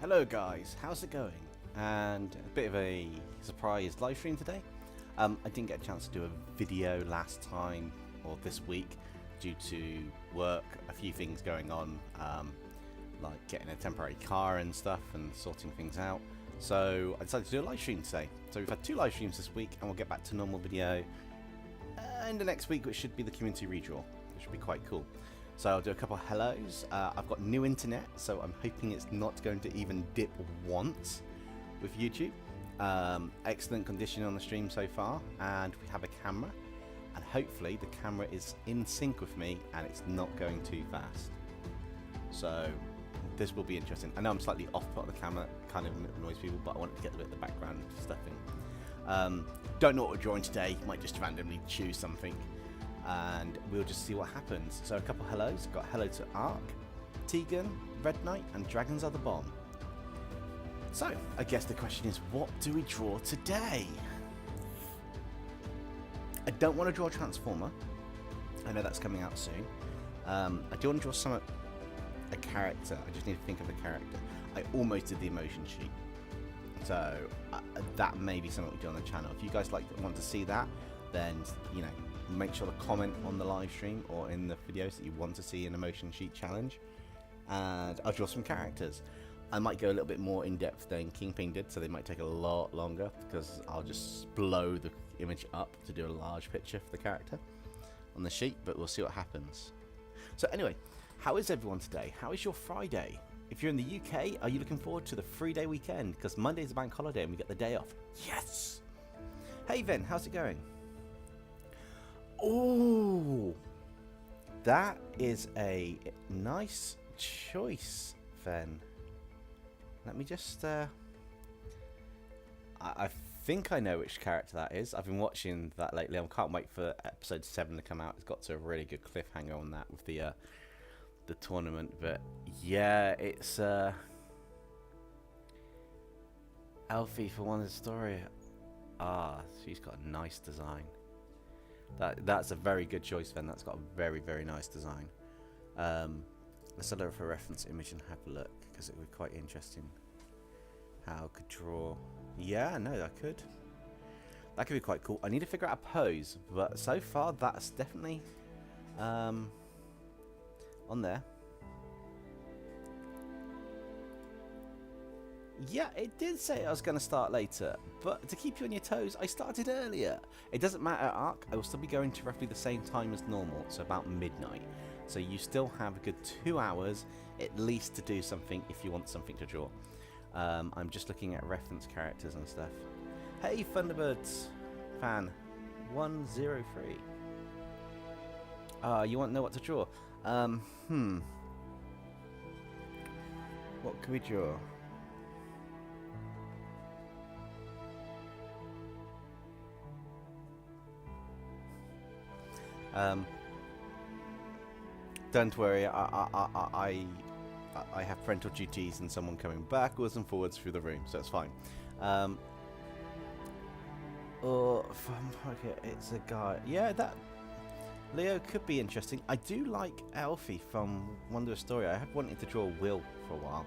Hello guys, how's it going? And a bit of a surprise live stream today. I didn't get a chance to do a video last time or this week due to work, a few things going on, like getting a temporary car and stuff and sorting things out. So I decided to do a live stream today. So we've had 2 live streams this week and we'll get back to normal video in the next week, which should be the community redraw, which should be quite cool. So I'll do a couple of hellos. I've got new internet, so I'm hoping it's not going to even dip once with YouTube. Excellent condition on the stream so far, and we have a camera, and hopefully the camera is in sync with me and it's not going too fast. So this will be interesting. I know I'm slightly off put on the camera, kind of annoys people, but I wanted to get a bit of the background stuff in. Don't know what we're drawing today, might just randomly choose something and we'll just see what happens. So a couple of hellos. Got hello to Ark, Tegan, Red Knight, and Dragons Are the Bomb. So I guess the question is, what do we draw today? I don't want to draw a Transformer. I know that's coming out soon. I do want to draw a character. I just need to think of a character. I almost did the emotion sheet. So that may be something we do on the channel. If you guys want to see that, then make sure to comment on the live stream or in the videos that you want to see an emotion sheet challenge, and I'll draw some characters. I might go a little bit more in depth than Kingpin did, so they might take a lot longer because I'll just blow the image up to do a large picture for the character on the sheet, but we'll see what happens. So anyway, how is everyone today? How is your Friday? If you're in the UK, are you looking forward to the 3-day weekend? Because Monday's a bank holiday and we get the day off. Yes! Hey Ven, how's it going? Oh, that is a nice choice, Ven. Let me just, I think I know which character that is. I've been watching that lately. I can't wait for episode 7 to come out. It's got to a really good cliffhanger on that with the tournament. But yeah, it's Elfie for Wonder Story. Ah, she's got a nice design. That's a very good choice, then. That's got a very, very nice design. Let's look for a reference image and have a look, because it would be quite interesting how I could draw. Yeah, no, I could. That could be quite cool. I need to figure out a pose, but so far that's definitely on there. Yeah, it did say I was going to start later, but to keep you on your toes, I started earlier. It doesn't matter, Ark. I will still be going to roughly the same time as normal, so about midnight. So you still have a good 2 hours, at least, to do something if you want something to draw. I'm just looking at reference characters and stuff. Hey, Thunderbirds fan 103. You want to know what to draw? What can we draw? Don't worry, I have parental duties and someone coming backwards and forwards through the room, so it's fine. Okay, it's a guy. Yeah, that Leo could be interesting. I do like Elfie from Wonder Story. I have wanted to draw Will for a while,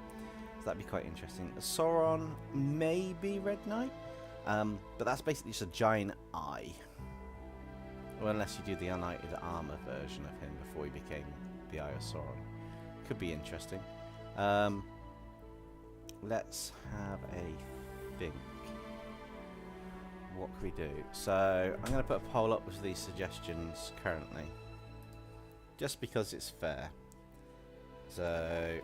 so that'd be quite interesting. Sauron, maybe Red Knight, but that's basically just a giant eye. Well, unless you do the United Armour version of him before he became the Eye of Sauron. Could be interesting. Let's have a think. What can we do? So, I'm going to put a poll up with these suggestions currently. Just because it's fair. So,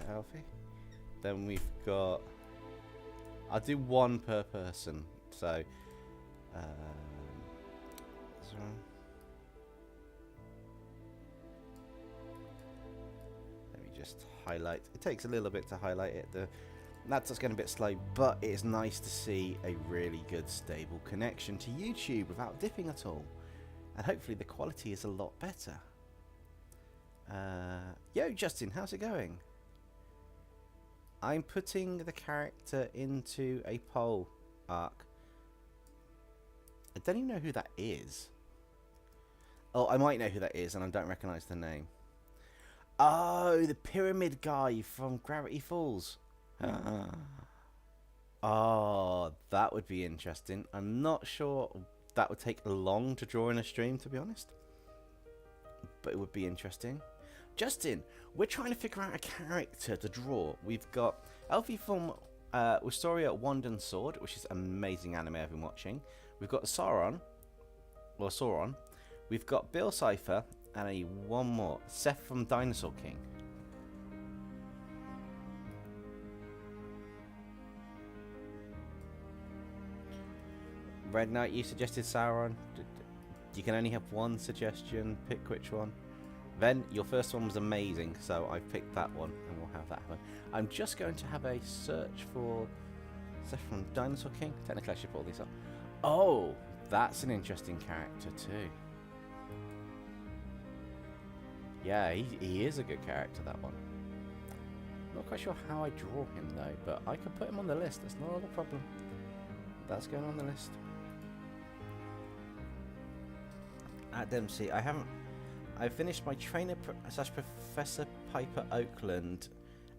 Alfie. Then we've got... I'll do one per person. So... let me just highlight. It takes a little bit to highlight it. That's just getting a bit slow, but it's nice to see a really good stable connection to YouTube without dipping at all, and hopefully the quality is a lot better. Yo Justin, how's it going? I'm putting the character into a poll, Ark. I don't even know who that is. Oh, I might know who that is, and I don't recognise the name. Oh, the pyramid guy from Gravity Falls. Oh, that would be interesting. I'm not sure that would take long to draw in a stream, to be honest. But it would be interesting. Justin, we're trying to figure out a character to draw. We've got Elfie from Wisteria Wand and Sword, which is an amazing anime I've been watching. We've got Sauron. We've got Bill Cipher, and one more, Seth from Dinosaur King. Red Knight, you suggested Sauron. You can only have one suggestion. Pick which one. Then your first one was amazing, so I picked that one, and we'll have that happen. I'm just going to have a search for Seth from Dinosaur King. Technically, I should pull these up. Oh, that's an interesting character too. Yeah, he is a good character, that one. Not quite sure how I draw him though, but I can put him on the list. That's not a problem. That's going on the list. At Dempsey, I finished my trainer / Professor Piper Oakland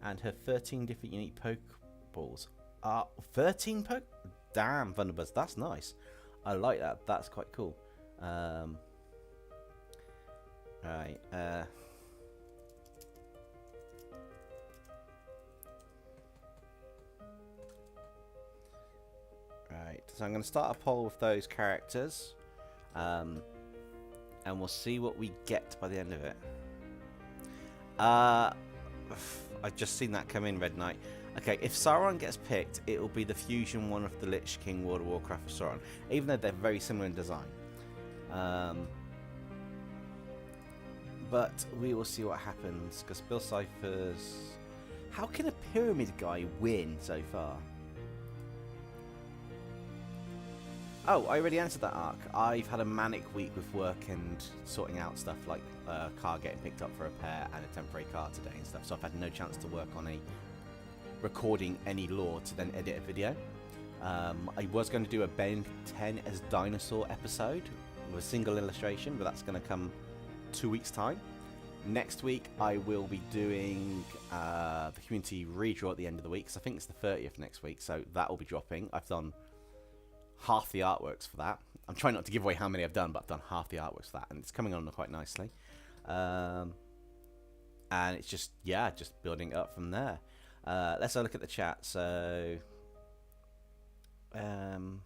and her 13 different unique Pokeballs. 13 Poke? Damn, Thunderbuzz, that's nice. I like that. That's quite cool. Right. Right. So I'm going to start a poll with those characters. And we'll see what we get by the end of it. I've just seen that come in, Red Knight. Okay, if Sauron gets picked, it will be the fusion one of the Lich King World of Warcraft of Sauron, even though they're very similar in design. But we will see what happens, because Bill Cipher's... How can a pyramid guy win so far? Oh, I already answered that, Ark. I've had a manic week with work and sorting out stuff like a car getting picked up for repair and a temporary car today and stuff, so I've had no chance to work on recording any lore to then edit a video. I was going to do a Ben 10 as dinosaur episode with a single illustration, but that's going to come 2 weeks' time. Next week, I will be doing the community redraw at the end of the week, because I think it's the 30th next week, so that will be dropping. I've done half the artworks for that. I'm trying not to give away how many I've done, but I've done half the artworks for that, and it's coming on quite nicely. And it's just, yeah, just building up from there. Let's have a look at the chat. So, oh,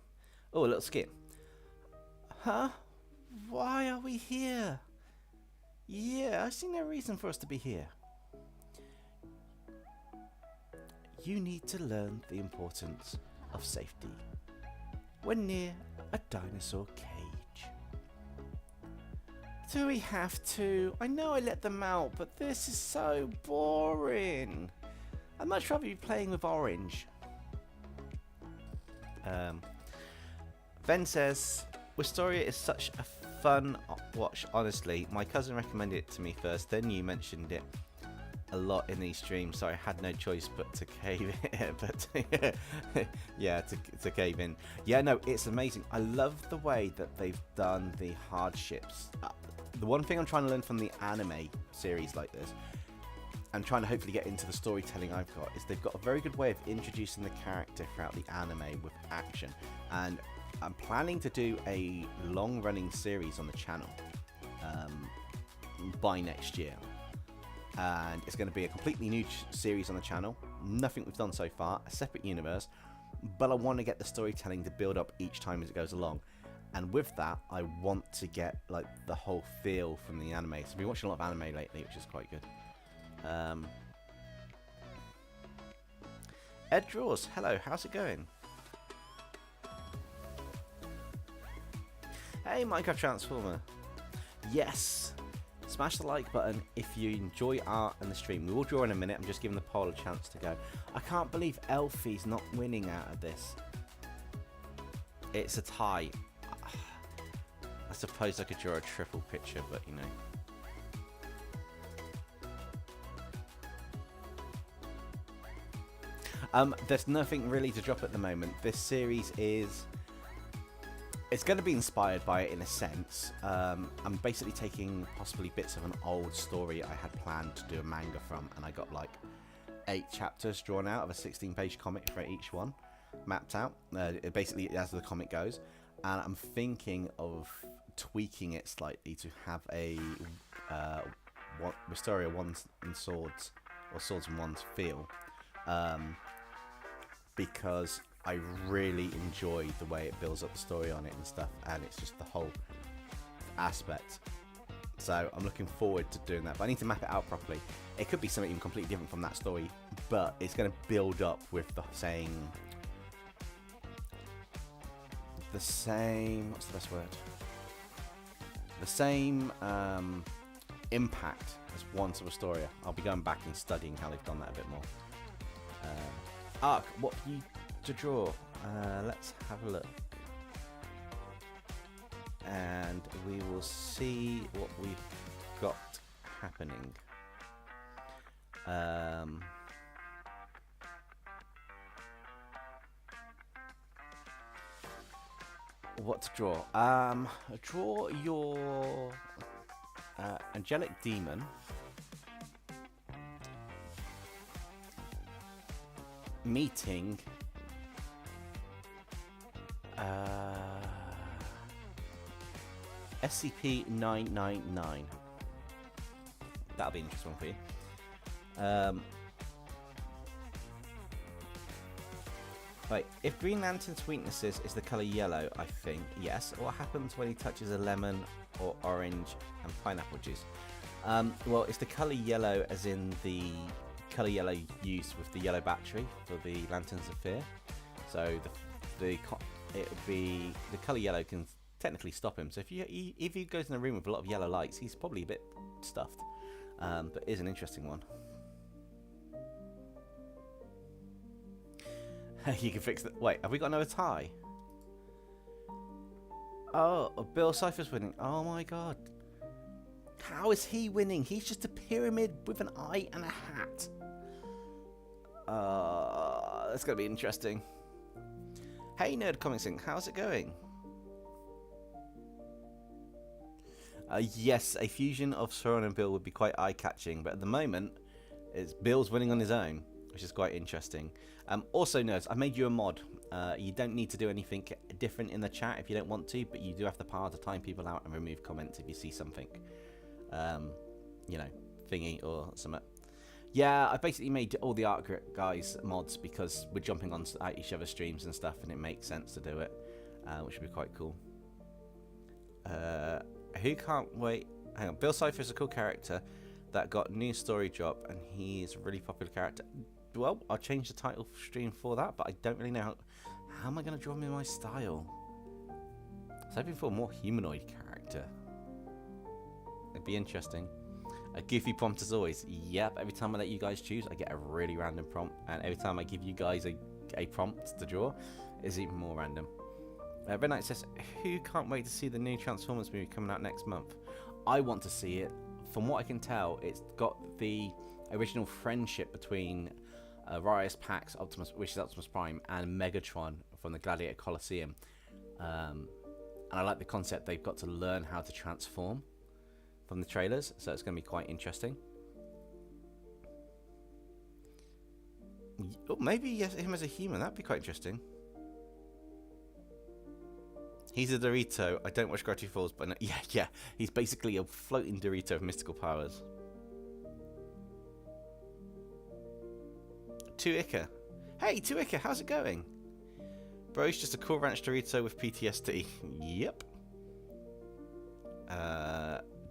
a little skit. Huh? Why are we here? Yeah, I see no reason for us to be here. You need to learn the importance of safety. We're near a dinosaur cage. Do we have to? I know I let them out, but this is so boring. I'd much rather be playing with Orange. Ben says, Wisteria is such a fun watch, honestly. My cousin recommended it to me first, then you mentioned it a lot in these streams, so I had no choice but to cave in. But yeah, to cave in. Yeah, no, it's amazing. I love the way that they've done the hardships. The one thing I'm trying to learn from the anime series like this, and trying to hopefully get into the storytelling I've got, is they've got a very good way of introducing the character throughout the anime with action. And I'm planning to do a long-running series on the channel by next year. And it's going to be a completely new series on the channel. Nothing we've done so far, a separate universe, but I want to get the storytelling to build up each time as it goes along. And with that, I want to get like the whole feel from the anime. So I've been watching a lot of anime lately, which is quite good. Ed Draws, hello, how's it going? Hey, Minecraft Transformer. Yes. Smash the like button if you enjoy art and the stream. We will draw in a minute. I'm just giving the poll a chance to go. I can't believe Elfie's not winning out of this. It's a tie. I suppose I could draw a triple picture, but you know. There's nothing really to drop at the moment. This series is It's going to be inspired by it in a sense. I'm basically taking possibly bits of an old story I had planned to do a manga from, and I got like 8 chapters drawn out of a 16-page comic for each one, mapped out, basically as the comic goes. And I'm thinking of tweaking it slightly to have a Wisteria Wands and Swords, or Swords and Wands feel, because I really enjoy the way it builds up the story on it and stuff, and it's just the whole aspect. So I'm looking forward to doing that, but I need to map it out properly. It could be something even completely different from that story, but it's going to build up with the same, what's the best word? The same impact as Wands of Wisteria. I'll be going back and studying how they've done that a bit more. Ark, what have you to draw? Let's have a look, and we will see what we've got happening. What to draw? Draw your angelic demon meeting SCP-999. That'll be an interesting one for you. Right, if Green Lantern's weaknesses is the colour yellow, I think, yes. What happens when he touches a lemon or orange and pineapple juice? Well, it's the colour yellow as in the colour yellow used with the yellow battery for the Lanterns of Fear. So it would be the colour yellow can technically stop him. So if he goes in a room with a lot of yellow lights, he's probably a bit stuffed. But it is an interesting one. You can fix that. Wait, have we got another tie? Oh, Bill Cipher's winning. Oh my god. How is he winning? He's just a pyramid with an eye and a hat. That's going to be interesting. Hey, Nerd Comics Inc., how's it going? Yes, a fusion of Sauron and Bill would be quite eye-catching, but at the moment, Bill's winning on his own, which is quite interesting. Also, nerds, I made you a mod. You don't need to do anything different in the chat if you don't want to, but you do have the power to time people out and remove comments if you see something, you know, thingy or something. Yeah, I basically made all the art guys mods because we're jumping on each other's streams and stuff, and it makes sense to do it, which would be quite cool. Who can't wait? Hang on, Bill Cipher is a cool character that got new story drop, and he's a really popular character. Well, I'll change the title stream for that, but I don't really know how am I going to draw him in my style. I was hoping for a more humanoid character. It'd be interesting. A goofy prompt as always. Yep, every time I let you guys choose, I get a really random prompt, and every time I give you guys a prompt to draw, it's even more random. Red Knight says, who can't wait to see the new Transformers movie coming out next month? I want to see it. From what I can tell, it's got the original friendship between Riot Pax, which is Optimus Prime, and Megatron from the Gladiator Coliseum. And I like the concept they've got to learn how to transform from the trailers, so it's going to be quite interesting. Oh, maybe him as a human, that'd be quite interesting. He's a Dorito. I don't watch Gravity Falls, but no, yeah, he's basically a floating Dorito of mystical powers. Tuika. Hey, Tuika, how's it going? Bro's just a Cool Ranch Dorito with PTSD. Yep.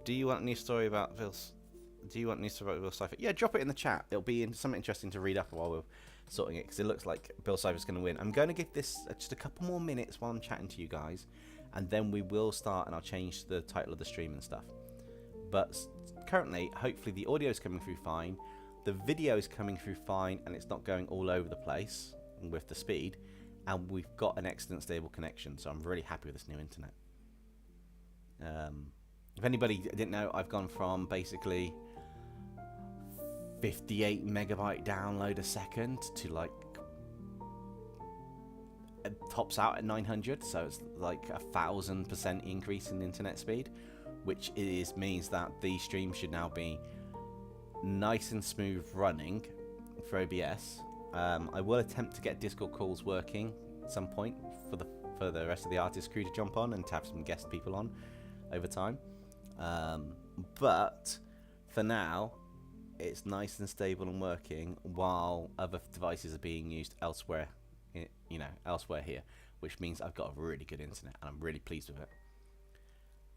Do you want a new story about Bill? Do you want a new story about Bill Cipher? Yeah, drop it in the chat. It'll be something interesting to read up while we're sorting it, because it looks like Bill Cipher's going to win. I'm going to give this just a couple more minutes while I'm chatting to you guys, and then we will start, and I'll change the title of the stream and stuff. But currently, hopefully the audio is coming through fine, the video is coming through fine, and it's not going all over the place with the speed, and we've got an excellent stable connection, so I'm really happy with this new internet. If anybody didn't know, I've gone from basically 58 megabyte download a second to like it tops out at 900, so it's like 1,000% increase in internet speed, which means that the stream should now be nice and smooth running for OBS. I will attempt to get Discord calls working at some point for the rest of the artist crew to jump on and to have some guest people on over time. But for now, it's nice and stable and working while other devices are being used elsewhere, elsewhere here, which means I've got a really good internet and I'm really pleased with it.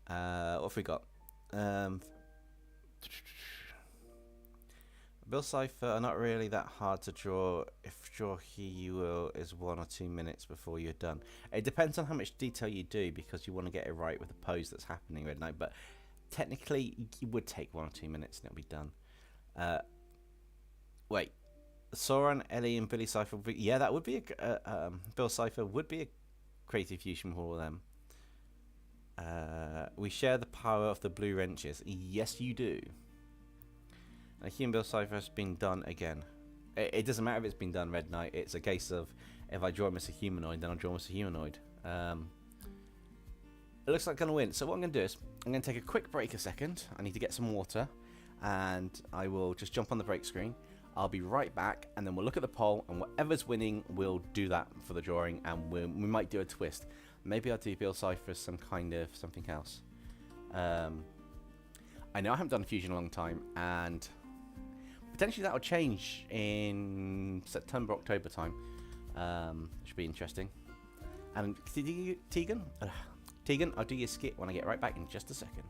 What have we got? Bill Cipher are not really that hard to draw. If draw here you will is 1 or 2 minutes before you're done. It depends on how much detail you do, because you want to get it right with the pose that's happening right now, but technically it would take 1 or 2 minutes and it'll be done. Wait, Sauron, Ellie and Billy Cipher, yeah, that would be Bill Cipher would be a creative fusion for all of them. We share the power of the blue wrenches. Yes, you do. And he and Bill Cipher has been done again. It doesn't matter if it's been done, Red Knight. It's a case of, if I draw him as a humanoid, then I'll draw him as a humanoid. It looks like I'm going to win. So what I'm going to do is, I'm going to take a quick break a second. I need to get some water. And I will just jump on the break screen. I'll be right back, and then we'll look at the poll, and whatever's winning, we'll do that for the drawing, and we might do a twist. Maybe I'll do Bill Cipher as some kind of something else. I know I haven't done Fusion in a long time, and potentially that'll change in September, October time. Should be interesting. And Tegan, I'll do your skit when I get right back in just a second.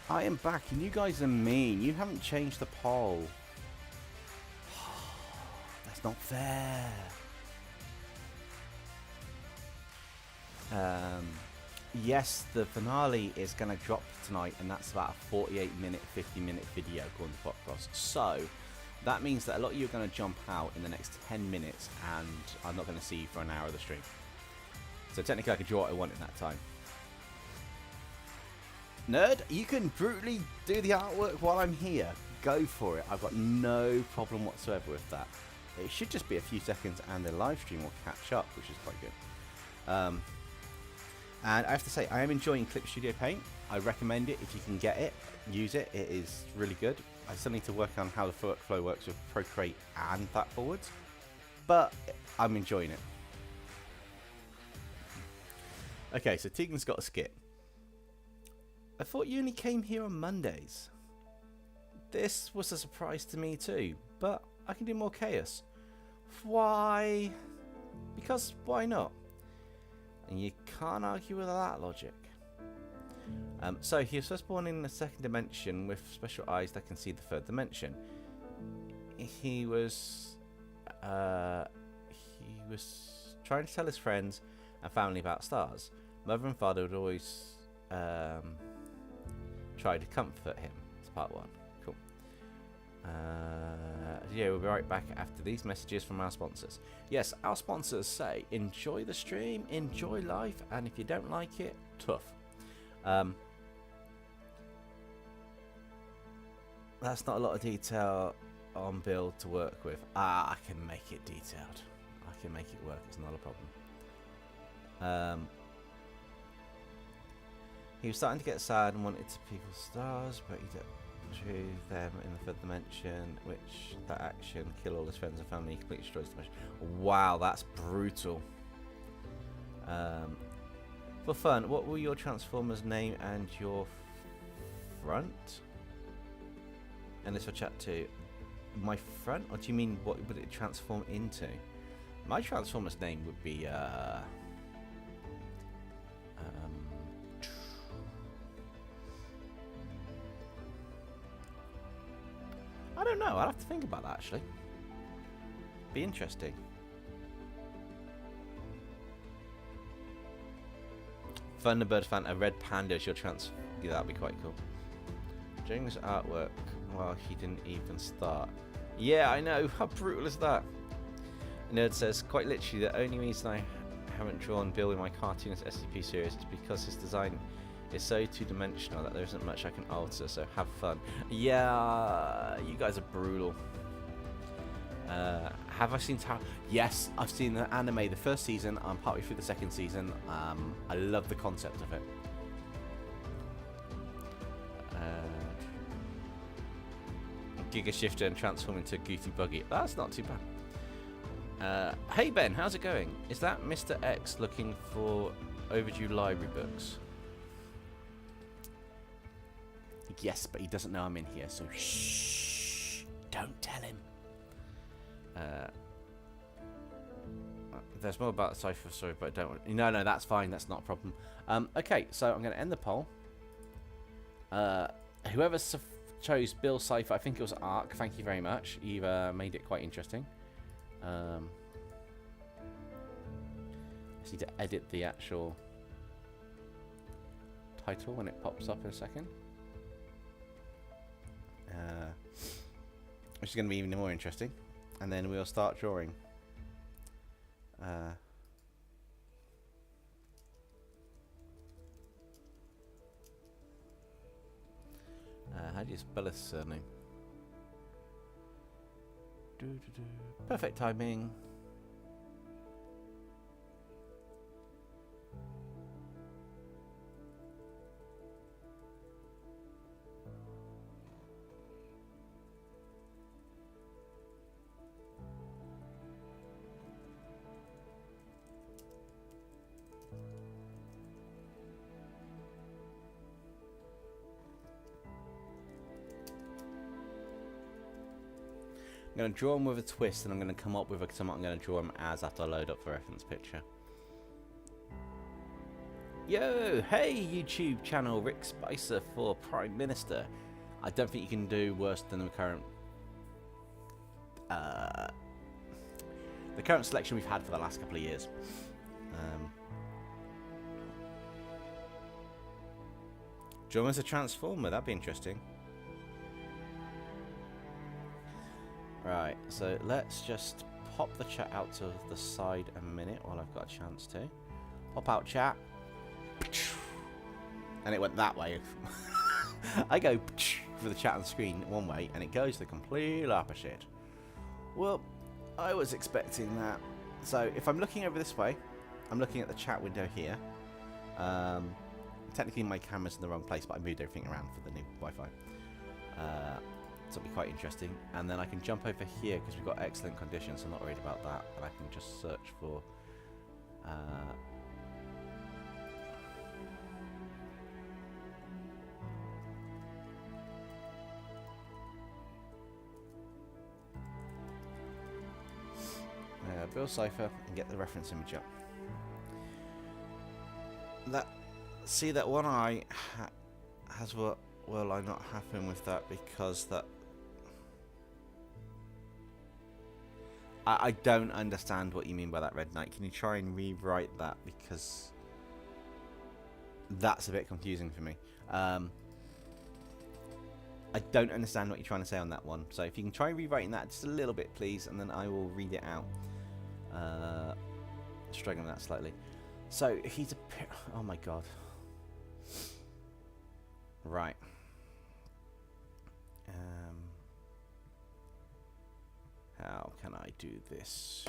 I am back, and you guys are mean. You haven't changed the poll. That's not fair. Yes, the finale is going to drop tonight, and that's about a 48-minute, 50-minute video according to Popcross. So that means that a lot of you are going to jump out in the next 10 minutes, and I'm not going to see you for an hour of the stream. So technically, I could draw what I want in that time. Nerd, you can brutally do the artwork while I'm here. Go for it. I've got no problem whatsoever with that. It should just be a few seconds, and the live stream will catch up, which is quite good. And I have to say, I am enjoying Clip Studio Paint. I recommend it if you can get it. Use it. It is really good. I still need to work on how the workflow works with Procreate and Fat Forwards, but I'm enjoying it. Okay, so Tegan's got a skit. I thought you only came here on Mondays. This was a surprise to me too, but I can do more chaos. Why? Because why not? And you can't argue with that logic. So he was first born in the second dimension with special eyes that can see the third dimension. He was trying to tell his friends and family about stars. Mother and father would always try to comfort him. It's part one. Cool. Yeah, we'll be right back after these messages from our sponsors. Yes, our sponsors say, enjoy the stream, enjoy life, and if you don't like it, tough. That's not a lot of detail on Bill to work with. I can make it detailed. I can make it work, it's not a problem. He was starting to get sad and wanted to people's stars, but he drew them in the third dimension, which that action, kill all his friends and family, completely destroys the dimension. Wow, that's brutal. For fun, what will your Transformers name and your front? And this for chat too. My front? Or do you mean what would it transform into? My Transformers name would be I don't know. I'll have to think about that actually. Be interesting. Thunderbird fan, a red panda is your trans. Yeah, that'd be quite cool. Doing this artwork while he didn't even start. Yeah, I know. How brutal is that? Nerd says, quite literally, the only reason I haven't drawn Bill in my cartoonist SCP series is because his design is so two-dimensional that there isn't much I can alter, so have fun. Yeah, you guys are brutal. Have I seen Yes, I've seen the anime, the first season. I'm partway through the second season. I love the concept of it. Giga Shifter and transform into Goofy Buggy. That's not too bad. Hey Ben, how's it going? Is that Mr. X looking for overdue library books? Yes, but he doesn't know I'm in here, so shh, don't tell him. There's more about the Cipher story, but I don't want... No, that's fine, that's not a problem. Okay, so I'm going to end the poll. Whoever chose Bill Cipher, I think it was Ark, thank you very much. You've made it quite interesting. I just need to edit the actual title when it pops up in a second. Which is going to be even more interesting. And then we'll start drawing. How do you spell his surname? Perfect timing. I'm going to draw him with a twist, and I'm going to come up with something I'm going to draw him as after I load up the reference picture. Yo, hey YouTube channel, Rick Spicer for Prime Minister. I don't think you can do worse than the current selection we've had for the last couple of years. Join as a Transformer, that'd be interesting. Right, so let's just pop the chat out to the side a minute while I've got a chance to. Pop out chat. And it went that way. I go for the chat on screen one way and it goes the complete opposite. Well, I was expecting that. So if I'm looking over this way, I'm looking at the chat window here. Technically my camera's in the wrong place, but I moved everything around for the new Wi-Fi. So it'll be quite interesting. And then I can jump over here because we've got excellent conditions, so I'm not worried about that. And I can just search for Bill Cipher and get the reference image up. See that one eye has what will I not happen with that because that I don't understand what you mean by that, Red Knight. Can you try and rewrite that because that's a bit confusing for me. I don't understand what you're trying to say on that one. So if you can try rewriting that just a little bit, please, and then I will read it out. Struggling with that slightly. So he's a oh my god. Right. How can I do this?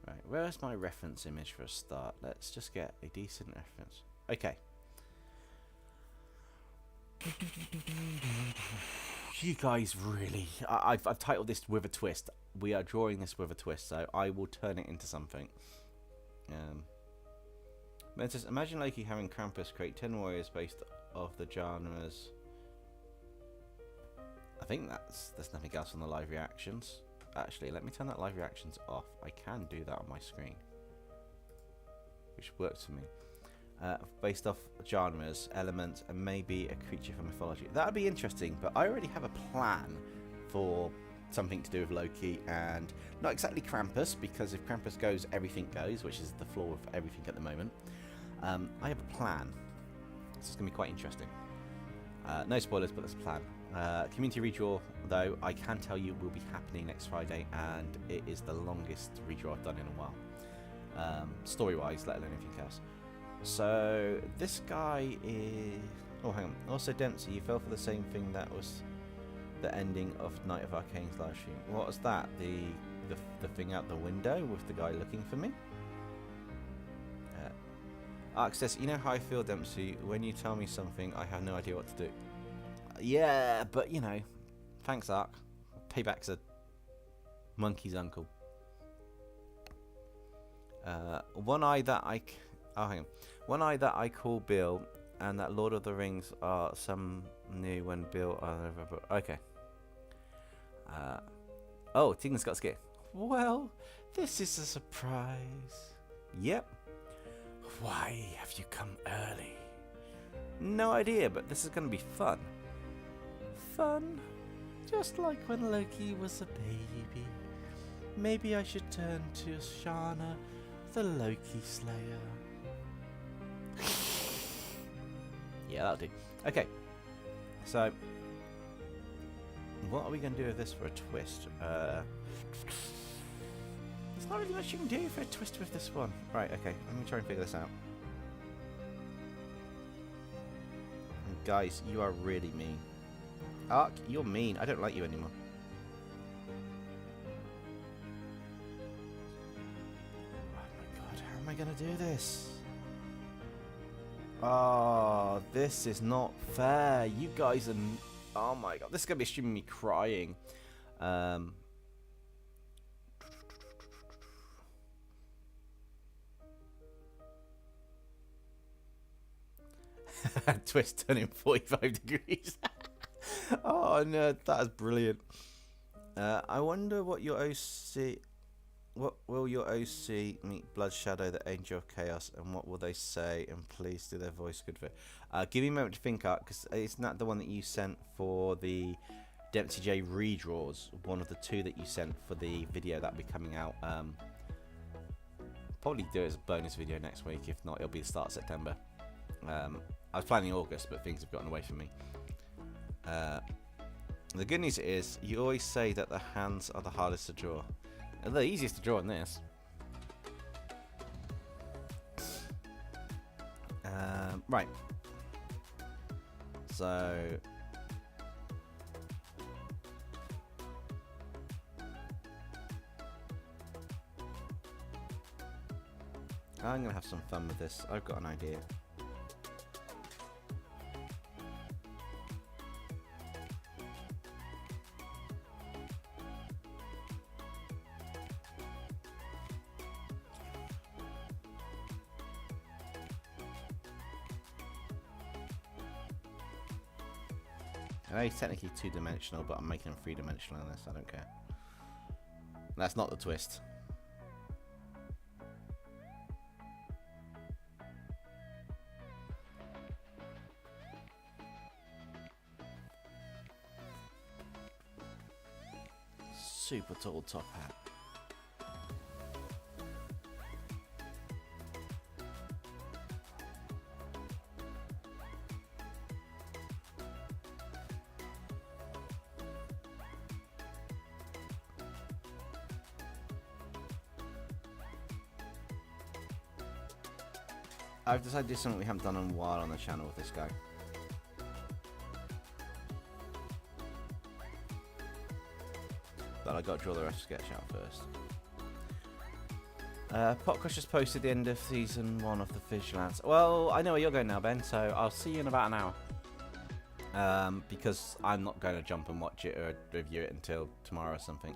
Right, where's my reference image for a start? Let's just get a decent reference. Okay. You guys really... I've titled this with a twist. We are drawing this with a twist, so I will turn it into something. It says, imagine Loki having Krampus create 10 warriors based off the genres. I think there's nothing else on the live reactions. Actually, let me turn that live reactions off. I can do that on my screen, which works for me. Based off genres, elements, and maybe a creature from mythology. That would be interesting, but I already have a plan for something to do with Loki, and not exactly Krampus, because if Krampus goes, everything goes, which is the flaw of everything at the moment. I have a plan. This is going to be quite interesting. No spoilers, but there's a plan. Community redraw, though, I can tell you will be happening next Friday, and it is the longest redraw I've done in a while. Story-wise, let alone anything else. So, this guy is... Oh, hang on. Also, Dempsey, you fell for the same thing that was the ending of Night of Arcane's live stream. What was that? The thing out the window with the guy looking for me? Ark says, you know how I feel, Dempsey, when you tell me something, I have no idea what to do. Yeah, but, you know, thanks, Ark. Payback's a monkey's uncle. One eye that I... Oh, hang on. One eye that I call Bill, and that Lord of the Rings are some new when Bill... Okay. Oh, Ting's got scared. Well, this is a surprise. Yep. Why have you come early? No idea, but this is going to be fun. Fun? Just like when Loki was a baby. Maybe I should turn to Shana, the Loki Slayer. Yeah, that'll do. Okay. So, what are we going to do with this for a twist? There's not really much you can do for a twist with this one. Right, okay. I'm going to try and figure this out. And guys, you are really mean. Ark, you're mean. I don't like you anymore. Oh my god, how am I going to do this? Oh, this is not fair. You guys are... Oh my god, this is going to be streaming me crying. Twist turning 45 degrees. Oh no, that is brilliant. I wonder what your OC... What will your OC meet Blood Shadow, the Angel of Chaos, and what will they say? And please do their voice good for it. Give me a moment to think out, because it's not the one that you sent for the DempseyJ redraws. One of the two that you sent for the video that'll be coming out. Probably do it as a bonus video next week. If not, it'll be the start of September. I was planning August, but things have gotten away from me. The good news is, you always say that the hands are the hardest to draw. They're the easiest to draw in this. Right. So... I'm going to have some fun with this. I've got an idea. I know he's technically two-dimensional, but I'm making him three-dimensional in this. I don't care. That's not the twist. Super tall top hat. I've decided to do something we haven't done in a while on the channel with this guy. But I got to draw the rest of sketch out first. Popcrush just posted the end of season 1 of the Vigilance. Well, I know where you're going now, Ben, so I'll see you in about an hour. Because I'm not going to jump and watch it or review it until tomorrow or something.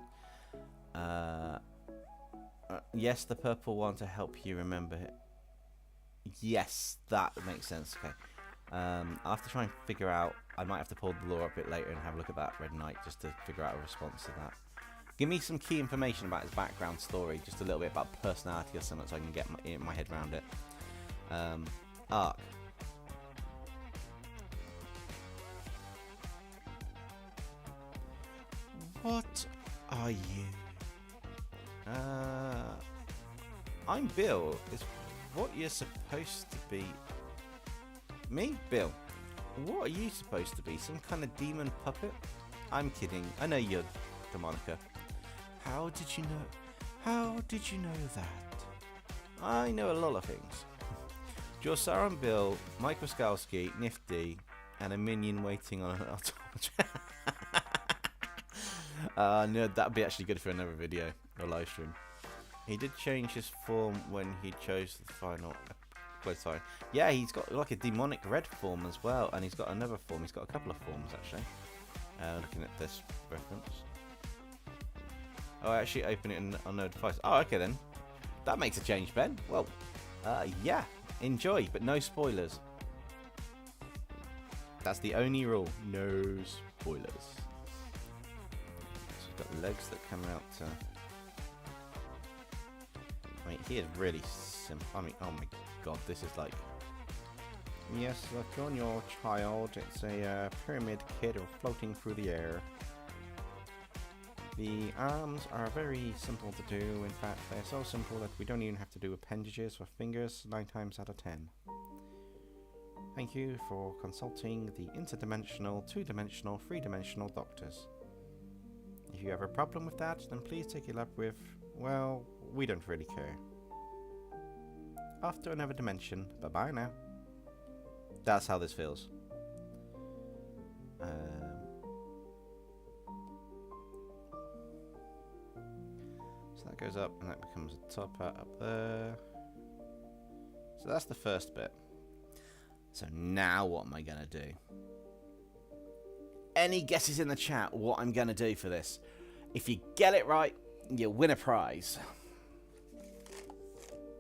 Yes, the purple one to help you remember it. Yes, that makes sense. Okay. I'll have to try and figure out. I might have to pull the lore up a bit later and have a look at that Red Knight just to figure out a response to that. Give me some key information about his background story, just a little bit about personality or something, so I can get my head around it. Arc. What are you? I'm Bill. Is what you're supposed to be. Me? Bill. What are you supposed to be? Some kind of demon puppet? I'm kidding. I know you're Demonica. How did you know? How did you know that? I know a lot of things. Jorsar and Bill, Mike Waskowski, Nifty, and a minion waiting on an automaton. No, that'd be actually good for another video or live stream. He did change his form when he chose the final. Sorry. Yeah, he's got like a demonic red form as well, and he's got another form. He's got a couple of forms actually. Looking at this reference. Oh, I actually open it on no device. Oh, okay then. That makes a change, Ben. Well, yeah. Enjoy, but no spoilers. That's the only rule. No spoilers. So we've got legs that come out. I mean, he is really simple. I mean, oh my god, this is like. Yes, look on your child. It's a pyramid kid floating through the air. The arms are very simple to do. In fact, they're so simple that we don't even have to do appendages or fingers 9 times out of 10. Thank you for consulting the interdimensional, 2-dimensional, 3-dimensional doctors. If you have a problem with that, then please take it up with, well, we don't really care. Off to another dimension. Bye-bye now. That's how this feels. So that goes up and that becomes a top hat up there. So that's the first bit. So now what am I going to do? Any guesses in the chat what I'm going to do for this? If you get it right, you'll win a prize.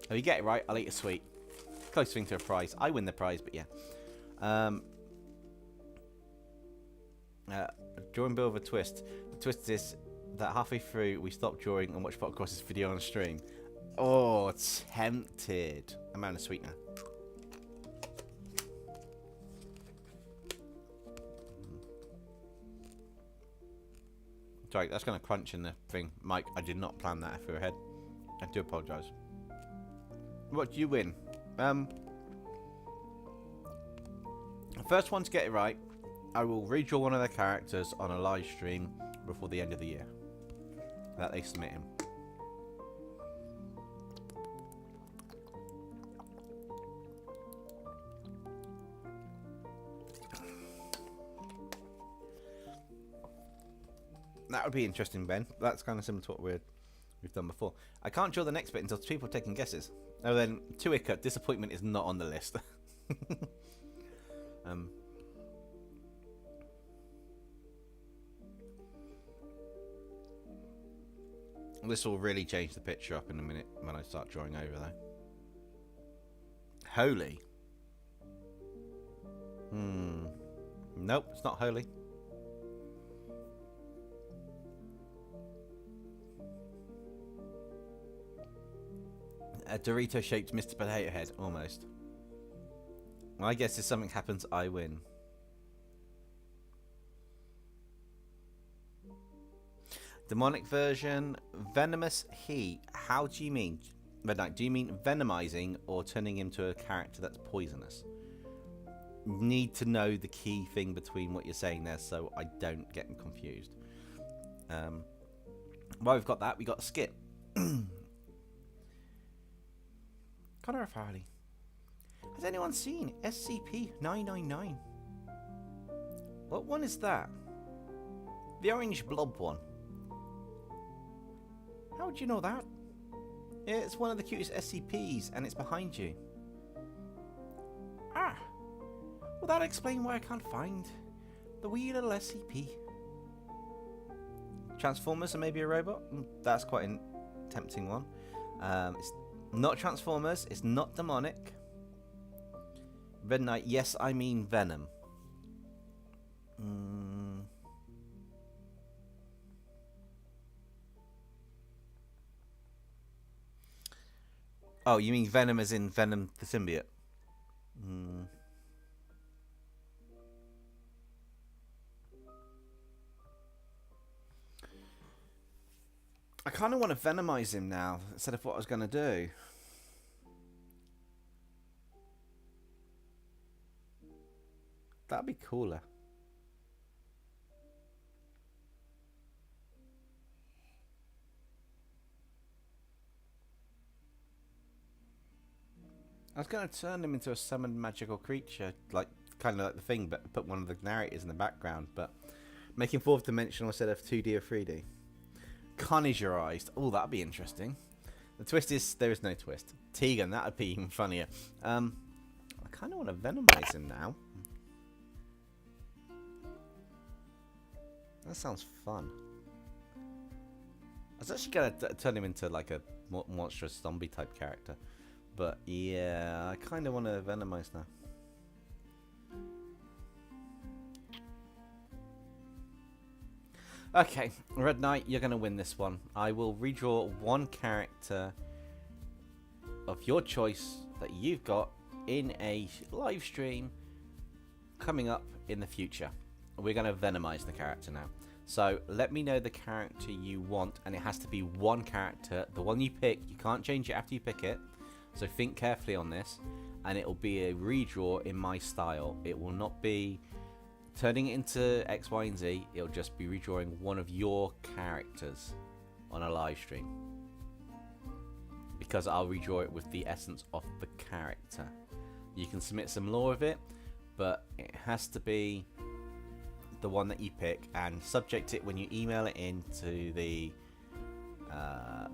If you get it right, I'll eat a sweet. Close thing to a prize. I win the prize, but yeah. Drawing Bill with a twist. The twist is that halfway through we stop drawing and watch Potcross's video on stream. Oh, tempted. I'm out of sweetener. Sorry, that's going to crunch in the thing. Mike, I did not plan that through ahead. I do apologise. What do you win? First one to get it right, I will redraw one of their characters on a live stream before the end of the year that they submit him. That would be interesting, Ben. That's kind of similar to what we've done before. I can't draw the next bit until people are taking guesses. Oh, then Tuika, disappointment is not on the list. This will really change the picture up in a minute when I start drawing over, though. Holy. Nope, it's not holy. A Dorito-shaped Mr. Potato Head, almost. Well, I guess if something happens, I win. Demonic version, venomous he. How do you mean? Red Knight, do you mean venomizing or turning him to a character that's poisonous? Need to know the key thing between what you're saying there so I don't get confused. Well, we've got that. We got Skip. Connor Farley. Has anyone seen SCP-999? What one is that? The orange blob one. How would you know that? It's one of the cutest SCPs and it's behind you. Ah! Well, that'll explain why I can't find the wee little SCP. Transformers and maybe a robot? That's quite a tempting one. It's not Transformers, it's not demonic. Red Knight, yes, I mean Venom. Oh, you mean Venom as in Venom the symbiote? I kind of want to venomize him now instead of what I was going to do. That'd be cooler. I was going to turn him into a summoned magical creature, like kind of like the thing, but put one of the narrators in the background. But making fourth dimensional instead of 2D or 3D. Carnigerized. Oh, that'd be interesting. The twist is there is no twist. Tegan, that'd be even funnier. I kind of want to venomize him now. That sounds fun. I was actually going to turn him into like a monstrous zombie type character. But yeah, I kind of want to venomize now. Okay, Red Knight, you're going to win this one. I will redraw one character of your choice that you've got in a live stream coming up in the future. We're going to venomize the character now. So let me know the character you want, and it has to be one character. The one you pick, you can't change it after you pick it. So think carefully on this, and it will be a redraw in my style. It will not be turning it into X, Y, and Z. It'll just be redrawing one of your characters on a live stream. Because I'll redraw it with the essence of the character. You can submit some lore of it, but it has to be the one that you pick, and subject it when you email it in to the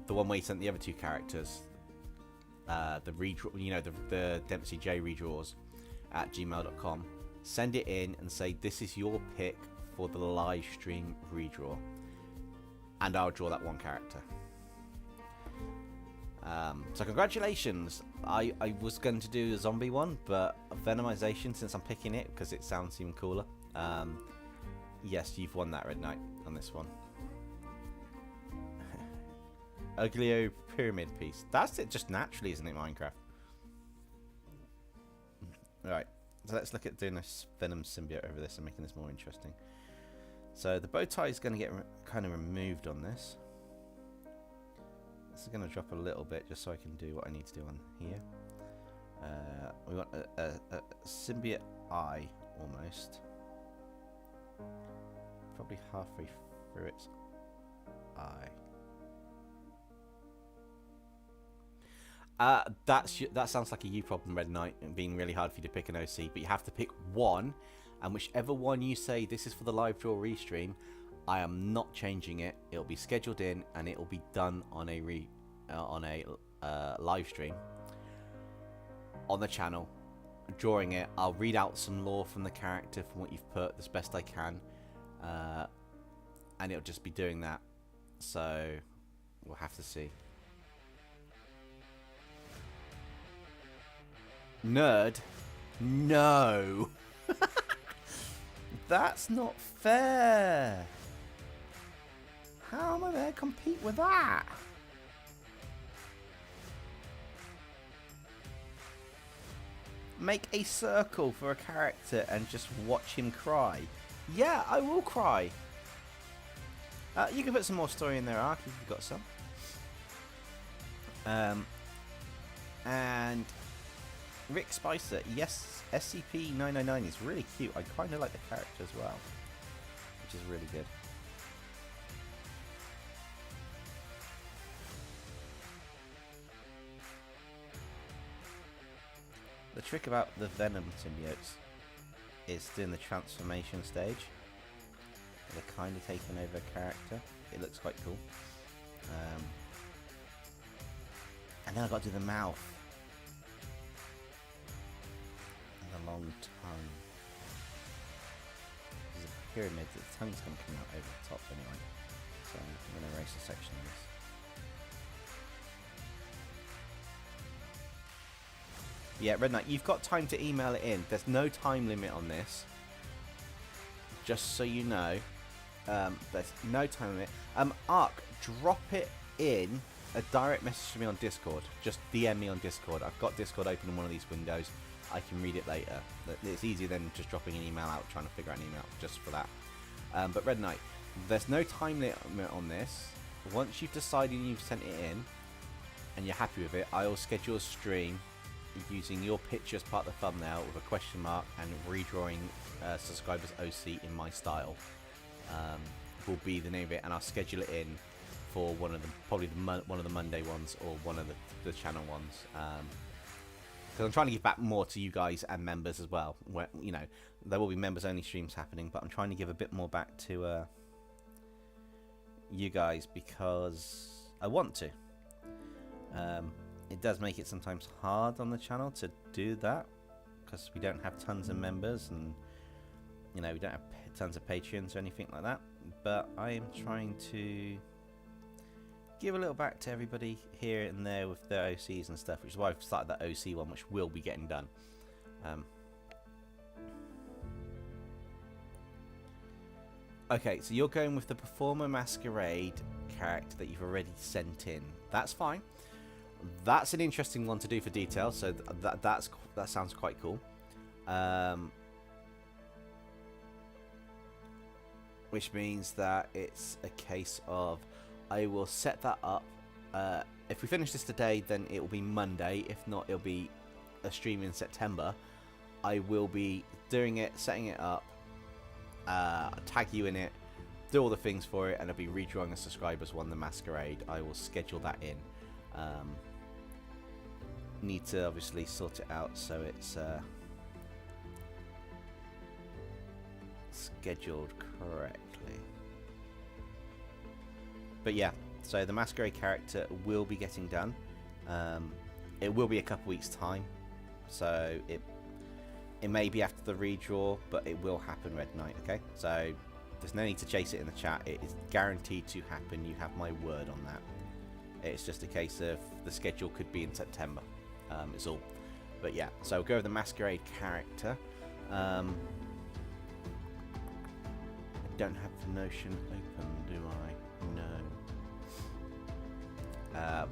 one where you sent the other two characters. The redraw, you know, the DempseyJ redraws at gmail.com. Send it in and say this is your pick for the live stream redraw, and I'll draw that one character. So congratulations. I was going to do the zombie one, but venomization, since I'm picking it because it sounds even cooler. Yes, you've won that, Red Knight, on this one. Uglio pyramid piece. That's it just naturally, isn't it, Minecraft? Alright, so let's look at doing this Venom symbiote over this and making this more interesting. So the bow tie is going to get kind of removed on this. This is going to drop a little bit just so I can do what I need to do on here. We want a symbiote eye almost. Probably halfway through its eye. That sounds like a you problem, Red Knight, and being really hard for you to pick an OC, but you have to pick one, and whichever one you say this is for the live draw restream, I am not changing it. It'll be scheduled in, and it will be done on a live stream on the channel. Drawing it, I'll read out some lore from the character from what you've put as best I can, and it'll just be doing that. So we'll have to see. Nerd? No! That's not fair! How am I going to compete with that? Make a circle for a character and just watch him cry. Yeah, I will cry. You can put some more story in there, Ark, if you've got some. And Rick Spicer, yes, SCP-999 is really cute. I kind of like the character as well, which is really good. The trick about the Venom symbiotes is doing the transformation stage. They're kind of taking over a character. It looks quite cool. And then I've got to do the mouth. And the long tongue. There's a pyramid. The tongue's going to come out over the top anyway. So I'm going to erase a section of this. Yeah, Red Knight, you've got time to email it in. There's no time limit on this. Just so you know. There's no time limit. Ark, drop it in a direct message to me on Discord. Just DM me on Discord. I've got Discord open in one of these windows. I can read it later. It's easier than just dropping an email out, trying to figure out an email just for that. But Red Knight, there's no time limit on this. Once you've decided you've sent it in and you're happy with it, I will schedule a stream using your picture as part of the thumbnail with a question mark and redrawing subscribers OC in my style. Will be the name of it, and I'll schedule it in for one of them, probably one of the Monday ones or one of the channel ones. Because I'm trying to give back more to you guys and members as well. Where, you know, there will be members only streams happening, but I'm trying to give a bit more back to you guys because I want to. It does make it sometimes hard on the channel to do that because we don't have tons of members and, you know, we don't have tons of Patreons or anything like that. But I am trying to give a little back to everybody here and there with their OCs and stuff, which is why I've started that OC one, which will be getting done. Okay, so you're going with the Performer Masquerade character that you've already sent in. That's fine. That's an interesting one to do for detail, so that sounds quite cool. Which means that it's a case of I will set that up. If we finish this today, then it will be Monday. If not, it'll be a stream in September. I will be doing it, setting it up, tag you in it, do all the things for it, and I'll be redrawing a subscribers one, the Masquerade. I will schedule that in. Need to obviously sort it out so it's scheduled correctly. But yeah, so the Masquerade character will be getting done. It will be a couple weeks time, so it may be after the redraw, but it will happen, Red Knight. Okay, so there's no need to chase it in the chat. It is guaranteed to happen. You have my word on that. It's just a case of the schedule could be in September. It's all. But yeah, so we'll go with the Masquerade character. I don't have the Notion open, do I?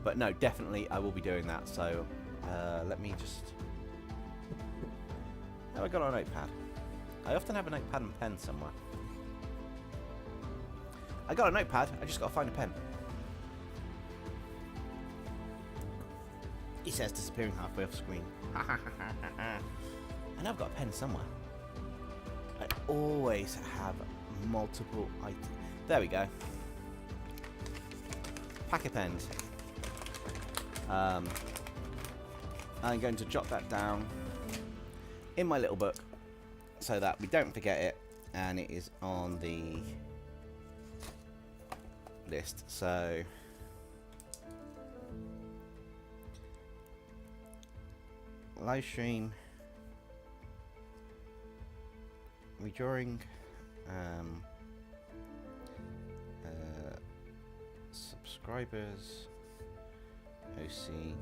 But no, definitely I will be doing that. So let me just... Have I got a notepad? I often have a notepad and pen somewhere. I got a notepad, I just got to find a pen. He says, disappearing halfway off screen. I know I've got a pen somewhere. I always have multiple items. There we go. Pack of pens. I'm going to jot that down in my little book so that we don't forget it, and it is on the list. So Livestream, redrawing, subscribers, OC,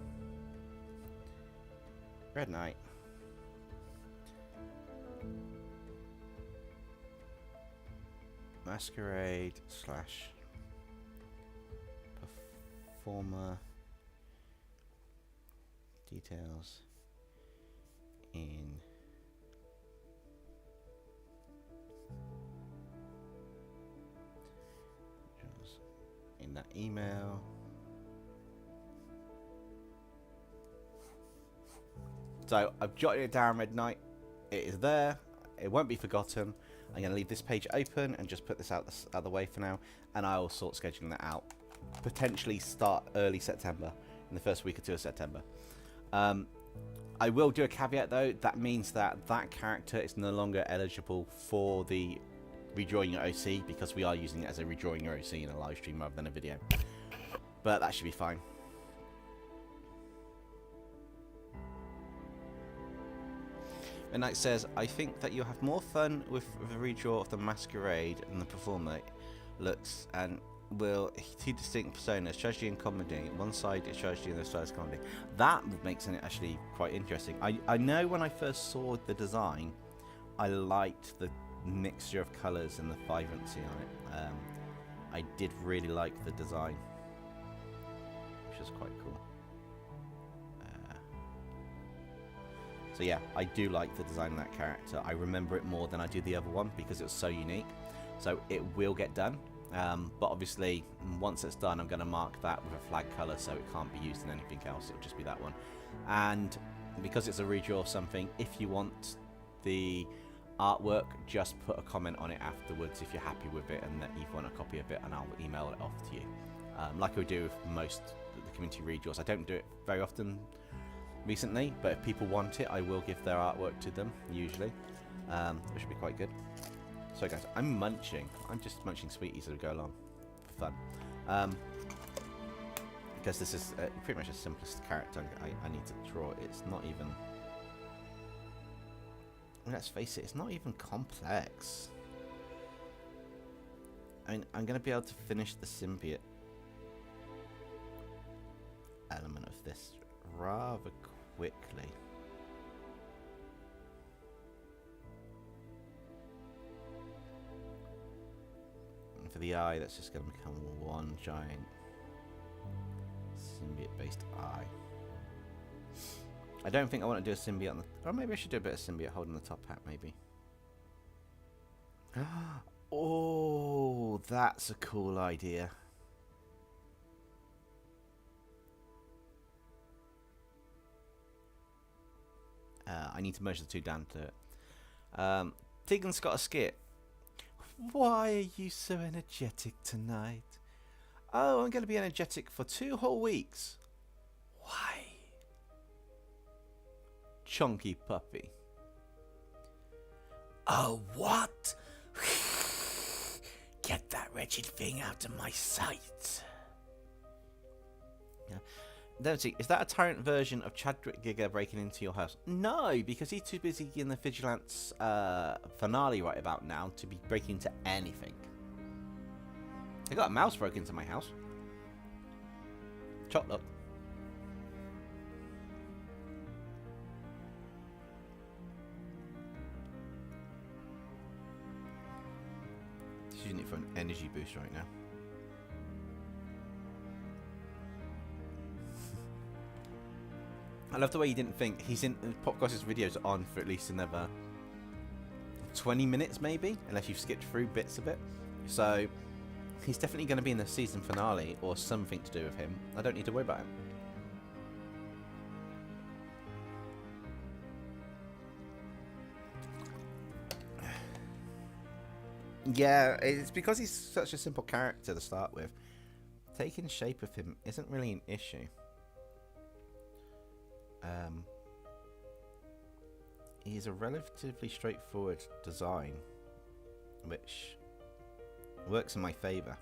Red Knight, Masquerade / performer details in that email. So I've jotted it down, Red Knight. It is there. It won't be forgotten. I'm going to leave this page open and just put this out the way for now, and I will sort scheduling that out. Potentially start early September, in the first week or two of September. I will do a caveat though. That means that character is no longer eligible for the redrawing your OC, because we are using it as a redrawing your OC in a live stream rather than a video. But that should be fine. Midnight says, I think that you'll have more fun with the redraw of the Masquerade than the performer looks, and will two distinct personas, tragedy and comedy. One side is tragedy and the other side is comedy. That makes it actually quite interesting. I know when I first saw the design, I liked the mixture of colours and the vibrancy on it. I did really like the design, which is quite cool. So yeah, I do like the design of that character. I remember it more than I do the other one because it was so unique. So it will get done. But obviously, once it's done, I'm going to mark that with a flag colour so it can't be used in anything else. It'll just be that one. And because it's a redraw of something, if you want the artwork, just put a comment on it afterwards if you're happy with it and that you want a copy of it, and I'll email it off to you. Like I do with most of the community redraws. I don't do it very often recently, but if people want it, I will give their artwork to them, usually, which should be quite good. So guys, I'm munching. I'm just munching sweeties as we go along for fun. Because this is pretty much the simplest character I need to draw. It's not even... Let's face it, it's not even complex. I mean, I'm going to be able to finish the symbiote element of this rather quickly. And for the eye, that's just going to become one giant symbiote-based eye. I don't think I want to do a symbiote on the... Or maybe I should do a bit of symbiote holding the top hat, maybe. Oh, that's a cool idea. I need to merge the two down to it. Tegan's got a skit. Why are you so energetic tonight? Oh, I'm going to be energetic for 2 whole weeks. Why? Chunky puppy. Oh, what? Get that wretched thing out of my sight. Yeah. Dempsey, is that a tyrant version of Chadwick Giga breaking into your house? No, because he's too busy in the Vigilance finale right about now to be breaking into anything. I got a mouse broke into my house. Chop, look. She's using it for an energy boost right now. I love the way you didn't think he's in. Popgoss's videos are on for at least another 20 minutes, maybe, unless you've skipped through bits of it. So he's definitely going to be in the season finale or something to do with him. I don't need to worry about him. Yeah, it's because he's such a simple character to start with. Taking shape of him isn't really an issue. He's a relatively straightforward design, which works in my favour.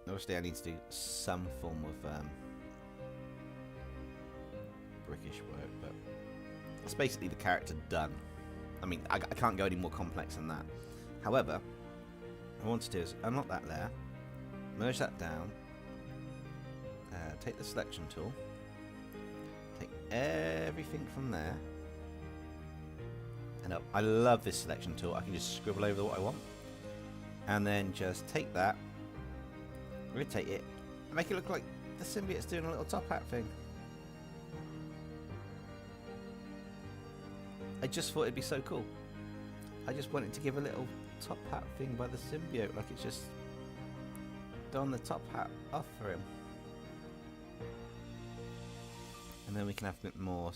Obviously I need to do some form of brickish work, but it's basically the character done. I mean, I can't go any more complex than that. However, what I want to do is unlock that layer, merge that down, take the selection tool, take everything from there, and up. I love this selection tool. I can just scribble over what I want, and then just take that, rotate it, and make it look like the symbiote's doing a little top hat thing. I just thought it'd be so cool. I just wanted to give a little top hat thing by the symbiote, like it's just done the top hat off for him. And then we can have a bit more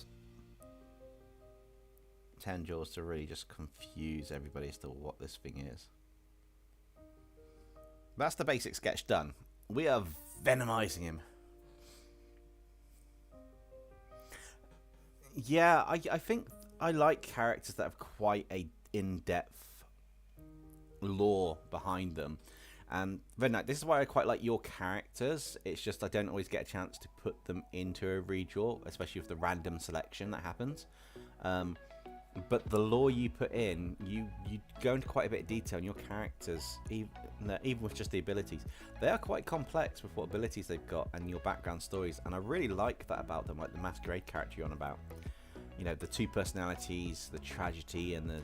tangles to really just confuse everybody as to what this thing is. That's the basic sketch done. We are venomizing him. Yeah, I think I like characters that have quite a in-depth lore behind them. And this is why I quite like your characters. It's just I don't always get a chance to put them into a redraw, especially with the random selection that happens. But the lore you put in, you go into quite a bit of detail, and your characters, even with just the abilities, they are quite complex with what abilities they've got and your background stories. And I really like that about them, like the Masquerade character you're on about. You know, the two personalities, the tragedy and the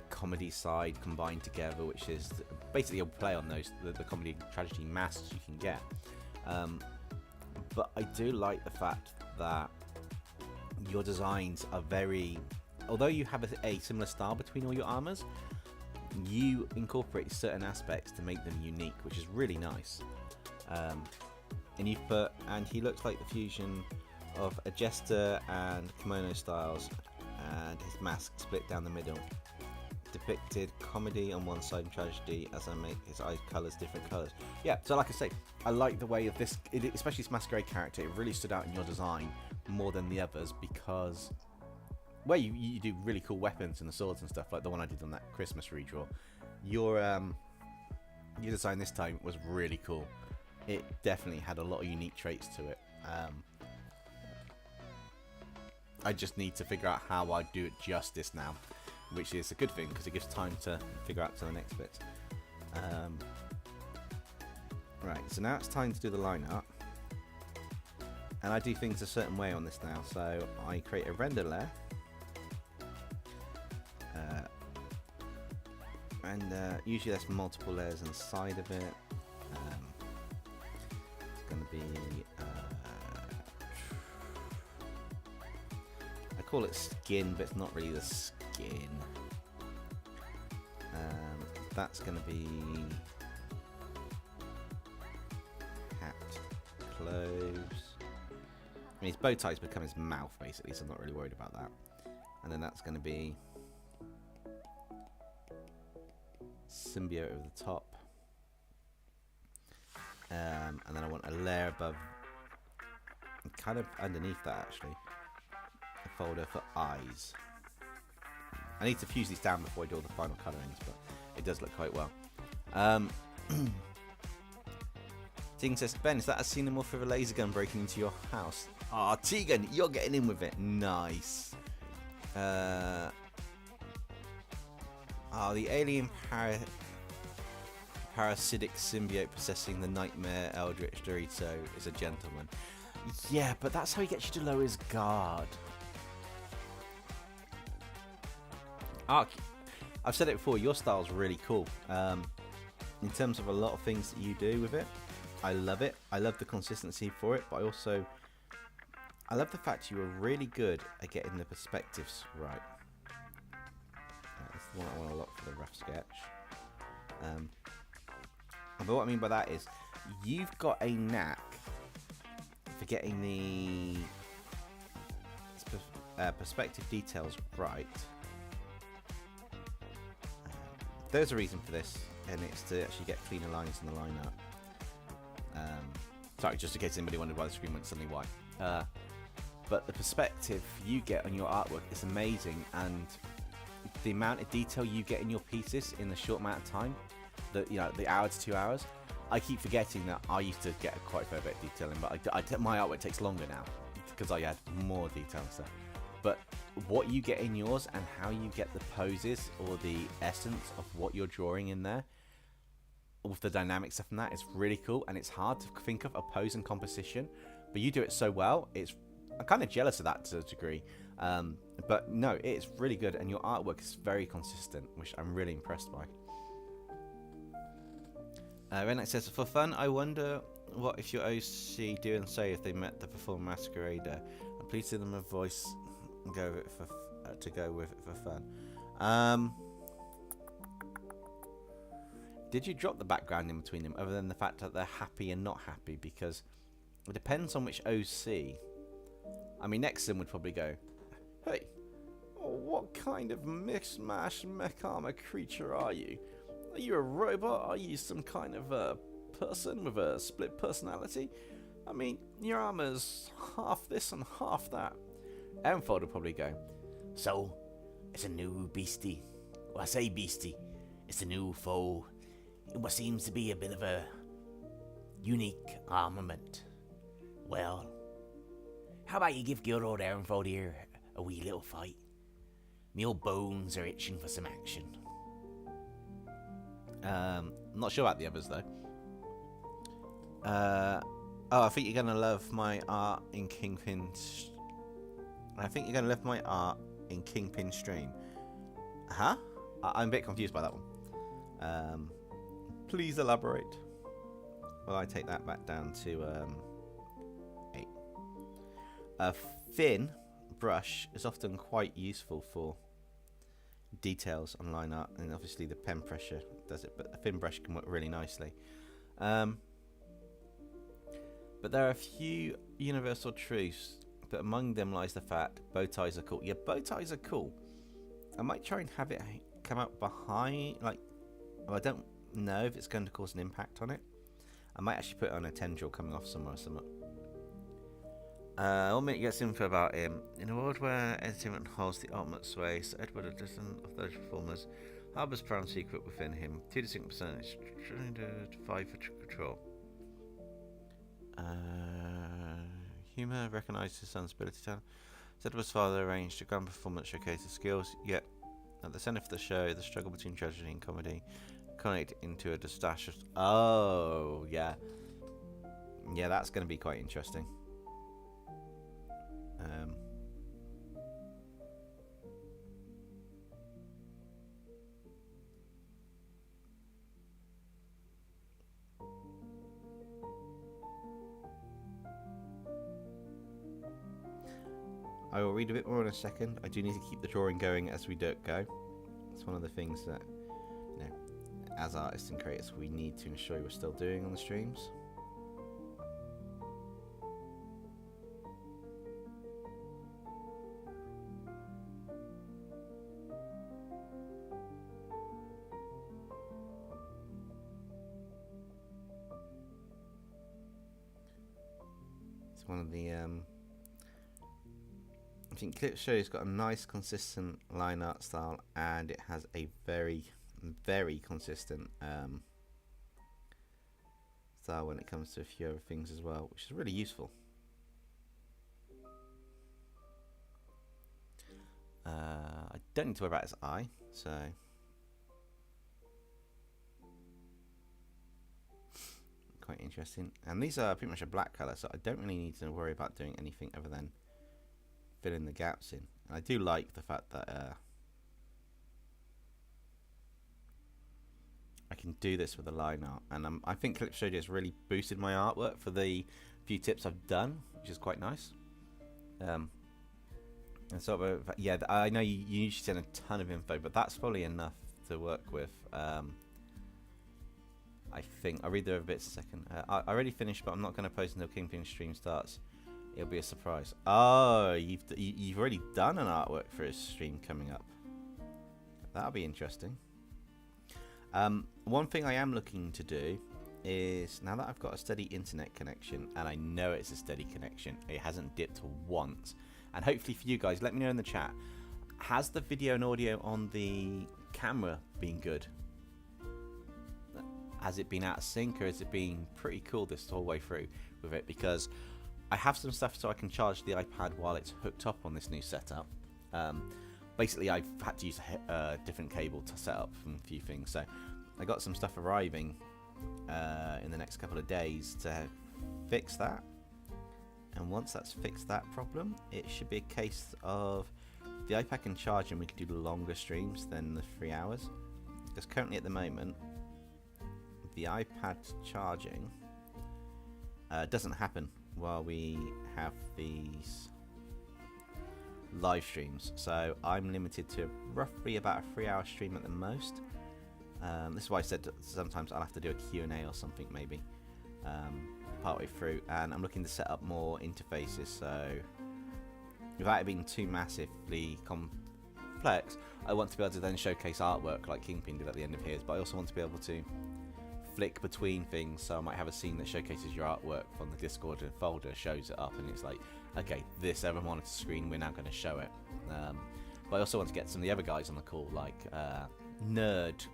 comedy side combined together, which is basically a play on those the comedy and tragedy masks you can get. But I do like the fact that your designs are very, although you have a similar style between all your armors, you incorporate certain aspects to make them unique, which is really nice. And you've put, and he looks like the fusion of a jester and kimono styles, and his mask split down the middle. Depicted comedy on one side and tragedy as I make his eye colours different colours. Yeah, so like I say, I like the way of this, especially this Masquerade character. It really stood out in your design more than the others because, well, you do really cool weapons and the swords and stuff, like the one I did on that Christmas redraw. Your design this time was really cool. It definitely had a lot of unique traits to it. I just need to figure out how I do it justice now, which is a good thing because it gives time to figure out to the next bit. Right, so now it's time to do the line art. And I do things a certain way on this now. So I create a render layer. And usually there's multiple layers inside of it. It's going to be... I call it skin, but it's not really the skin. That's going to be hat, clothes. I mean, his bow tie's become his mouth, basically, so I'm not really worried about that. And then that's going to be symbiote over the top. And then I want a layer above, kind of underneath that, actually. A folder for eyes. I need to fuse these down before I do all the final colourings, but it does look quite well. Tegan says, Ben, is that a xenomorph with a laser gun breaking into your house? Ah, Tegan, you're getting in with it. Nice. The alien parasitic symbiote possessing the nightmare Eldritch Dorito is a gentleman. Yeah, but that's how he gets you to lower his guard. I've said it before, your style's really cool. In terms of a lot of things that you do with it, I love it. I love the consistency for it, but I love the fact you were really good at getting the perspectives right. That's the one I want to look for the rough sketch. But what I mean by that is, you've got a knack for getting the perspective details right. There's a reason for this, and it's to actually get cleaner lines in the lineup. Sorry, just in case anybody wondered why the screen went suddenly white. But the perspective you get on your artwork is amazing, and the amount of detail you get in your pieces in the short amount of time, the hour to 2 hours. I keep forgetting that I used to get quite a fair bit of detailing, but my artwork takes longer now because I add more detail and stuff. But what you get in yours and how you get the poses or the essence of what you're drawing in there, with the dynamic stuff and that, is really cool. And it's hard to think of a pose and composition, but you do it so well. I'm kind of jealous of that to a degree. But no, it's really good, and your artwork is very consistent, which I'm really impressed by. Renax says, for fun, I wonder what if your OC do and say if they met the performer masquerader. And please give them a voice and go with it for fun. Did you drop the background in between them, other than the fact that they're happy and not happy? Because it depends on which OC. I mean, Nexon would probably go, hey, what kind of mishmash mech armor creature are you? Are you a robot? Are you some kind of a person with a split personality? I mean, your armor's half this and half that. Enfold would probably go, so, it's a new beastie. Well, I say beastie. It's a new foe. It seems to be a bit of a unique armament. Well, how about you give good old Enfold here a wee little fight? Me old bones are itching for some action. Not sure about the others though. I think you're gonna love my art in Kingpin. Stream. Huh? I'm a bit confused by that one. Please elaborate. Well, I take that back down to 8. A thin brush is often quite useful for details on line art, and obviously the pen pressure does it, but a thin brush can work really nicely. But there are a few universal truths, but among them lies the fact bow ties are cool. Yeah, bow ties are cool. I might try and have it come out behind, I don't know if it's going to cause an impact on it. I might actually put it on a tendril coming off somewhere or something. 1 minute gets info about him. In a world where entertainment holds the ultimate sway, Sir Edward, a distant of those performers, harbours profound secret within him. 2 distinct percentage, 5 for control. Humour recognised his son's ability to. Edward's father arranged a grand performance showcase his skills, yet at the centre of the show, the struggle between tragedy and comedy connect into a disastrous. Oh, yeah. Yeah, that's going to be quite interesting. I will read a bit more in a second. I do need to keep the drawing going as we go. It's one of the things that, as artists and creators, we need to ensure we're still doing on the streams. It's one of the I think Clip Show's got a nice consistent line art style, and it has a very, very consistent style when it comes to a few other things as well, which is really useful. I don't need to worry about his eye, so quite interesting. And these are pretty much a black colour, so I don't really need to worry about doing anything other than filling the gaps in. And I do like the fact that I can do this with a line art, and I think DempseyJ has really boosted my artwork for the few tips I've done, which is quite nice. And sort of, yeah, I know you usually send a ton of info, but that's probably enough to work with. I think I'll read the other bits a second. I already finished, but I'm not going to post until Kingpin stream starts. It'll be a surprise. Oh, you've already done an artwork for his stream coming up. That'll be interesting. One thing I am looking to do is, now that I've got a steady internet connection, and I know it's a steady connection, it hasn't dipped once, and hopefully for you guys, let me know in the chat, has the video and audio on the camera been good? Has it been out of sync, or has it been pretty cool this whole way through with it? Because I have some stuff so I can charge the iPad while it's hooked up on this new setup. Basically, I've had to use a different cable to set up from a few things, so I got some stuff arriving in the next couple of days to fix that. And once that's fixed that problem, it should be a case of the iPad can charge and we can do longer streams than the 3 hours. Because currently at the moment, the iPad charging doesn't happen while we have these live streams, so I'm limited to roughly about a 3-hour stream at the most. This is why I said that sometimes I'll have to do a Q&A or something maybe partway through, and I'm looking to set up more interfaces, so without it being too massively complex, I want to be able to then showcase artwork like Kingpin did at the end of his, but I also want to be able to flick between things, so I might have a scene that showcases your artwork from the Discord and folder, shows it up, and it's like, okay, this ever monitor screen, we're now going to show it. But I also want to get some of the other guys on the call, like Nerd,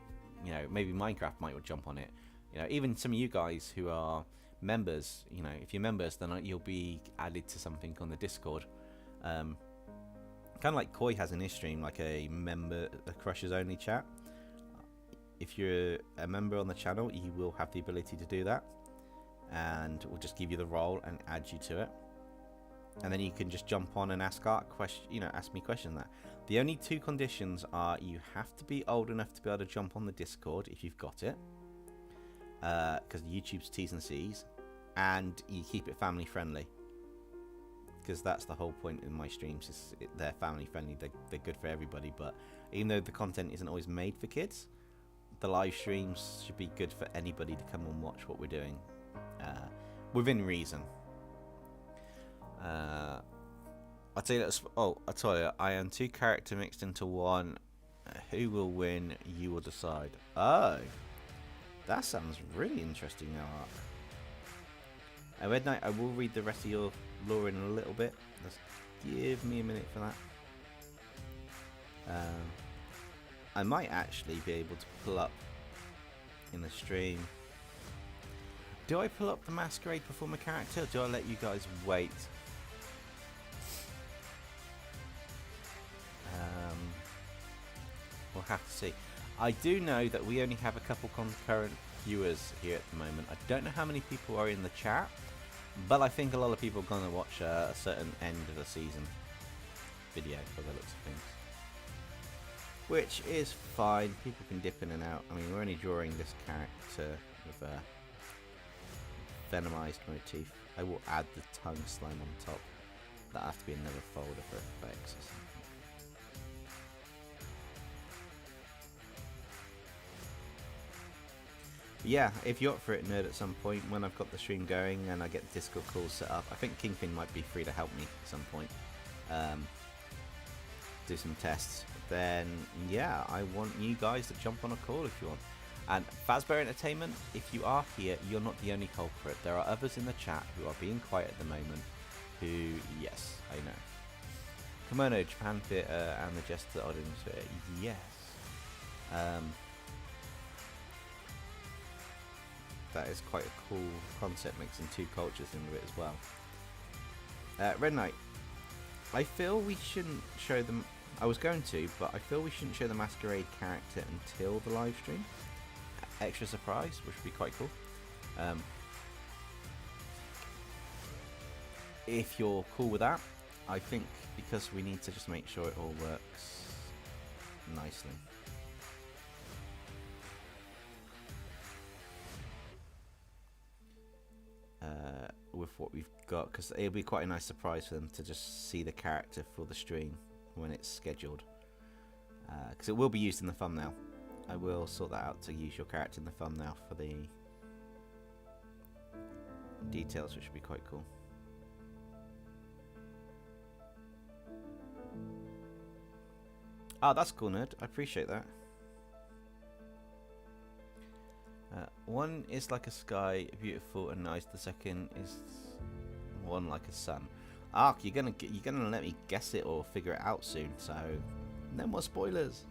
you know, maybe Minecraft might jump on it. You know, even some of you guys who are members, you know, if you're members, then you'll be added to something on the Discord. Kind of like Koi has in his stream, like a Crushers only chat. If you're a member on the channel, you will have the ability to do that, and we'll just give you the role and add you to it. And then you can just jump on and ask me questions. That the only two conditions are you have to be old enough to be able to jump on the Discord if you've got it, because YouTube's T's and C's, and you keep it family friendly, because that's the whole point in my streams. Is they're family friendly, they're good for everybody. But even though the content isn't always made for kids, the live streams should be good for anybody to come and watch what we're doing, within reason. I'll tell you, I am 2 characters mixed into one. Who will win? You will decide. Oh, that sounds really interesting now, Ark. Red Knight, I will read the rest of your lore in a little bit. Just give me a minute for that. I might actually be able to pull up in the stream. Do I pull up the Masquerade Performer character, or do I let you guys wait? We'll have to see. I do know that we only have a couple concurrent viewers here at the moment. I don't know how many people are in the chat, but I think a lot of people are going to watch a certain end of the season video for the looks of things. Which is fine, people can dip in and out. I mean, we're only drawing this character with a Venomized motif. I will add the tongue slime on top. That'll have to be another folder for effects or something. But yeah, if you're up for it, Nerd, at some point, when I've got the stream going and I get the Discord calls set up, I think Kingpin might be free to help me at some point. Do some tests. Then yeah, I want you guys to jump on a call if you want. And Fazbear Entertainment, if you are here, you're not the only culprit. There are others in the chat who are being quiet at the moment who, yes, I know. Kimono, Japan Theatre, and the Jester audience, yes. That is quite a cool concept, mixing 2 cultures into it as well. Red Knight, I feel we shouldn't show them. I was going to, but I feel we shouldn't show the Masquerade character until the live stream. Extra surprise, which would be quite cool. If you're cool with that, I think, because we need to just make sure it all works nicely. with what we've got, because it'll be quite a nice surprise for them to just see the character for the stream when it's scheduled, because it will be used in the thumbnail. I will sort that out to use your character in the thumbnail for the details, which would be quite cool. Oh, that's cool, Nerd. I appreciate that. One is like a sky, beautiful and nice. The second is one like a sun. Ark, you're gonna let me guess it or figure it out soon. So, no more spoilers.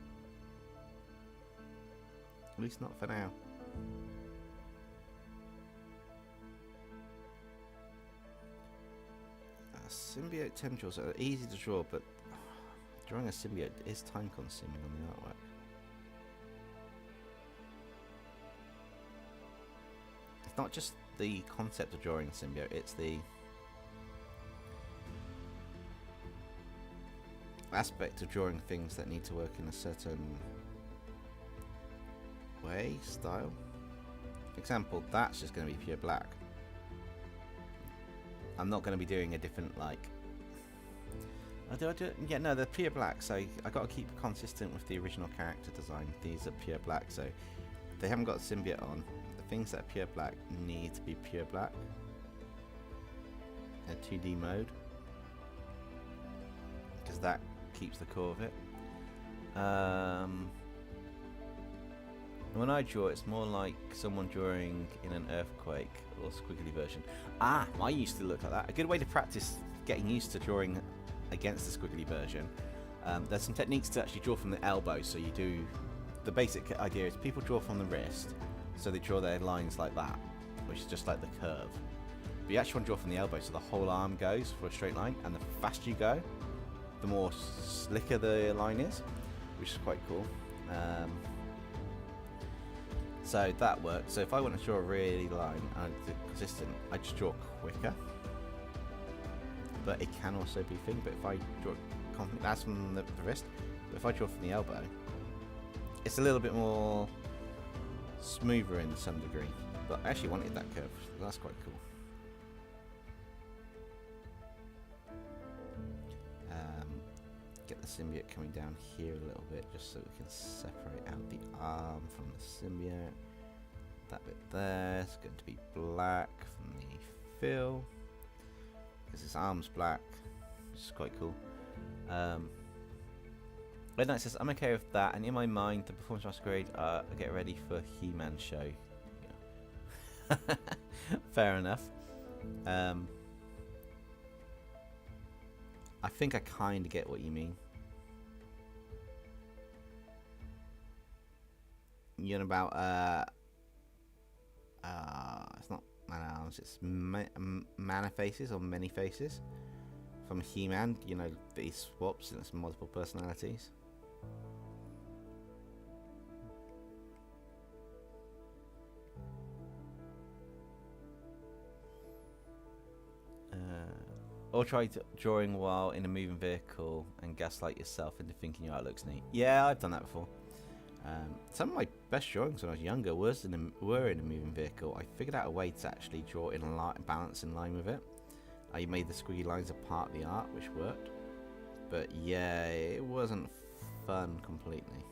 At least not for now. Symbiote tendrils are easy to draw, but drawing a symbiote is time-consuming on the artwork. It's not just the concept of drawing a symbiote, it's the aspect of drawing things that need to work in a certain way, style. For example, that's just going to be pure black. I'm not going to be doing a different, like... Yeah, no, they're pure black, so I got to keep consistent with the original character design. These are pure black, so they haven't got a symbiote on. The things that are pure black need to be pure black in 2D mode, because that keeps the core of it. When I draw, it's more like someone drawing in an earthquake or squiggly version. Ah, I used to look like that. A good way to practice getting used to drawing against the squiggly version. There's some techniques to actually draw from the elbow. So you do, the basic idea is people draw from the wrist, so they draw their lines like that, which is just like the curve. But you actually want to draw from the elbow, so the whole arm goes for a straight line, and the faster you go, the more slicker the line is, which is quite cool. So that works. So if I want to draw a really line and consistent, I just draw quicker. But it can also be thing. But if I draw that's from the wrist. But if I draw from the elbow, it's a little bit more smoother in some degree. But I actually wanted that curve. So that's quite cool. Get the symbiote coming down here a little bit, just so we can separate out the arm from the symbiote. That bit there is going to be black from the fill, because his arm's black, which is quite cool. But no, it says I'm okay with that, and in my mind, the performance masquerade, I get ready for He-Man show. Yeah. Fair enough. I think I kind of get what you mean. You're about it's not man arms, it's mana faces or many faces from He-Man. You know, that he swaps and it's multiple personalities. Or try drawing while in a moving vehicle and gaslight yourself into thinking your art looks neat. Yeah, I've done that before. Some of my best drawings when I was younger were in a moving vehicle. I figured out a way to actually draw in balance in line with it. I made the squiggly lines a part of the art, which worked. But yeah, it wasn't fun completely.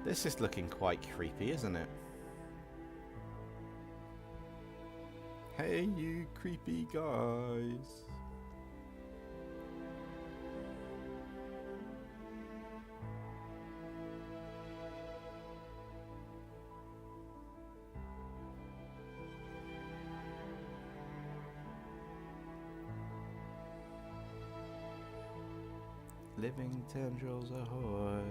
This is looking quite creepy, isn't it? Hey, you creepy guys. Living tendrils ahoy.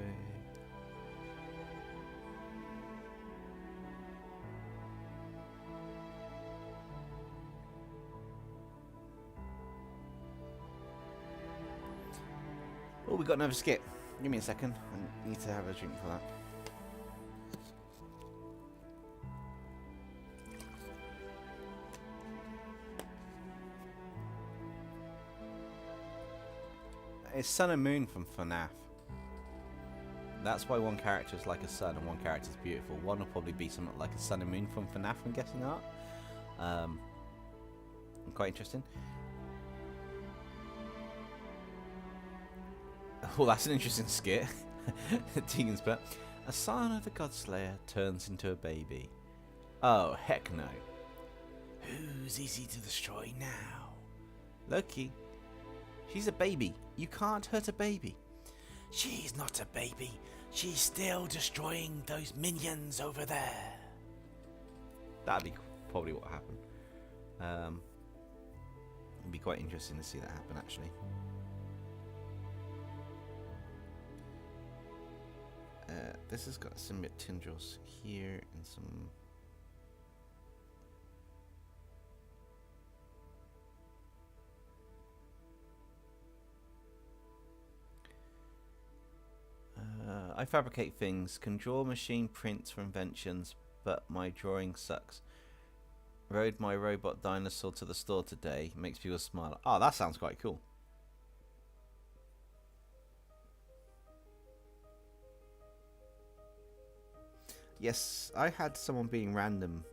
Oh, we got another skip. Give me a second. I need to have a drink for that. It's Sun and Moon from FNAF. That's why one character is like a sun and one character is beautiful. One will probably be something like a sun and moon from FNAF, I'm guessing art. Quite interesting. Oh, that's an interesting skit. Tegan's but a son of the Godslayer turns into a baby. Oh, heck no. Who's easy to destroy now? Loki. She's a baby. You can't hurt a baby. She's not a baby. She's still destroying those minions over there. That'd be probably what happened. It'd be quite interesting to see that happen, actually. This has got some tendrils here and some... I fabricate things, can draw machine prints for inventions, but my drawing sucks. Rode my robot dinosaur to the store today, makes people smile. Oh, that sounds quite cool. Yes, I had someone being random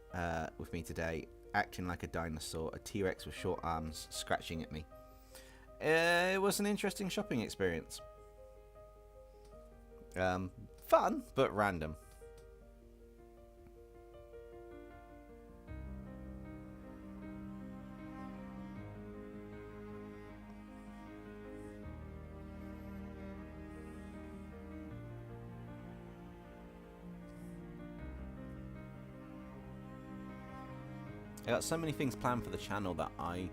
with me today, acting like a dinosaur, a T-Rex with short arms, scratching at me. It was an interesting shopping experience. Fun, but random. I got so many things planned for the channel that I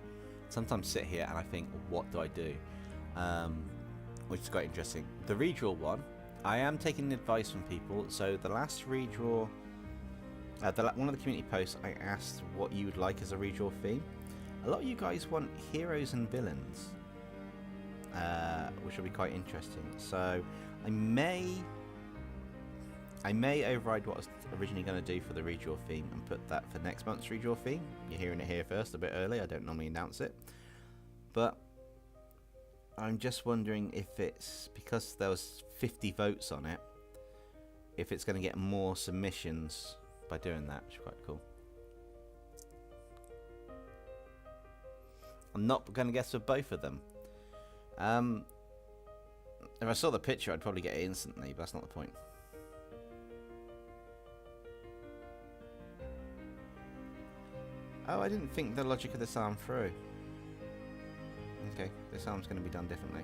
sometimes sit here and I think, what do I do? Which is quite interesting. The redraw one, I am taking advice from people. So the last redraw, one of the community posts, I asked what you would like as a redraw theme. A lot of you guys want heroes and villains, which will be quite interesting. So I may override what I was originally going to do for the redraw theme and put that for next month's redraw theme. You're hearing it here first, a bit early. I don't normally announce it, but I'm just wondering if it's because there was 50 votes on it, if it's going to get more submissions by doing that, which is quite cool. I'm not going to guess with both of them. If I saw the picture, I'd probably get it instantly, but that's not the point. Oh, I didn't think the logic of this arm through. Okay, this arm's going to be done differently.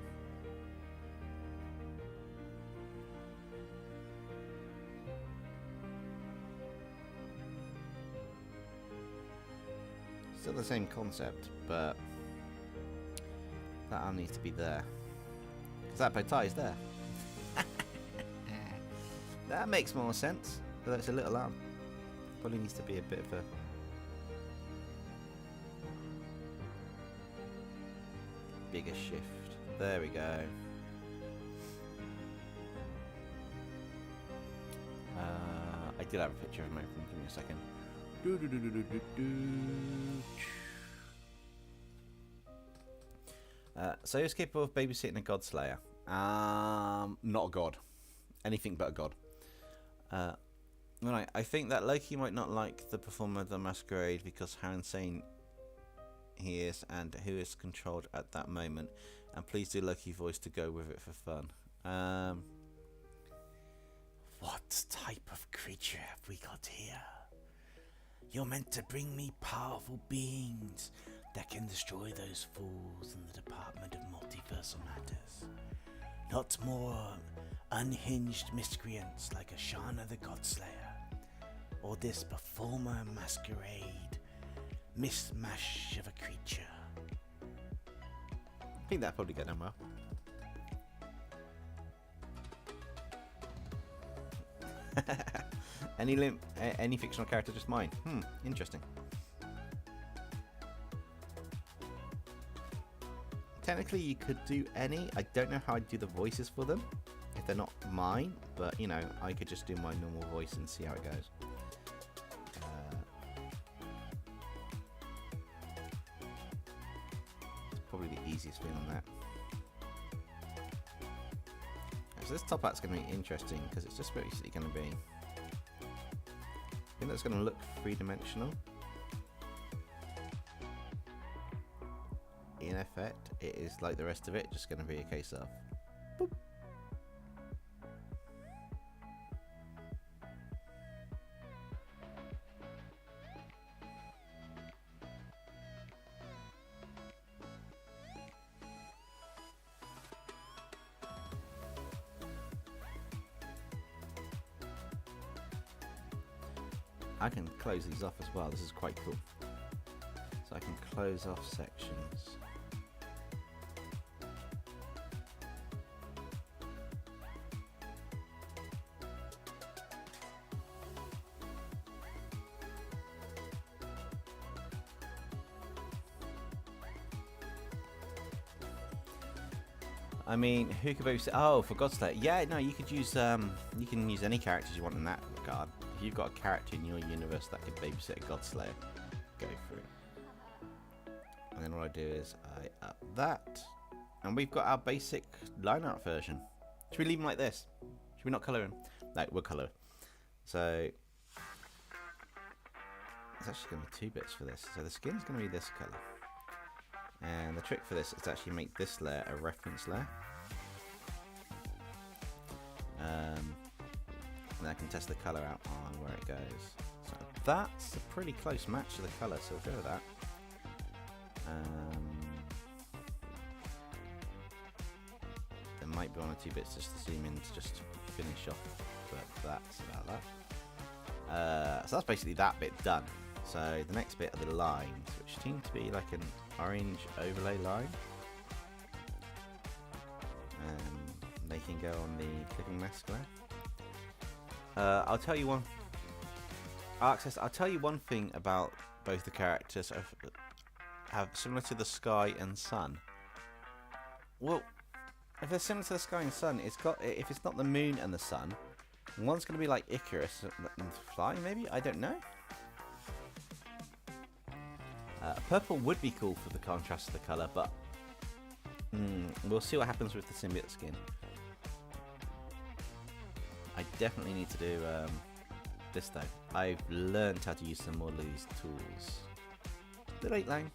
Still the same concept, but that arm needs to be there. Because that bow tie is there. That makes more sense, but it's a little arm. Probably needs to be a bit of a... bigger shift. There we go. I did have a picture of him open. Give me a second. So he was capable of babysitting a Godslayer. Not a god. Anything but a god. Right, I think that Loki might not like the performer of the masquerade because how insane he is and who is controlled at that moment, and please do Loki voice to go with it for fun. What type of creature have we got here? You're meant to bring me powerful beings that can destroy those fools in the Department of Multiversal Matters. Not more unhinged miscreants like Ashana the Godslayer, or this performer masquerade mismatch of a creature. I think that'd probably go down well. Any fictional character, just mine. Interesting. Technically, you could do any. I don't know how I'd do the voices for them if they're not mine, but you know, I could just do my normal voice and see how it goes. Probably the easiest thing on that. So this top hat's going to be interesting because it's just basically going to be, I think that's going to look three-dimensional. In effect, it is like the rest of it, just going to be a case of boop. I can close these off as well. This is quite cool. So I can close off sections. I mean, who could babysit? Oh, for God's sake! Yeah, no, you could use you can use any characters you want in that regard. If you've got a character in your universe that could babysit a Godslayer, go for it. And then what I do is I up that, and we've got our basic line art version. Should we leave them like this? Should we not colour them? No, we'll colour. So it's actually going to be 2 bits for this. So the skin's going to be this colour. And the trick for this is to actually make this layer a reference layer. And I can test the colour out on where it goes. So that's a pretty close match to the colour, so we'll go with that. There might be 1 or 2 bits just to zoom in to just finish off, but that's about that. So that's basically that bit done. So the next bit are the lines, which seem to be like an orange overlay line. They can go on the clipping mask layer. I'll tell you one. I'll tell you one thing about both the characters. Have similar to the sky and sun. Well, if they're similar to the sky and sun, it's got. If it's not the moon and the sun, one's going to be like Icarus and flying. Maybe, I don't know. Purple would be cool for the contrast of the colour, but we'll see what happens with the symbiote skin. I definitely need to do this though. I've learned how to use some more of these tools. The late line.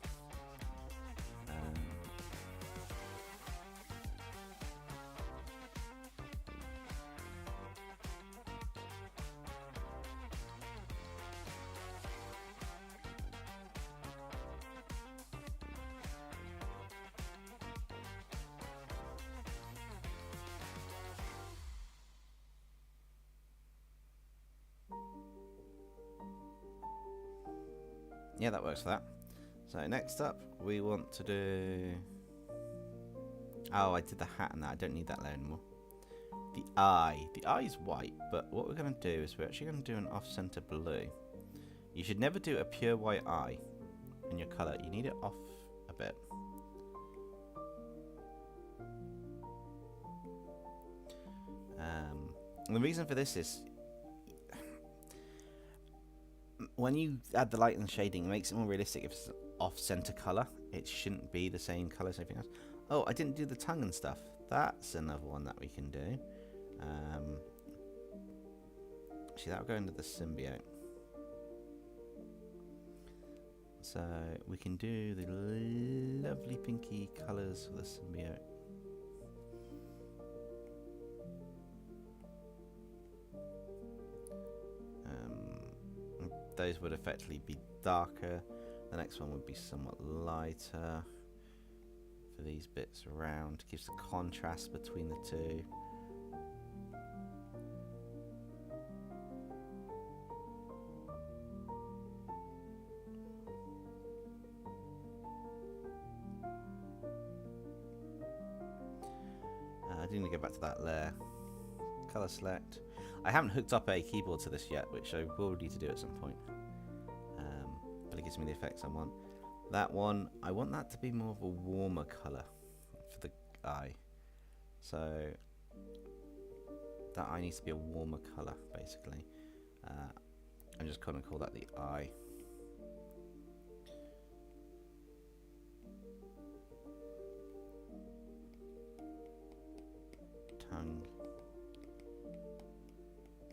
Yeah, that works for that. So next up, we want to do... Oh, I did the hat and that. I don't need that layer anymore. The eye. The eye is white, but what we're going to do is we're actually going to do an off-center blue. You should never do a pure white eye in your colour. You need it off a bit. And the reason for this is when you add the light and shading, it makes it more realistic. If it's off-center colour, it shouldn't be the same colour as everything else. Oh, I didn't do the tongue and stuff. That's another one that we can do. Actually, that'll go into the symbiote. So we can do the lovely pinky colours for the symbiote. Those would effectively be darker. The next one would be somewhat lighter for these bits around. Gives the contrast between the two. I do need to go back to that layer. Color select. I haven't hooked up a keyboard to this yet, which I will need to do at some point. But it gives me the effects I want. That one, I want that to be more of a warmer colour for the eye. So that eye needs to be a warmer colour, basically. I'm just going to call that the eye. Tongue.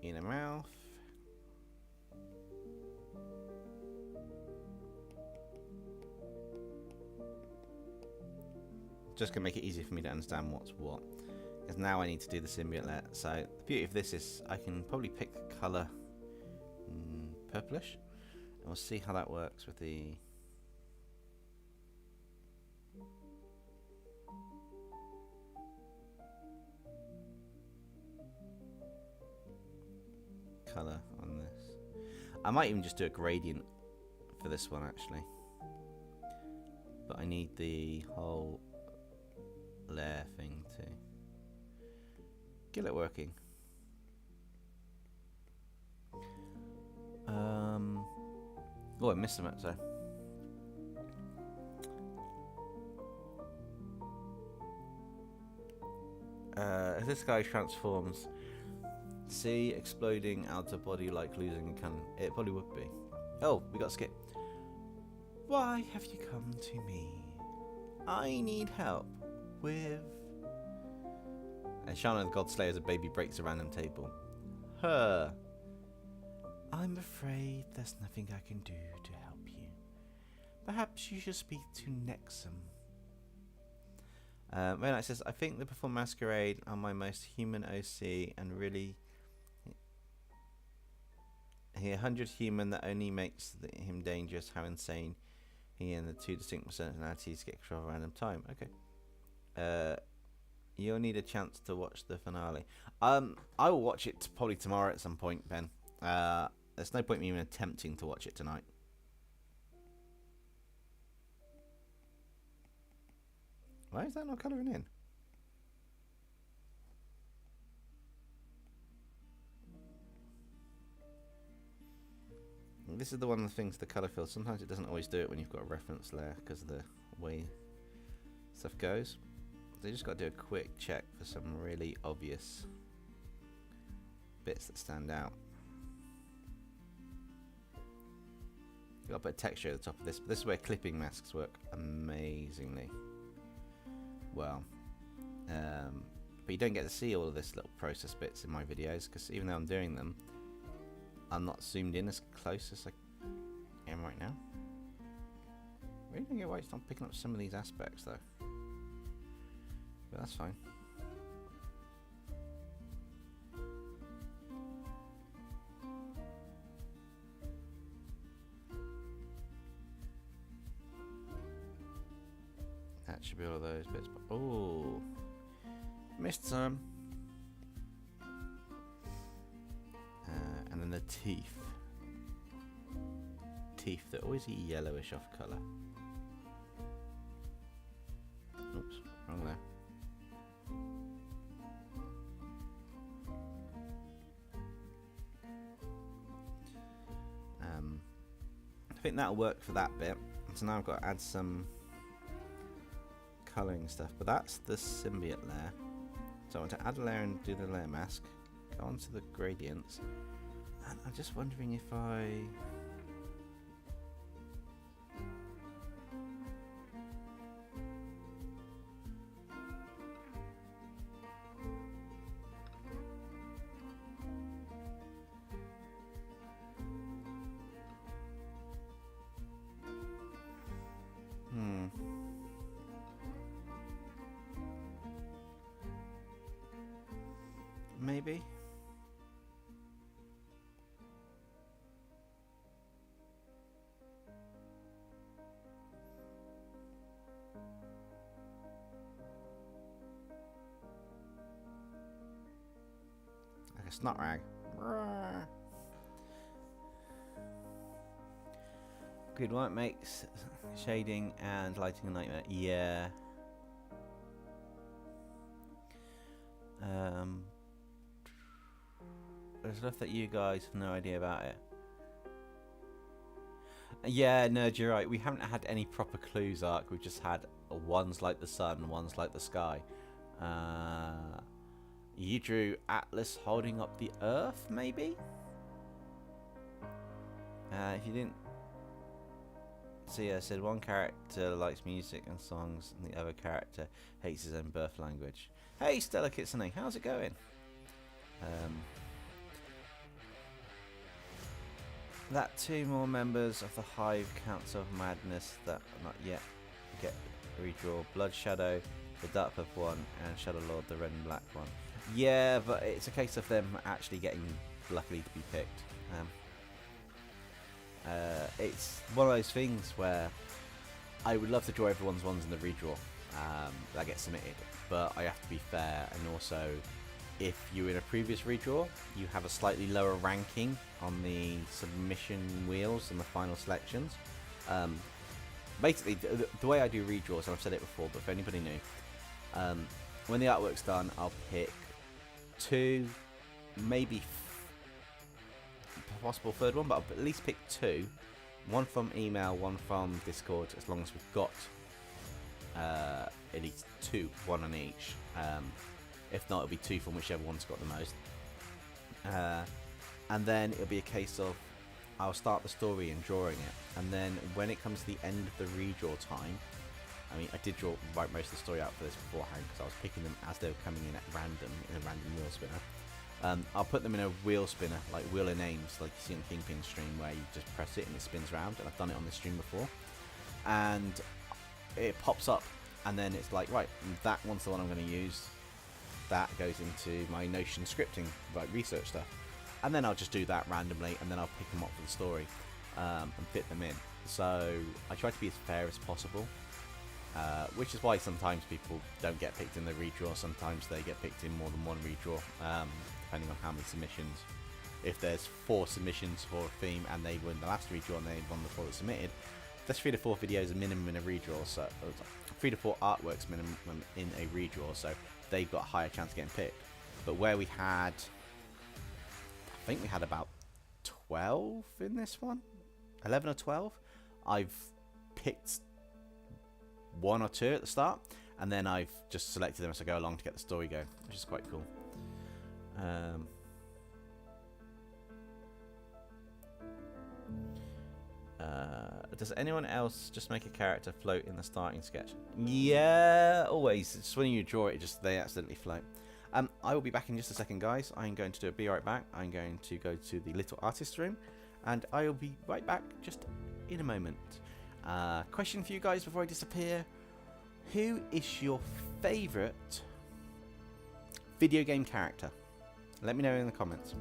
inner mouth. Just gonna make it easier for me to understand what's what. Because now I need to do the symbiote layer. So the beauty of this is I can probably pick the colour purplish. And we'll see how that works with the... colour on this. I might even just do a gradient for this one actually. But I need the whole layer thing to get it working. Oh, I missed them out, so. If this guy transforms, see exploding out of body like losing a cannon. It probably would be. Oh, we got skip. Why have you come to me? I need help with... And Shana the Godslayer's baby breaks a random table. Her. I'm afraid there's nothing I can do to help you. Perhaps you should speak to Nexum. Venomized says, I think the Perform Masquerade are my most human OC and really... He 100 human that only makes him dangerous. How insane. He and the two distinct personalities get control of random time. Okay. You'll need a chance to watch the finale. I will watch it probably tomorrow at some point, Ben. There's no point in me even attempting to watch it tonight. Why is that not colouring in? This is one of the things, the colour fill. Sometimes it doesn't always do it when you've got a reference layer because of the way stuff goes. So you just got to do a quick check for some really obvious bits that stand out. You've got to put a texture at the top of this. But this is where clipping masks work amazingly well. But you don't get to see all of this little process bits in my videos because even though I'm doing them, I'm not zoomed in as close as I am right now. I really don't get why it's not picking up some of these aspects though. But that's fine. That should be all of those bits. But oh, missed some. And then the teeth. Teeth that always a yellowish off colour. Oops, wrong there. I think that'll work for that bit. So now I've got to add some colouring stuff, but that's the symbiote layer. So I want to add a layer and do the layer mask. Go on to the gradients. And I'm just wondering if I... Maybe. Like a snot rag. Good one, makes shading and lighting a nightmare. Yeah. There's stuff that you guys have no idea about it. Yeah, Nerd, you're right. We haven't had any proper clues arc. We've just had one's like the sun, one's like the sky. You drew Atlas holding up the earth, maybe? If you didn't see, I said one character likes music and songs, and the other character hates his own birth language. Hey, Stella Kitsune, how's it going? that 2 more members of the Hive Council of Madness that are not yet get redraw: Blood Shadow, the Dark Purple one, and Shadow Lord, the red and black one. Yeah, but it's a case of them actually getting luckily to be picked. It's one of those things where I would love to draw everyone's ones in the redraw that gets submitted, but I have to be fair, and also if you're in a previous redraw, you have a slightly lower ranking on the submission wheels and the final selections. Basically, the way I do redraws, and I've said it before, but if anybody new, when the artwork's done, I'll pick 2, maybe possible 3rd one, but I'll at least pick 2. 1 from email, 1 from Discord, as long as we've got at least 2, 1 on each. If not, it'll be 2 from whichever one's got the most. And then it'll be a case of I'll start the story and drawing it, and then when it comes to the end of the redraw time, I mean, I did write most of the story out for this beforehand because I was picking them as they were coming in at random in a random wheel spinner. I'll put them in a wheel spinner, like Wheel of Names, like you see on Kingpin stream, where you just press it and it spins around, and I've done it on this stream before. And it pops up, and then it's like, right, that one's the one I'm going to use. That goes into my Notion scripting, like research stuff. And then I'll just do that randomly, and then I'll pick them up for the story and fit them in. So I try to be as fair as possible, which is why sometimes people don't get picked in the redraw. Sometimes they get picked in more than one redraw, depending on how many submissions. If there's 4 submissions for a theme and they win the last redraw and they won the 4 that submitted, there's 3 to 4 videos a minimum in a redraw, so 3 to 4 artworks minimum in a redraw, so they've got a higher chance of getting picked. But where we had, I think we had about 12 in this one, 11 or 12, I've picked 1 or 2 at the start, and then I've just selected them as I go along to get the story going, which is quite cool. Does anyone else just make a character float in the starting sketch? Yeah, always. It's when you draw it, they accidentally float. I will be back in just a second, guys. I'm going to be right back. I'm going to go to the little artist room, and I will be right back just in a moment. Question for you guys before I disappear: who is your favourite video game character? Let me know in the comments.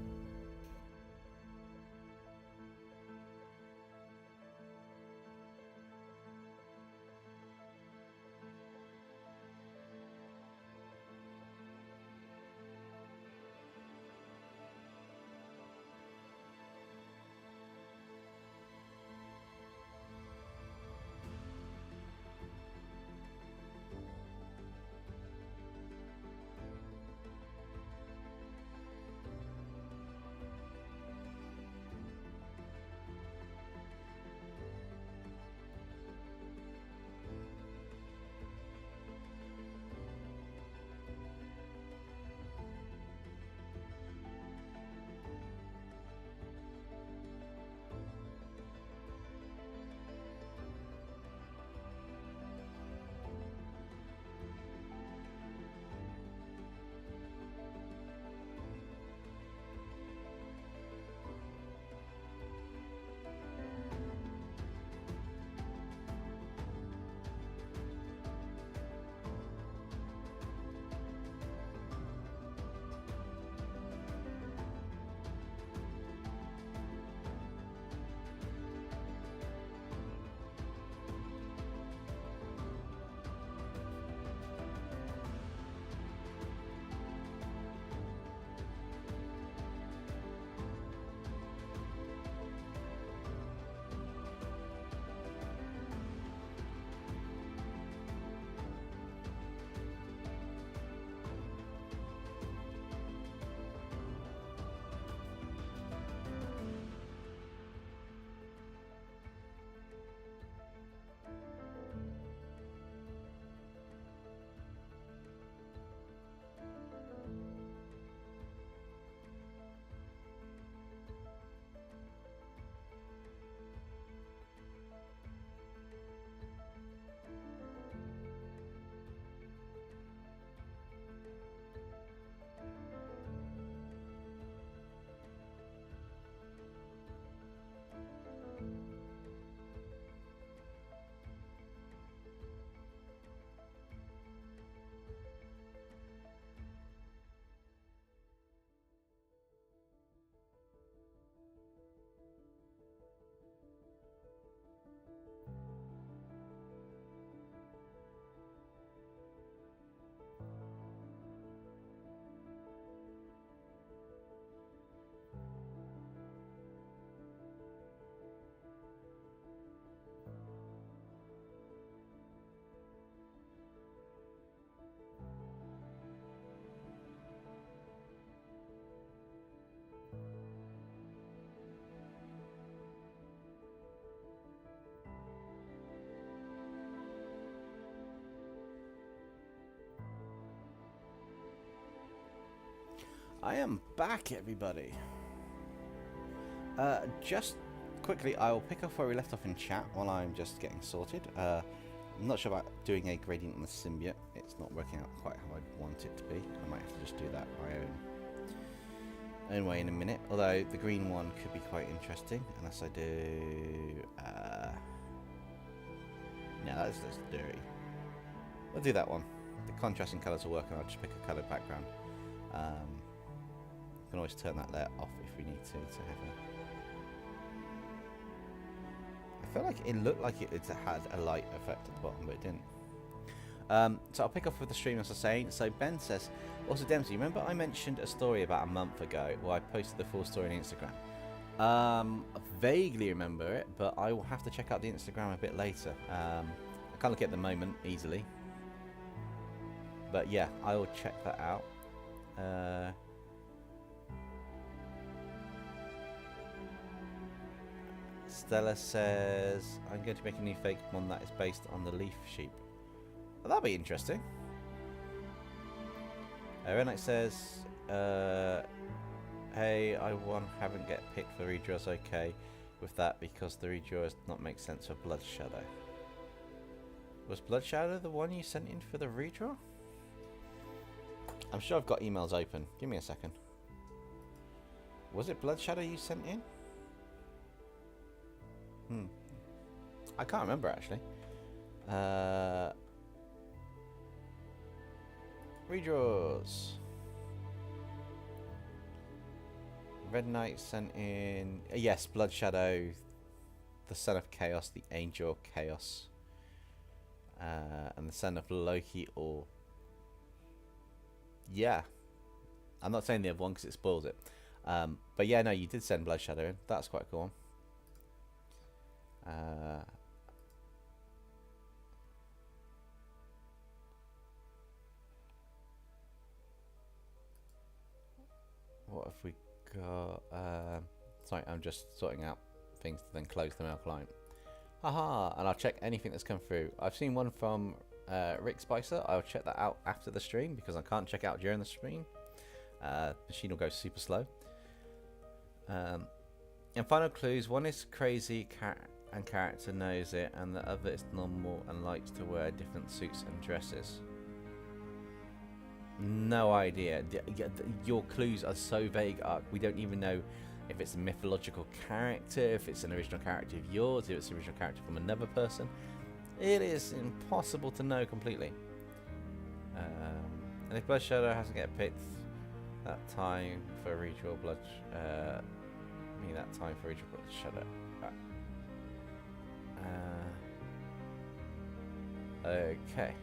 I am back, everybody. Just quickly, I will pick up where we left off in chat while I'm just getting sorted. I'm not sure about doing a gradient on the symbiote. It's not working out quite how I'd want it to be. I might have to just do that my own way in a minute. Although the green one could be quite interesting, unless I do. No, that's dirty. We'll do that one. The contrasting colours will work, and I'll just pick a coloured background. Can always turn that layer off if we need to have a. I feel like it looked like it had a light effect at the bottom, but it didn't. So I'll pick up with the stream as I was saying. So Ben says, also Dempsey, remember I mentioned a story about a month ago where I posted the full story on Instagram? I vaguely remember it, but I will have to check out the Instagram a bit later. I can't look at it at the moment easily. But yeah, I will check that out. Stella says, I'm going to make a new fake one that is based on the leaf sheep. Well, that'll be interesting. Renate says, hey, I haven't get picked for redraws. Okay with that because the redraw does not make sense for Blood Shadow. Was Blood Shadow the one you sent in for the redraw? I'm sure I've got emails open. Give me a second. Was it Blood Shadow you sent in? I can't remember actually. Redraws. Red Knight sent in. Yes, Blood Shadow, the son of Chaos, the Angel of Chaos, and the son of Loki. Or yeah, I'm not saying the other one because it spoils it. But yeah, no, you did send Blood Shadow in. That's quite a cool one. What have we got? Sorry, I'm just sorting out things to then close the mail client. Haha, and I'll check anything that's come through. I've seen one from Rick Spicer. I'll check that out after the stream because I can't check out during the stream. Machine will go super slow. And final clues, one is crazy and character knows it, and the other is normal and likes to wear different suits and dresses. No idea. Your clues are so vague, Ark. We don't even know if it's a mythological character, if it's an original character of yours, if it's an original character from another person. It is impossible to know completely. And if Blood Shadow hasn't get picked that time for redraw Blood, that time for redraw Blood Shadow. Okay.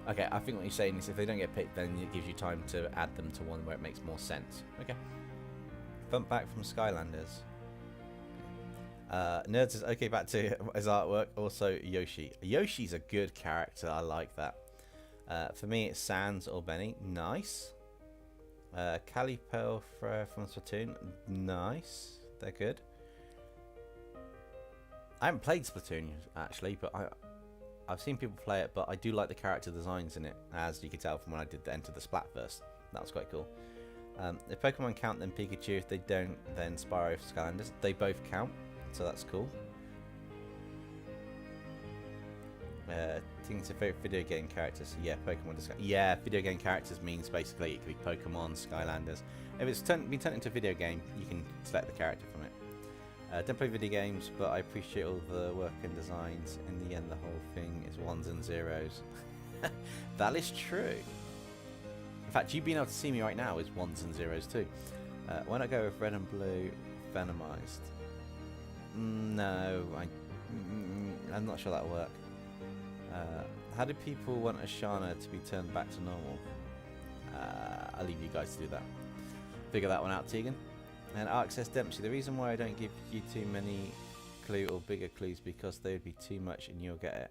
Okay, I think what you're saying is if they don't get picked, then it gives you time to add them to one where it makes more sense. Okay. Bump back from Skylanders. Nerds is okay back to his artwork. Also, Yoshi. Yoshi's a good character. I like that. For me, it's Sans or Benny. Nice. Callie Pearl from Splatoon. Nice. They're good. I haven't played Splatoon actually, but I've seen people play it, but I do like the character designs in it, as you can tell from when I did the Enter the Splatverse. That was quite cool. If Pokemon count, then Pikachu. If they don't, then Spyro for Skylanders. They both count, so that's cool. Think it's a favorite video game characters. Yeah, Pokemon. Yeah, video game characters means basically it could be Pokemon, Skylanders. If it's been turned into a video game, you can select the character from it. Don't play video games, but I appreciate all the work and designs. In the end, the whole thing is ones and zeros. That is true. In fact, you being able to see me right now is ones and zeros too. Why not go with red and blue Venomized? No, I'm not sure that'll work. How do people want Ashana to be turned back to normal? I'll leave you guys to do that. Figure that one out, Tegan. And Ark says, Dempsey, the reason why I don't give you too many clue or bigger clues because they would be too much and you'll get it.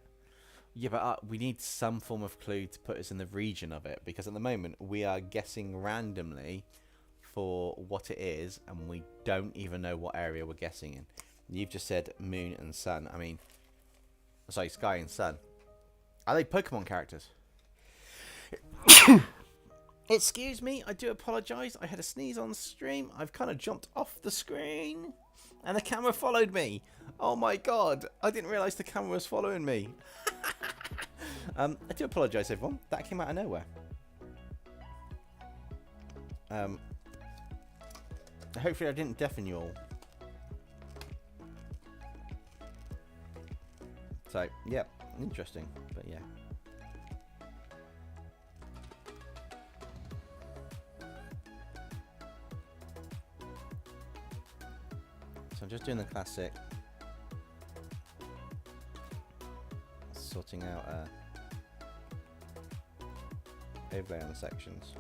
Yeah, but we need some form of clue to put us in the region of it, because at the moment we are guessing randomly for what it is and we don't even know what area we're guessing in. You've just said moon and sun. I mean, sorry, sky and sun. Are they Pokemon characters? Excuse me, I do apologise. I had a sneeze on stream. I've kind of jumped off the screen. And the camera followed me. Oh my god. I didn't realise the camera was following me. I do apologise, everyone. That came out of nowhere. Hopefully I didn't deafen you all. So, yeah. Interesting. But yeah. So I'm just doing the classic, sorting out overlay on the sections.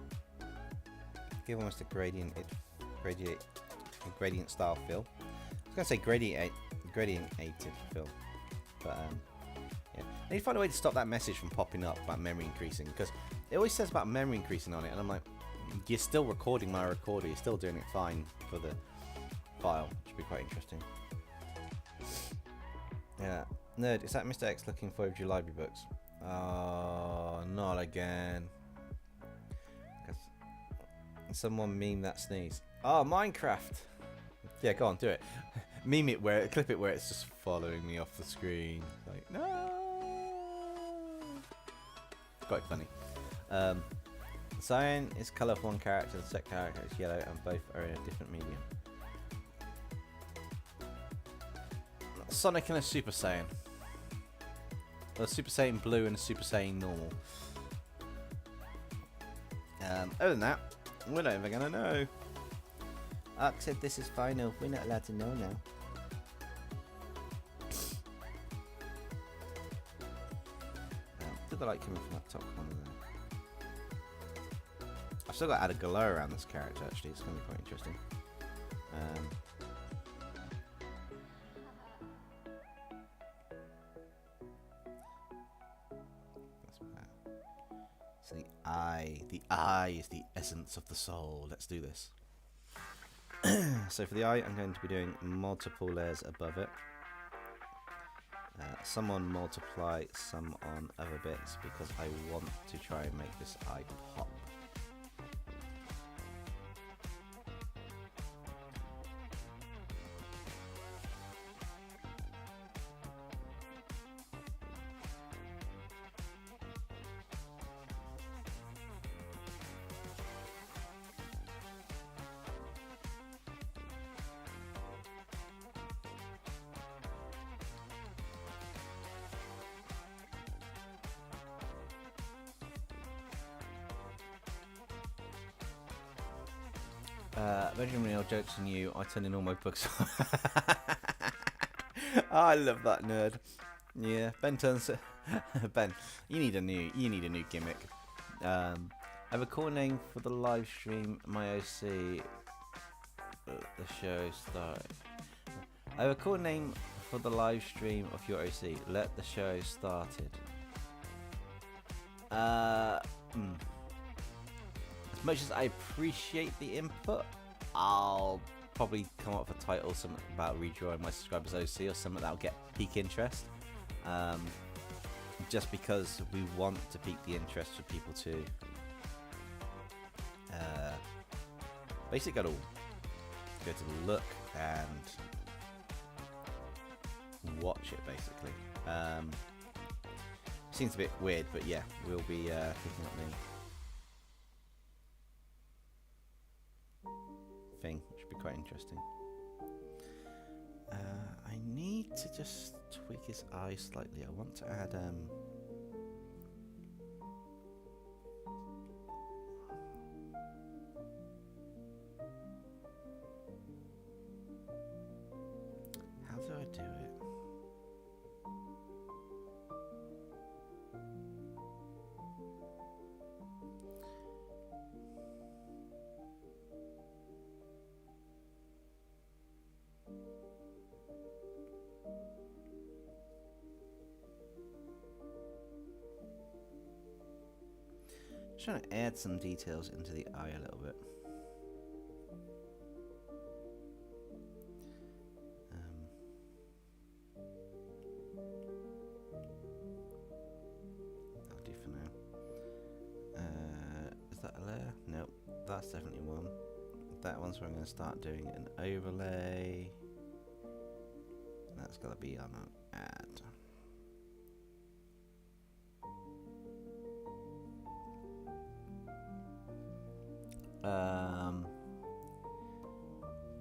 Give almost a gradient style fill. I was going to say gradientated fill, but yeah. I need to find a way to stop that message from popping up about memory increasing, because it always says about memory increasing on it, and I'm like, you're still recording my recorder, you're still doing it fine for the file, which would be quite interesting. Yeah, nerd, is that Mr. X looking for overdue library books? Oh, not again. Someone meme that sneeze. Oh, Minecraft. Yeah, go on, do it. Meme it clip it where it's just following me off the screen. Like, no. Quite funny. Cyan is colour for one character, the second character is yellow, and both are in a different medium. Sonic and a Super Saiyan. A Super Saiyan Blue and a Super Saiyan Normal. Other than that, we're not even gonna know. Ark said this is final. We're not allowed to know now. Did the light coming from that top corner there? I've still got to add a glow around this character. Actually, it's gonna be quite interesting. So the eye is the essence of the soul. Let's do this. So for the eye, I'm going to be doing multiple layers above it. Some on multiply, some on other bits, because I want to try and make this eye pop. Benjamin Real jokes on you. I turn in all my books. Oh, I love that nerd. Yeah, Ben turns. Ben, you need a new gimmick. I have a cool name for the live stream. My OC. The show started. I have a cool name for the live stream of your OC. Let the show started. As much as I appreciate the input, I'll probably come up with a title, something about redrawing my subscribers OC or something that'll get peak interest. Just because we want to pique the interest for people to basically go to look and watch it basically. Seems a bit weird, but yeah, we'll be picking up the thing, which would be quite interesting. I need to just tweak his eye slightly. I want to add how do I do it? Trying to add some details into the eye a little bit. That'll do for now. that's definitely one. That one's where I'm going to start doing an overlay. That's got to be on an add.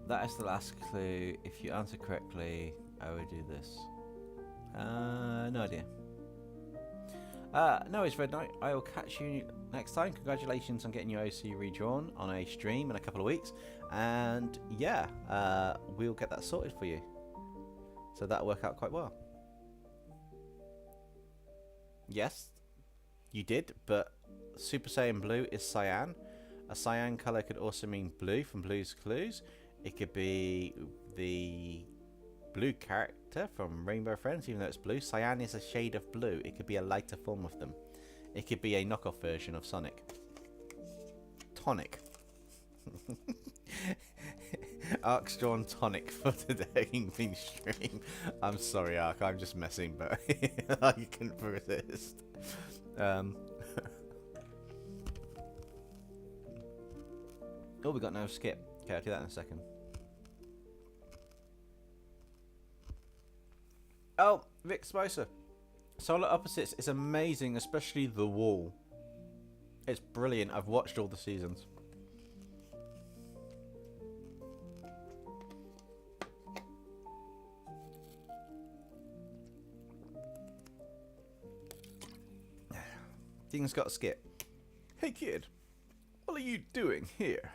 That is the last clue. If you answer correctly, I will do this. No idea. No, it's Red Knight. I will catch you next time. Congratulations on getting your OC redrawn on a stream in a couple of weeks. And yeah, we'll get that sorted for you. So that'll work out quite well. Yes, you did, but Super Saiyan Blue is cyan. A cyan color could also mean blue from Blue's Clues. It could be the blue character from Rainbow Friends, even though it's blue. Cyan is a shade of blue. It could be a lighter form of them. It could be a knockoff version of Sonic. Tonic. Ark's drawn Tonic for today in stream. I'm sorry, Ark. I'm just messing, but I couldn't resist. Oh, we got no skip. Okay, I'll do that in a second. Oh, Vic Spicer. Solar Opposites is amazing, especially the wall. It's brilliant. I've watched all the seasons. Things got to skip. Hey kid, what are you doing here?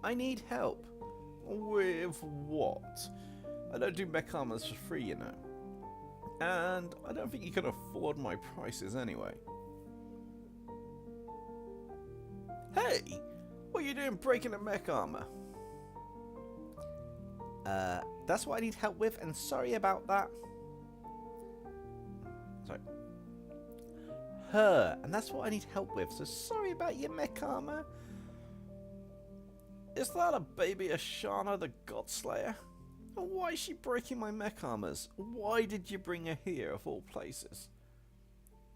I need help. With what? I don't do mech armors for free, you know. And I don't think you can afford my prices anyway. Hey! What are you doing breaking a mech armor? That's what I need help with, and sorry about that. Sorry. Her, and that's what I need help with, so sorry about your mech armor. Is that a baby Ashana the Godslayer? And why is she breaking my mech armors? Why did you bring her here of all places?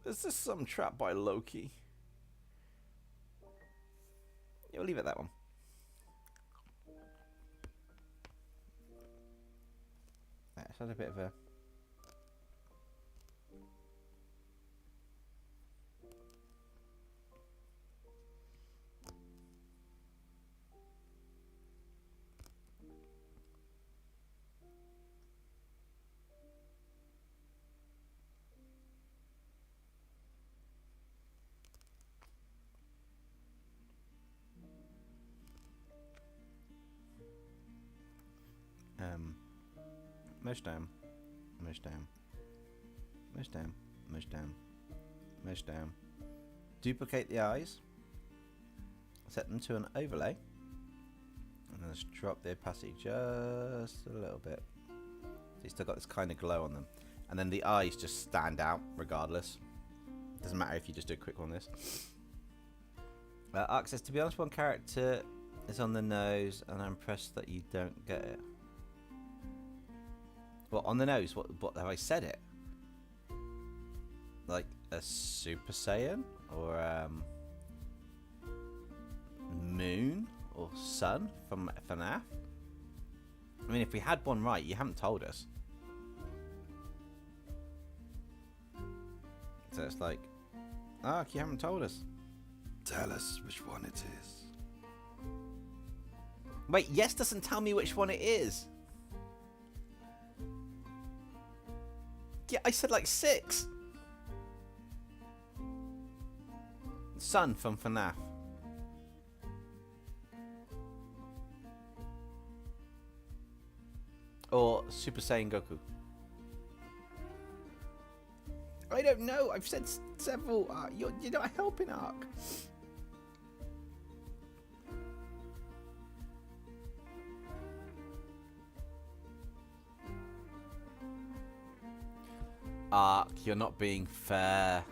Is this some trap by Loki? Yeah, we'll leave it at that one. Let's have a bit of a... Mesh down, mesh down, mesh down, mesh down, mesh down. Duplicate the eyes, set them to an overlay, and then just drop the opacity just a little bit. So you still got this kind of glow on them, and then the eyes just stand out regardless. Doesn't matter if you just do a quick one on this. Ark says, to be honest, one character is on the nose, and I'm impressed that you don't get it. Well, on the nose, what have I said it? Like a Super Saiyan? Or Moon? Or Sun from FNAF? I mean, if we had one right, you haven't told us. So it's like, Ark, you haven't told us. Tell us which one it is. Wait, yes doesn't tell me which one it is. Yeah, I said like 6. Sun from FNAF. Or Super Saiyan Goku. I don't know. I've said several. You're not helping, Ark. Ark, you're not being fair.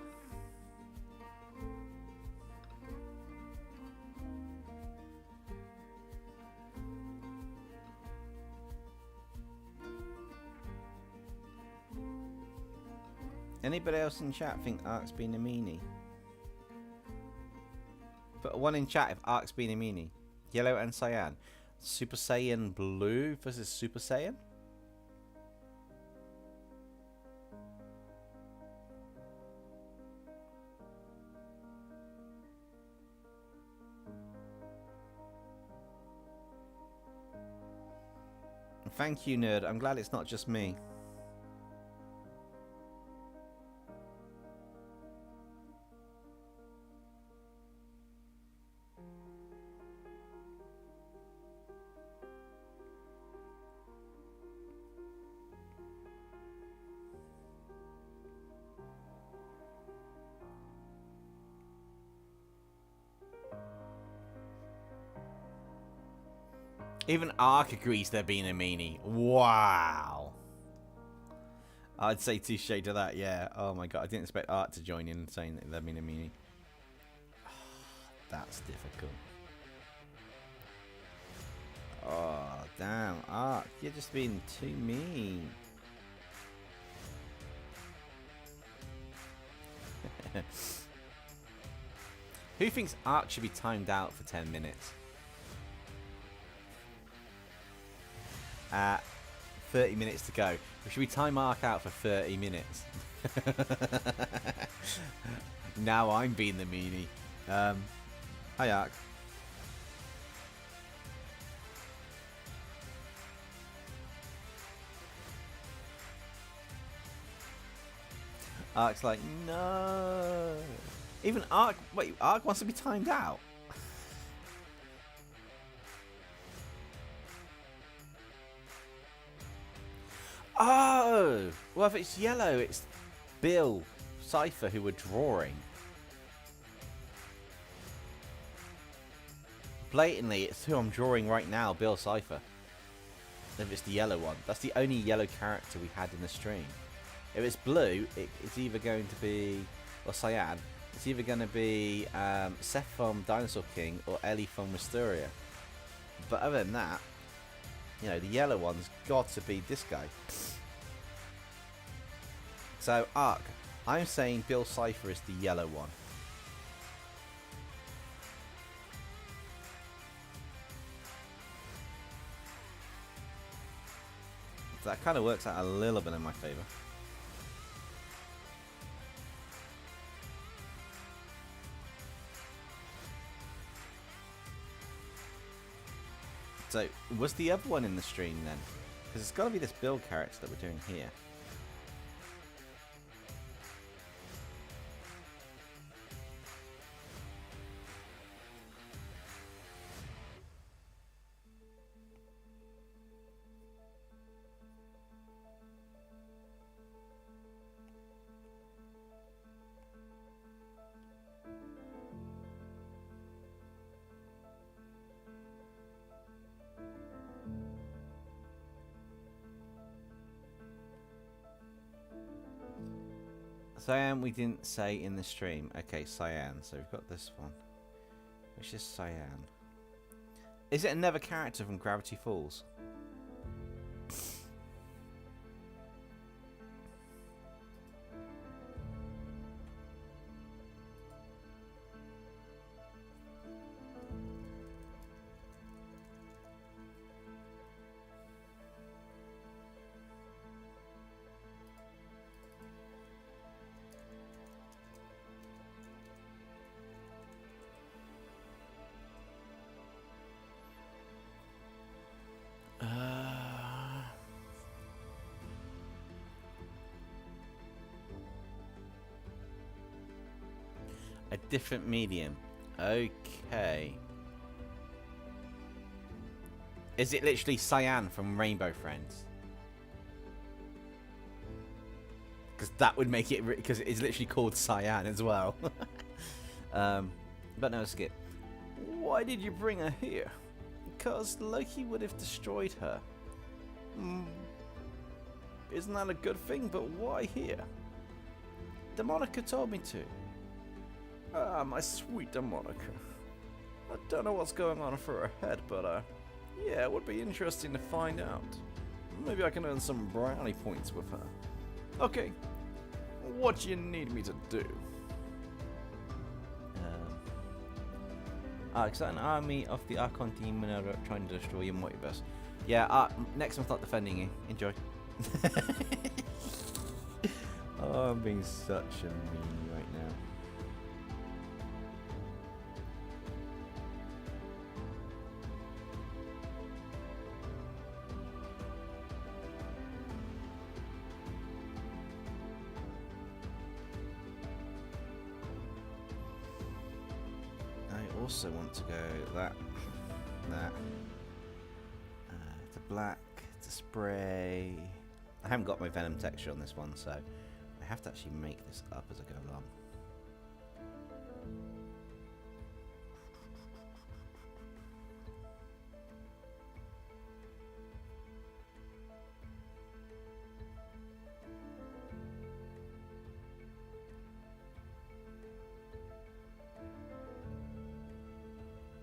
Anybody else in chat think Ark's been a meanie? Put one in chat if Ark's been a meanie. Yellow and cyan. Super Saiyan Blue versus Super Saiyan? Thank you, nerd. I'm glad it's not just me. Even Ark agrees they're being a meanie. Wow. I'd say touche to that, yeah. Oh my god, I didn't expect Ark to join in saying that they're being a meanie. That's difficult. Oh, damn. Ark, you're just being too mean. Who thinks Ark should be timed out for 10 minutes? 30 minutes to go. Should we time Ark out for 30 minutes? Now I'm being the meanie. Hi, Ark. Ark's like, no. Even Ark, wait, Ark wants to be timed out. Oh! Well, if it's yellow, it's Bill Cipher who were drawing. Blatantly, it's who I'm drawing right now, Bill Cipher. If it's the yellow one. That's the only yellow character we had in the stream. If it's blue, it's either going to be, or cyan, it's either going to be Seth from Dinosaur King or Ellie from Mysteria. But other than that, you know, the yellow one's got to be this guy. So, Ark, I'm saying Bill Cipher is the yellow one. So that kind of works out a little bit in my favour. So, was the other one in the stream then? Because it's got to be this Bill character that we're doing here. Cyan we didn't say in the stream. Okay, cyan. So we've got this one. Which is cyan. Is it another character from Gravity Falls? A different medium. Okay. Is it literally Cyan from Rainbow Friends? Because that would make it... Because it's literally called Cyan as well. But no, skip. Why did you bring her here? Because Loki would have destroyed her. Isn't that a good thing? But why here? Demonica told me to. Ah, my sweet Demonica. I don't know what's going on for her head, but yeah, it would be interesting to find out. Maybe I can earn some brownie points with her. Okay, what do you need me to do? Arc's an army of the Archon demon are trying to destroy your multiverse. Yeah, Arc, next one's not defending you. Enjoy. Oh, I'm being such a meanie right now. I also want to go that, to black, to spray. I haven't got my Venom texture on this one, so I have to actually make this up as I go along.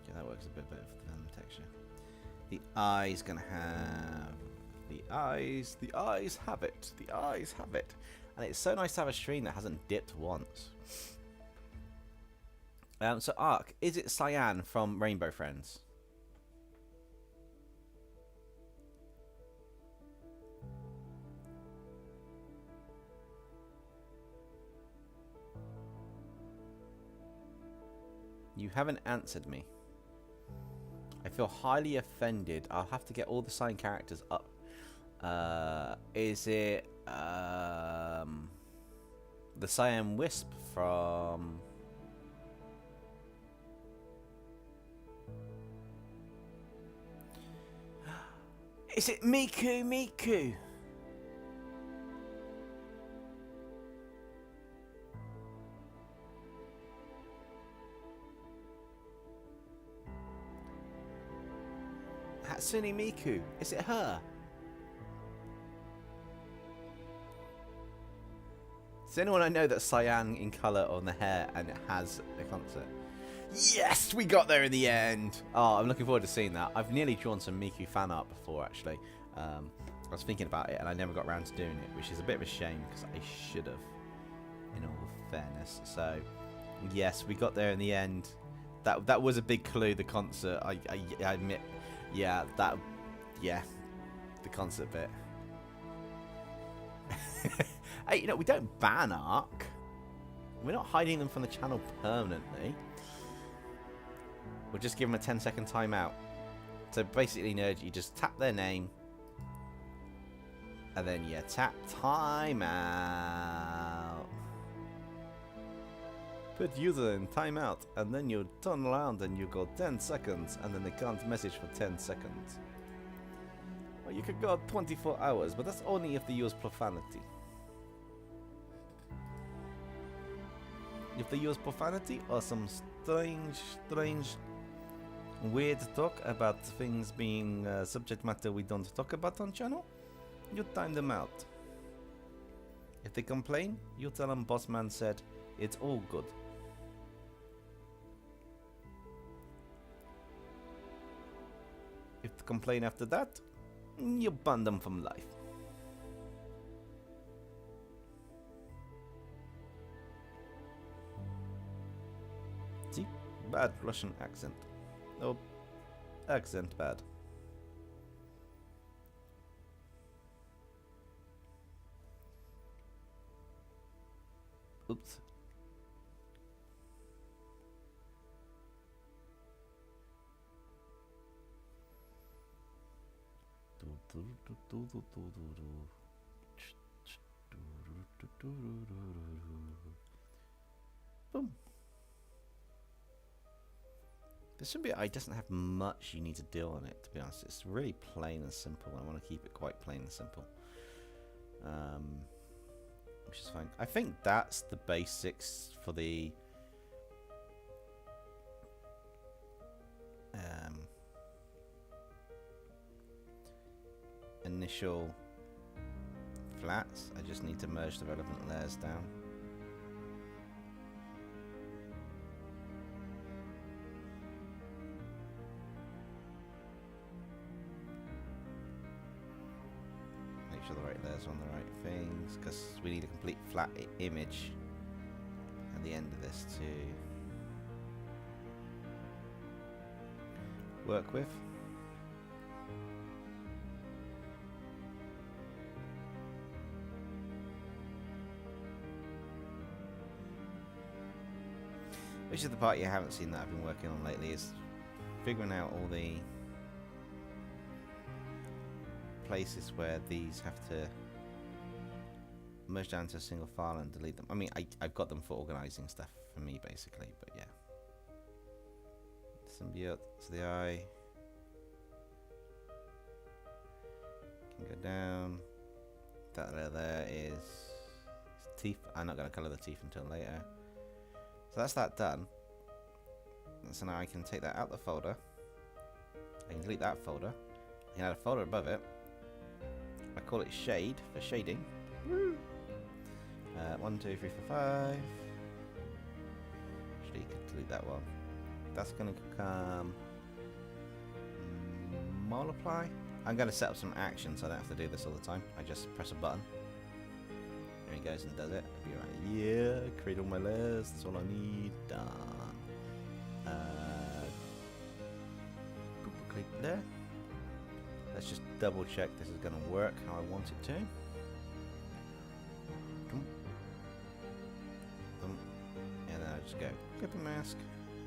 Yeah, that works a bit better for the Venom texture. The eye's gonna have the eyes have it. The eyes have it. And it's so nice to have a stream that hasn't dipped once. So Ark, is it Cyan from Rainbow Friends? You haven't answered me. I feel highly offended. I'll have to get all the Cyan characters up. Is it the Cyan Wisp from Is it Miku? Hatsune Miku, is it her? Does anyone I know that's cyan in colour on the hair and it has a concert? Yes, we got there in the end. Oh, I'm looking forward to seeing that. I've nearly drawn some Miku fan art before, actually. I was thinking about it and I never got around to doing it, which is a bit of a shame because I should have, in all fairness. So, yes, we got there in the end. That was a big clue, the concert. I admit. Yeah, the concert bit. Hey, you know, we don't ban Ark. We're not hiding them from the channel permanently. We'll just give them a 10-second timeout. So basically, nerd, you just tap their name. And then you tap timeout. Put user in timeout. And then you turn around and you go 10 seconds. And then they can't message for 10 seconds. Well, you could go 24 hours, but that's only if they use profanity. If they use profanity or some strange, weird talk about things being subject matter we don't talk about on channel, you time them out. If they complain, you tell them Bossman said it's all good. If they complain after that, you ban them from life. See? Bad Russian accent. Oh, accent bad. Oops. Boom. This should be. It doesn't have much you need to do on it, to be honest. It's really plain and simple. I want to keep it quite plain and simple. Which is fine. I think that's the basics for the initial flats. I just need to merge the relevant layers down. Make sure the right layers are on the right things, because we need a complete flat image at the end of this too. work with. Which is the part you haven't seen that I've been working on lately, is figuring out all the places where these have to merge down to a single file and delete them. I mean, I've got them for organizing stuff for me, basically, but yeah. Symbiote to the eye. Can go down. That there is teeth. I'm not going to colour the teeth until later. So that's that done. So now I can take that out the folder. I can delete that folder. I can add a folder above it. I call it shade for shading. 1, 2, 3, 4, 5. Actually, you could delete that one. That's going to become multiply. I'm going to set up some action so I don't have to do this all the time. I just press a button. There he goes and does it. I'll be right. Yeah, create all my layers. That's all I need. Done. Click there. Let's just double check this is going to work how I want it to. And then I just go copy mask,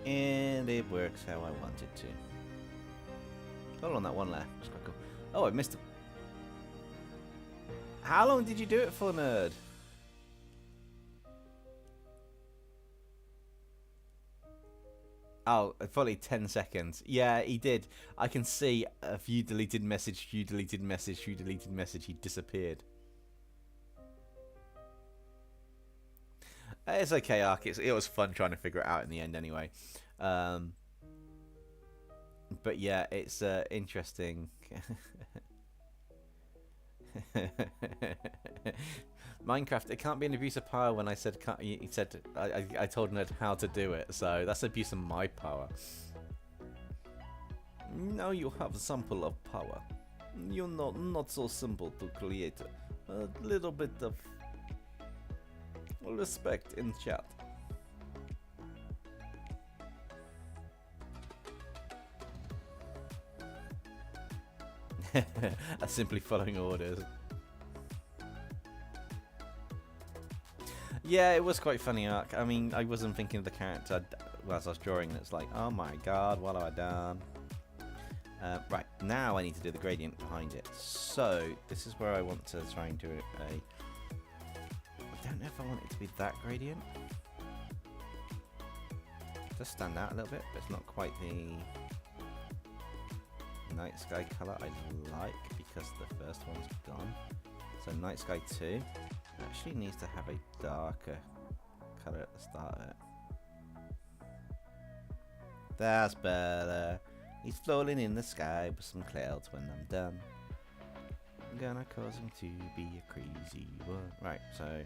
and it works how I want it to. Hold on that one layer. It's quite cool. Oh, I missed it. How long did you do it for, nerd? Oh, probably 10 seconds. Yeah, he did. I can see a view deleted message, view deleted message, view deleted message. He disappeared. It's okay, Ark. It was fun trying to figure it out in the end anyway. But yeah, it's interesting. Minecraft, it can't be an abuse of power. When I said he said I told Ned how to do it, so that's abuse of my power. Now you have a sample of power. You're not so simple to create. A little bit of respect in chat. Simply following orders. Yeah, it was quite funny, Ark. I mean, I wasn't thinking of the character as I was drawing, and it's like, oh my god, what have I done? Right, now I need to do the gradient behind it. So, this is where I want to try and do I don't know if I want it to be that gradient. It does stand out a little bit, but it's not quite the night sky colour I like, because the first one's gone. So night sky 2 actually needs to have a darker colour at the start of it. That's better. He's floating in the sky with some clouds. When I'm done, I'm gonna cause him to be a crazy one. Right, so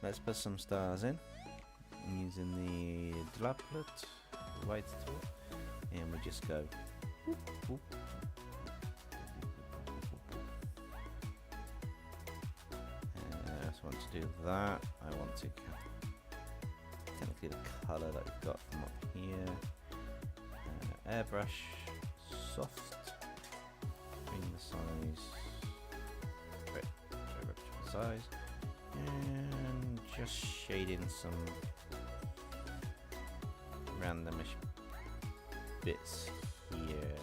let's put some stars in. I'm using the droplet white tool, and we just go whoop, whoop. I want to do that. I want to technically the colour that we've got from up here. Airbrush, soft, bring the size, size, and just shade in some randomish bits here.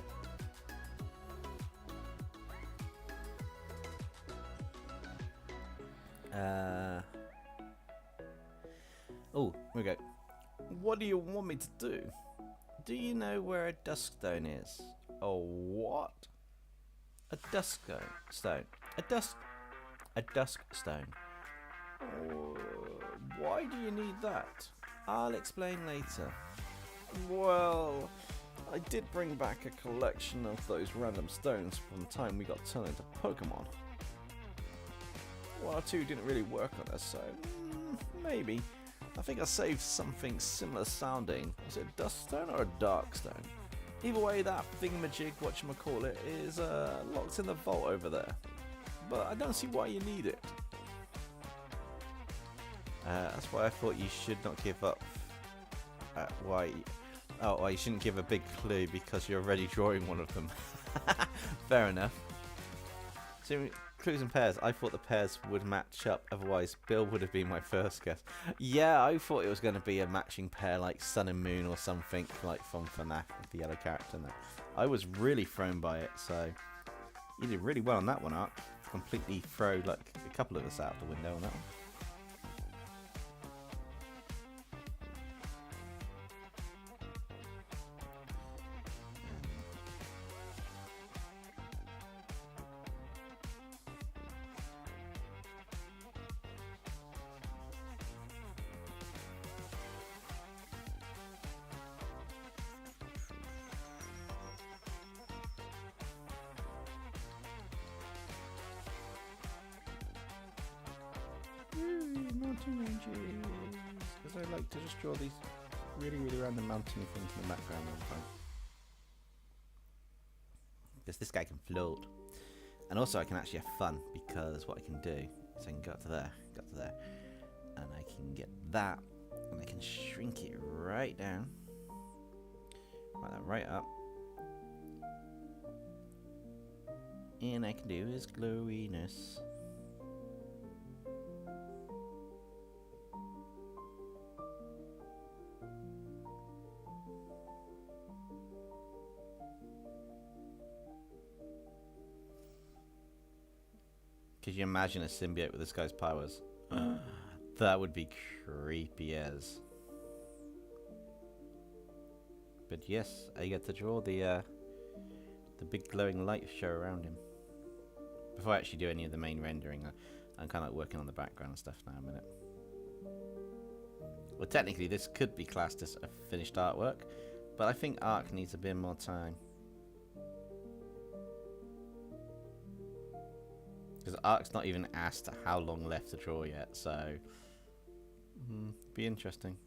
Oh, here we go. What do you want me to do? Do you know where a dusk stone is? A what? A dusk stone. A dusk stone. Oh, why do you need that? I'll explain later. Well, I did bring back a collection of those random stones from the time we got turned into Pokemon. 1 or 2 didn't really work on us, so maybe. I think I saved something similar sounding. Was it a dust stone or a dark stone? Either way, that thingamajig, whatchamacallit, is locked in the vault over there. But I don't see why you need it. That's why I thought you should not give up. Why? Oh, well, you shouldn't give a big clue because you're already drawing one of them. Fair enough. So, clues and pairs. I thought the pairs would match up, otherwise Bill would have been my first guess. Yeah, I thought it was going to be a matching pair like Sun and Moon or something like from FNAF, the yellow character. And that. I was really thrown by it, so you did really well on that one, Ark. Completely throw like a couple of us out the window on that one. Mountain ranges, because I like to just draw these really random mountain things in the background all the time. Because this guy can float, and also I can actually have fun because what I can do is I can go up to there, and I can get that, and I can shrink it right down, like that, right up, and I can do his glowiness. Could you imagine a symbiote with this guy's powers? That would be creepy as. But yes, I get to draw the big glowing light show around him. Before I actually do any of the main rendering, I'm kind of like working on the background and stuff now a minute. Well, technically this could be classed as a finished artwork, but I think Ark needs a bit more time. Because Ark's not even asked how long left to draw yet, so be interesting.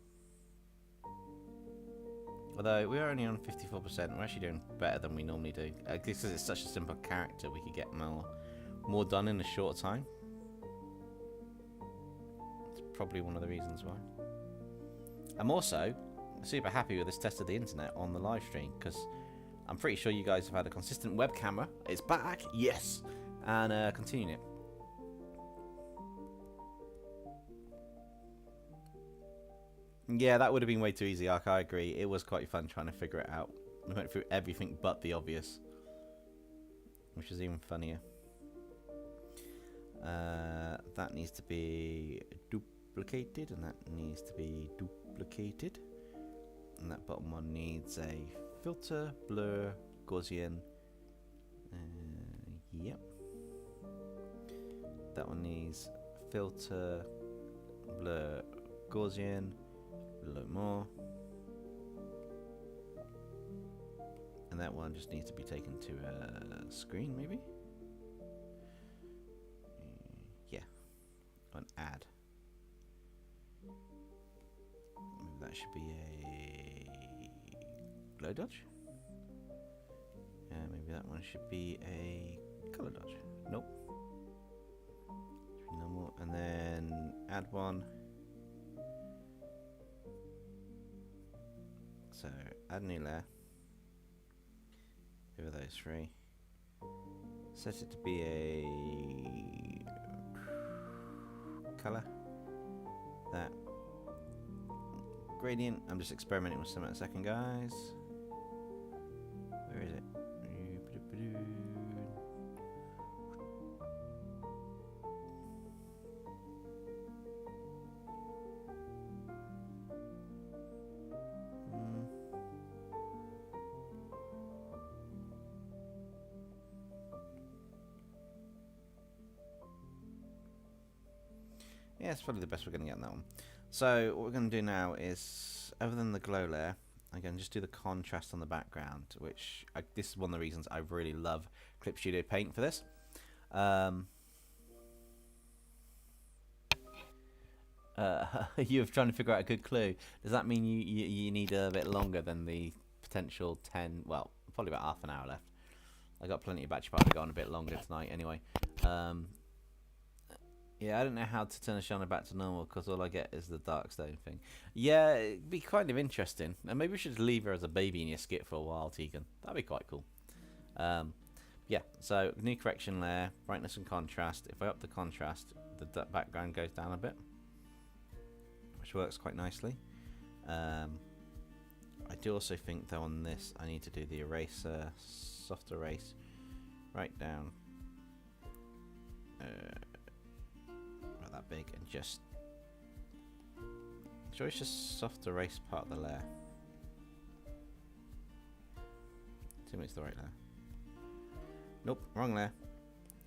Although we are only on 54%, we're actually doing better than we normally do. Because it's such a simple character, we could get more done in a short time. It's probably one of the reasons why. I'm also super happy with this test of the internet on the live stream, because I'm pretty sure you guys have had a consistent web camera. It's back, yes! And continuing it. Yeah, that would have been way too easy, Ark. I agree. It was quite fun trying to figure it out. We went through everything but the obvious, which is even funnier. That needs to be duplicated, and that needs to be duplicated. And that bottom one needs a filter, blur, Gaussian. Yep. That one needs filter, blur, Gaussian, a little more. And that one just needs to be taken to a screen, maybe? Yeah. An add. Maybe that should be a glow dodge. Maybe that one should be a color dodge. Nope. Normal, and then add one. So add a new layer over those three. Set it to be a color. That gradient. I'm just experimenting with some at a second, guys. Where is it? Yeah, it's probably the best we're going to get on that one. So what we're going to do now is, other than the glow layer, I'm going to just do the contrast on the background, which this is one of the reasons I really love Clip Studio Paint for this. You're trying to figure out a good clue. Does that mean you need a bit longer than the potential 10, well, probably about half an hour left. I got plenty of battery power to go on a bit longer tonight anyway. Yeah, I don't know how to turn a shiner back to normal because all I get is the dark stone thing. Yeah, it'd be kind of interesting. And maybe we should leave her as a baby in your skit for a while, Tegan. That'd be quite cool. Yeah, so new correction layer, brightness and contrast. If I up the contrast, the background goes down a bit, which works quite nicely. I do also think though on this I need to do the eraser, soft erase, right down about that big, and just sure it's just soft erase part of the layer. See if it's the right layer. Nope, wrong layer.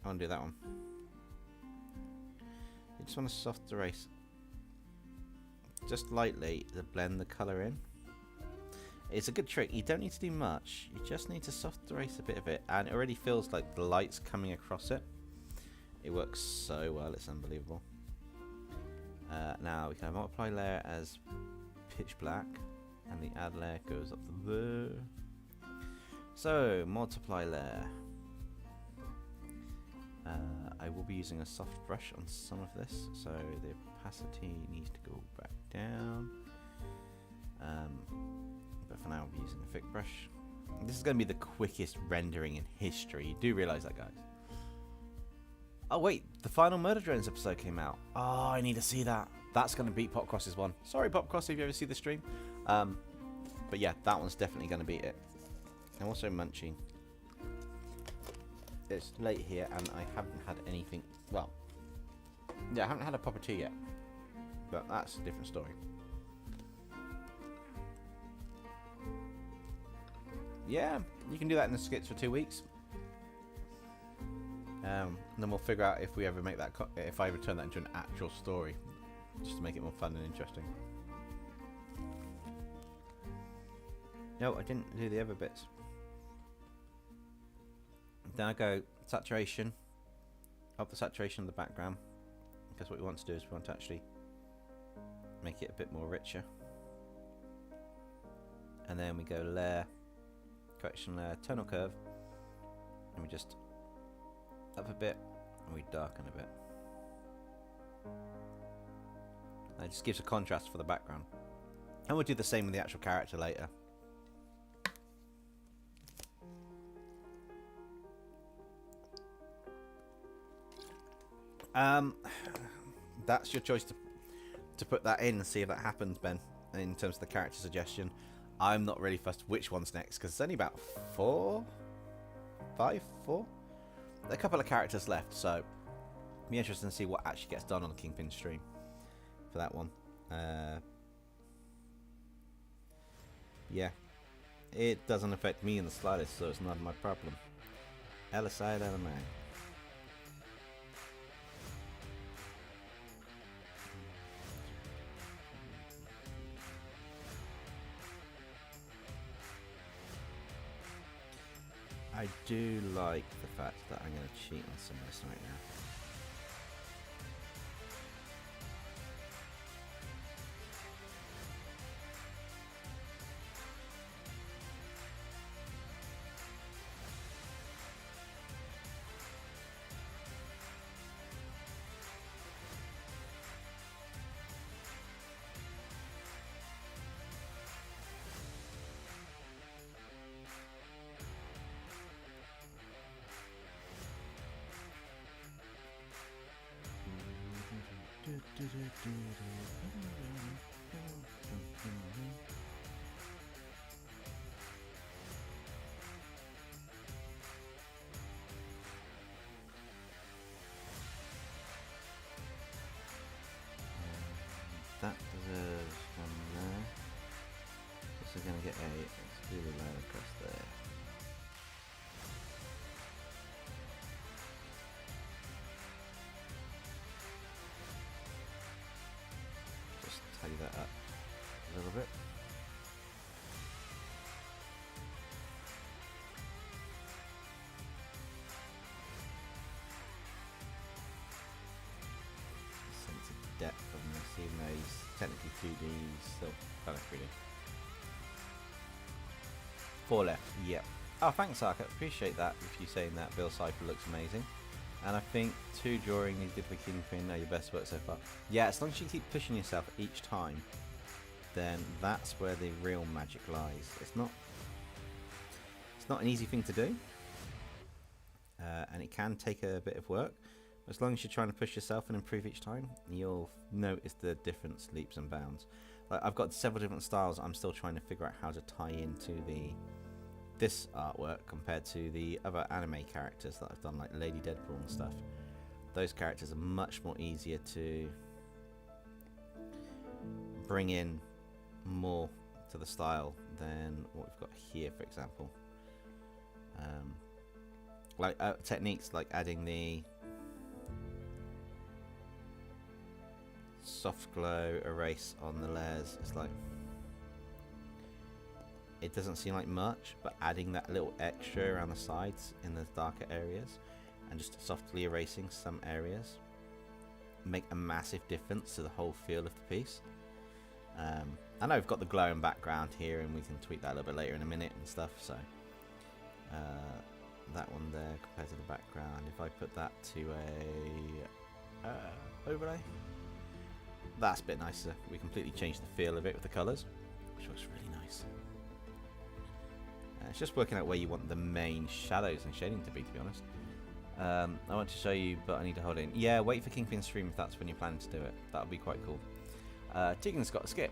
I want to do that one. You just want to soft erase just lightly to blend the colour in. It's a good trick. You don't need to do much. You just need to soft erase a bit of it, and it already feels like the light's coming across it. It works so well, it's unbelievable. Now we can multiply layer as pitch black, and the add layer goes up to there. So multiply layer. I will be using a soft brush on some of this, so the opacity needs to go back down. But for now, I'll be using a thick brush. This is going to be the quickest rendering in history. You do realise that, guys? Oh wait, the final Murder Drones episode came out. Oh, I need to see that. That's going to beat Popcross's one. Sorry, Popcross, if you ever see the stream. But yeah, that one's definitely going to beat it. I'm also munching. It's late here and I haven't had anything. Well, yeah, I haven't had a proper tea yet, but that's a different story. Yeah, you can do that in the skits for 2 weeks. And then we'll figure out if we ever make that, if I ever turn that into an actual story, just to make it more fun and interesting. No, I didn't do the other bits. Then I go saturation, up the saturation of the background, because what we want to do is we want to actually make it a bit more richer. And then we go layer, correction layer, tonal curve, and we just up a bit and we darken a bit. And it just gives a contrast for the background. And we'll do the same with the actual character later. That's your choice to put that in and see if that happens, Ben. In terms of the character suggestion, I'm not really fussed which one's next because it's only about 4, a couple of characters left, so it'll be interesting to see what actually gets done on the Kingpin stream for that one. Yeah, it doesn't affect me in the slightest, so it's not my problem. LSI, LMA. I do like the fact that I'm going to cheat on some of this right now. That deserves one there. Also going to get a really low across there. Just tidy that up a little bit. Sense of depth on this, even though he's technically 2D, he's still kind of 3D. 4 left, yep. Oh, thanks, Arca. Appreciate that. If you saying that, Bill Cipher looks amazing. And I think 2 drawing you did for Kingpin are your best work so far. Yeah, as long as you keep pushing yourself each time, then that's where the real magic lies. It's not an easy thing to do, and it can take a bit of work. As long as you're trying to push yourself and improve each time, you'll notice the difference leaps and bounds. Like, I've got several different styles. I'm still trying to figure out how to tie into this artwork compared to the other anime characters that I've done, like Lady Deadpool and stuff. Those characters are much more easier to bring in more to the style than what we've got here, for example. Like techniques like adding the soft glow erase on the layers. It's like, it doesn't seem like much, but adding that little extra around the sides in the darker areas and just softly erasing some areas make a massive difference to the whole feel of the piece. I know I've got the glowing background here, and we can tweak that a little bit later in a minute and stuff, so that one there compared to the background, if I put that to a overlay, that's a bit nicer. We completely changed the feel of it with the colours, which looks really nice. It's just working out where you want the main shadows and shading to be honest. I want to show you, but I need to hold in. Yeah, wait for Kingpin's stream if that's when you're planning to do it. That would be quite cool. Tegan's got a skip.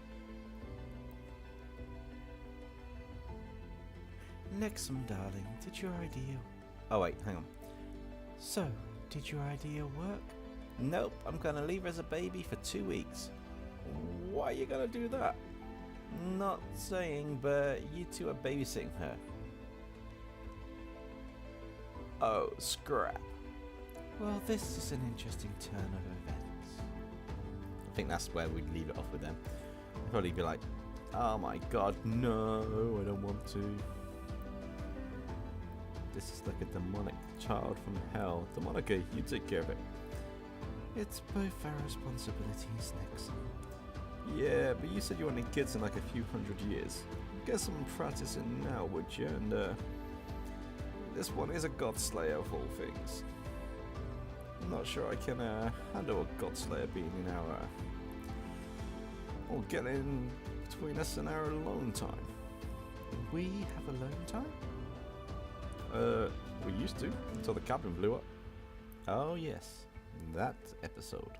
Nexum, darling, did your idea... Oh wait, hang on. So, did your idea work? Nope, I'm gonna leave her as a baby for 2 weeks. Why are you gonna do that? Not saying, but you two are babysitting her. Oh, scrap. Well, this is an interesting turn of events. I think that's where we'd leave it off with them. They'd probably be like, oh my god, no, I don't want to. This is like a demonic child from hell. Demonica, you take care of it. It's both our responsibilities, Nix. Yeah, but you said you wanted kids in like a few hundred years. Get some practice in now, would you? And this one is a godslayer of all things. I'm not sure I can handle a godslayer being in our... or getting between us and our alone time. We have alone time? We used to, until the cabin blew up. Oh yes, that episode.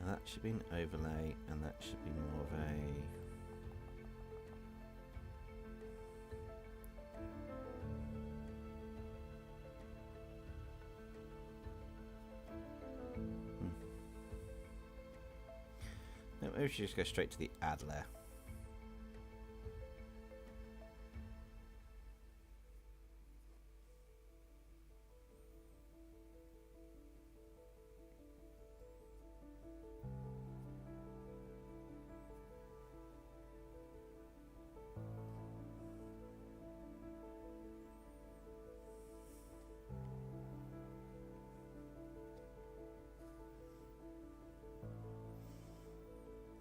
And that should be an overlay, and that should be more of a... No, maybe we should just go straight to the add layer.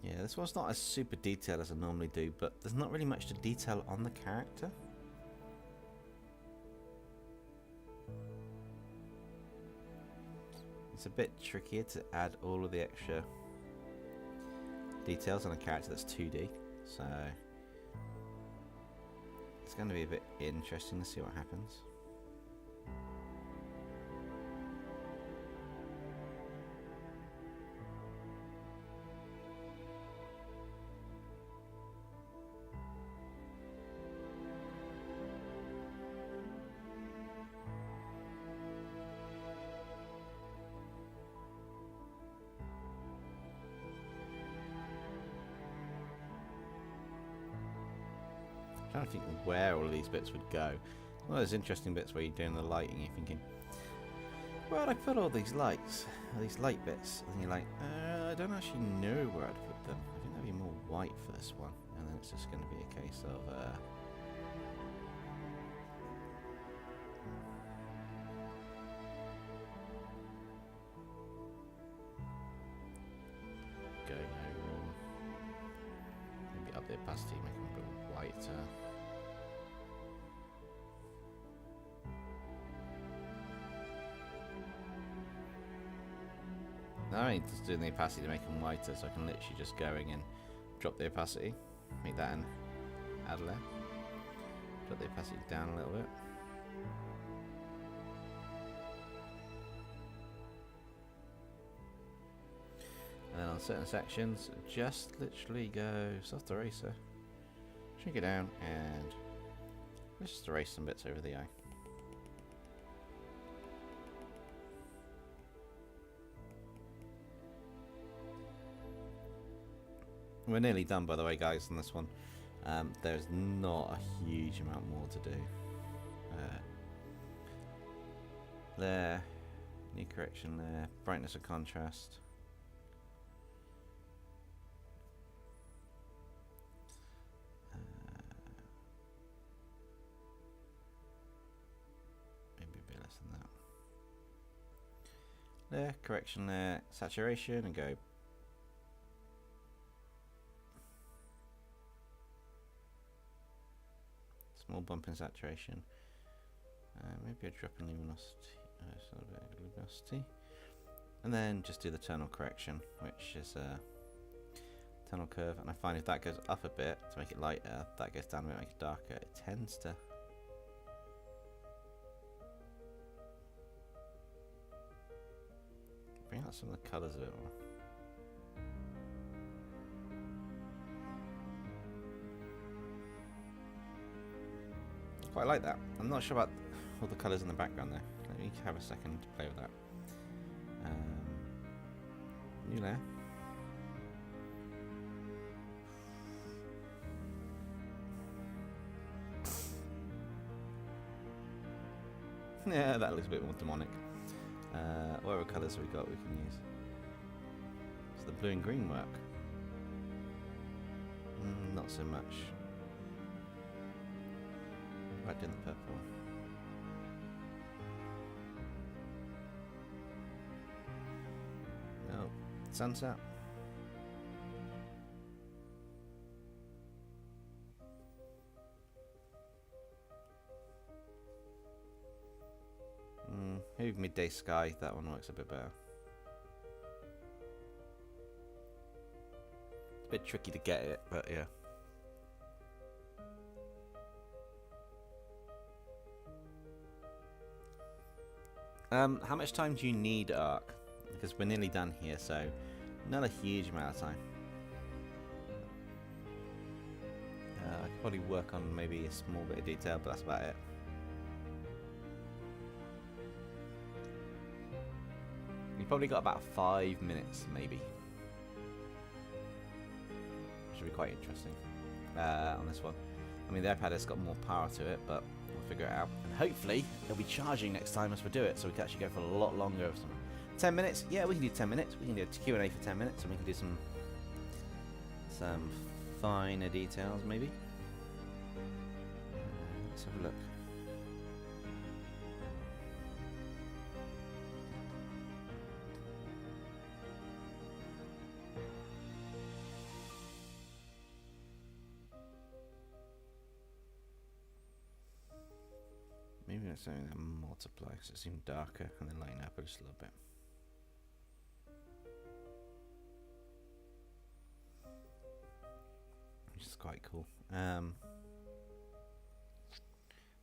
Yeah, this one's not as super detailed as I normally do, but there's not really much to detail on the character. It's a bit trickier to add all of the extra details on a character that's 2D, so it's going to be a bit interesting to see what happens. I'm trying to think where all of these bits would go. One of those interesting bits where you're doing the lighting, you're thinking, where would I put all these lights, all these light bits? And you're like, I don't actually know where I'd put them. I think that'd be more white for this one, and then it's just going to be a case of the opacity, make them a bit whiter. I ain't just doing the opacity to make them whiter, so I can literally just go in and drop the opacity, make that an add layer, drop the opacity down a little bit. And then on certain sections, just literally go soft eraser, shrink it down, and let's just erase some bits over the eye. We're nearly done, by the way, guys, on this one. There's not a huge amount more to do. There, new correction there, brightness and contrast. Maybe a bit less than that. There, correction there, saturation, and go. Small bump in saturation. Maybe a drop in luminosity. Just a little bit of luminosity. And then just do the tonal correction, which is a tonal curve. And I find if that goes up a bit to make it lighter, that goes down a bit to make it darker, it tends to bring out some of the colours a bit more. Quite like that. I'm not sure about all the colours in the background though. Let me have a second to play with that. New layer. Yeah, that looks a bit more demonic. What other colours have we got we can use? Does the blue and green work? Not so much. Right doing the purple. No, sunset. Maybe midday sky. That one works a bit better. It's a bit tricky to get it, but yeah. How much time do you need, Arc? Because we're nearly done here, so not a huge amount of time. I could probably work on maybe a small bit of detail, but that's about it. You've probably got about 5 minutes, maybe. Should be quite interesting on this one. I mean, the iPad has got more power to it, but we'll figure it out. And hopefully, it'll be charging next time as we do it, so we can actually go for a lot longer of some. 10 minutes? Yeah, we can do 10 minutes. We can do a Q&A for 10 minutes, and we can do some finer details, maybe. Let's have a look. Maybe that's something that multiply, so it seemed darker, and then lighten up just a little bit. Which is quite cool.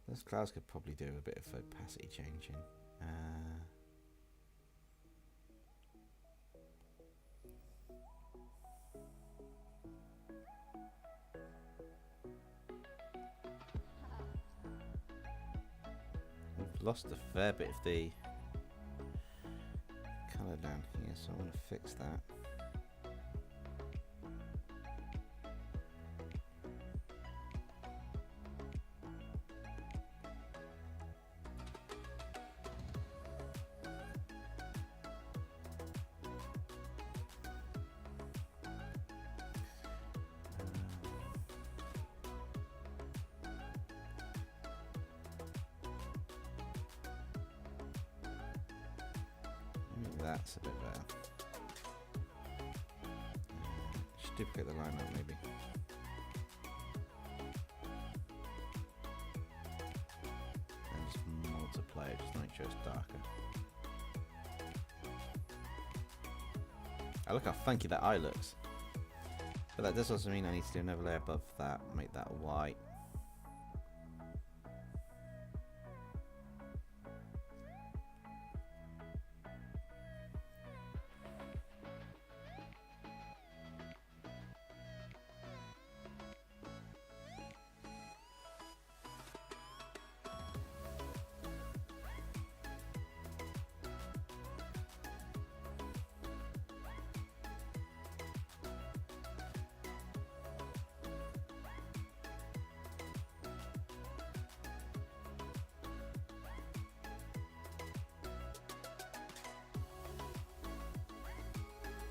Those clouds could probably do a bit of opacity changing. We've lost a fair bit of the colour down here, so I want to fix that. That's a bit better. Just duplicate the line up maybe. chose darker. Oh, look how funky that eye looks. But that does also mean I need to do another layer above that, make that white.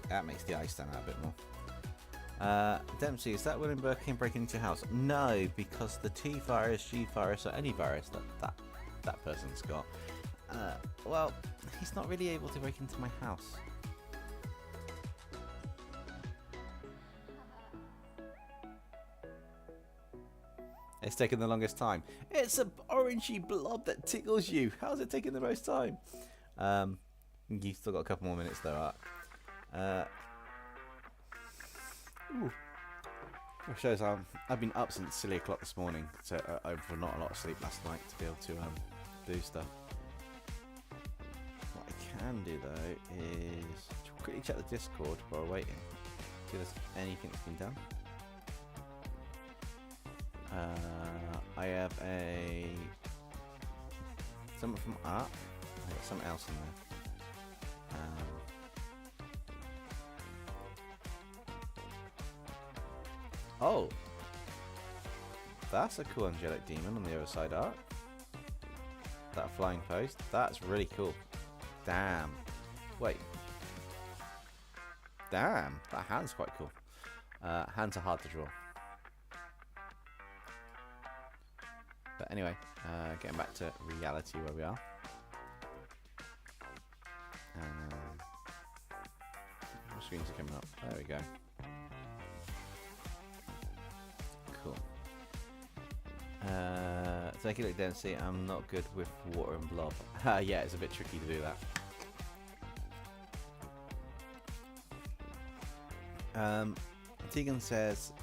That makes the eye stand out a bit more. Dempsey, is that William Birkin breaking into your house? No, because the T virus, G virus, or any virus that person's got, well, he's not really able to break into my house. It's taking the longest time. It's an orangey blob that tickles you. How's it taking the most time? You've still got a couple more minutes though, Art. It shows I've been up since silly o'clock this morning, so I've not a lot of sleep last night to be able to do stuff. What I can do though is quickly check the Discord while we're waiting, see if there's anything that's been done. I have something from Art. I got something else in there. Oh, that's a cool angelic demon on the other side, Art. That flying post. That's really cool. Damn. Wait. Damn. That hand's quite cool. Hands are hard to draw. But anyway, getting back to reality where we are. My screens are coming up. There we go. Cool. Take a look, Dempsey. I'm not good with water and blob. Yeah, it's a bit tricky to do that. Tegan says,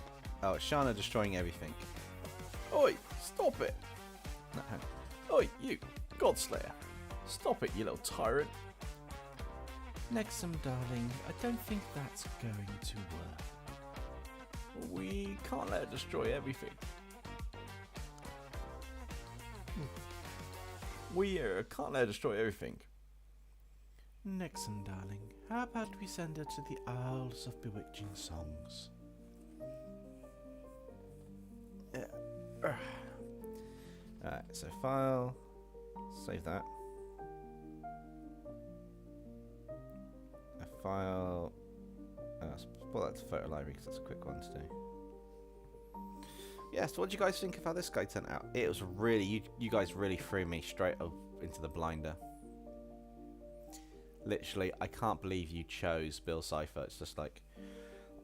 "Oh, Shana destroying everything." Oi, stop it! No. Oi, you, Godslayer! Stop it, you little tyrant! Nexum, darling, I don't think that's going to work. We can't let it destroy everything. We can't let it destroy everything. Nexum, darling, how about we send her to the Isles of Bewitching Songs? Alright, so file, save that. A file, put that to photo library because that's a quick one to do. Yeah, so what do you guys think of how this guy turned out? It was really, you guys really threw me straight up into the blinder. Literally, I can't believe you chose Bill Cipher. It's just like,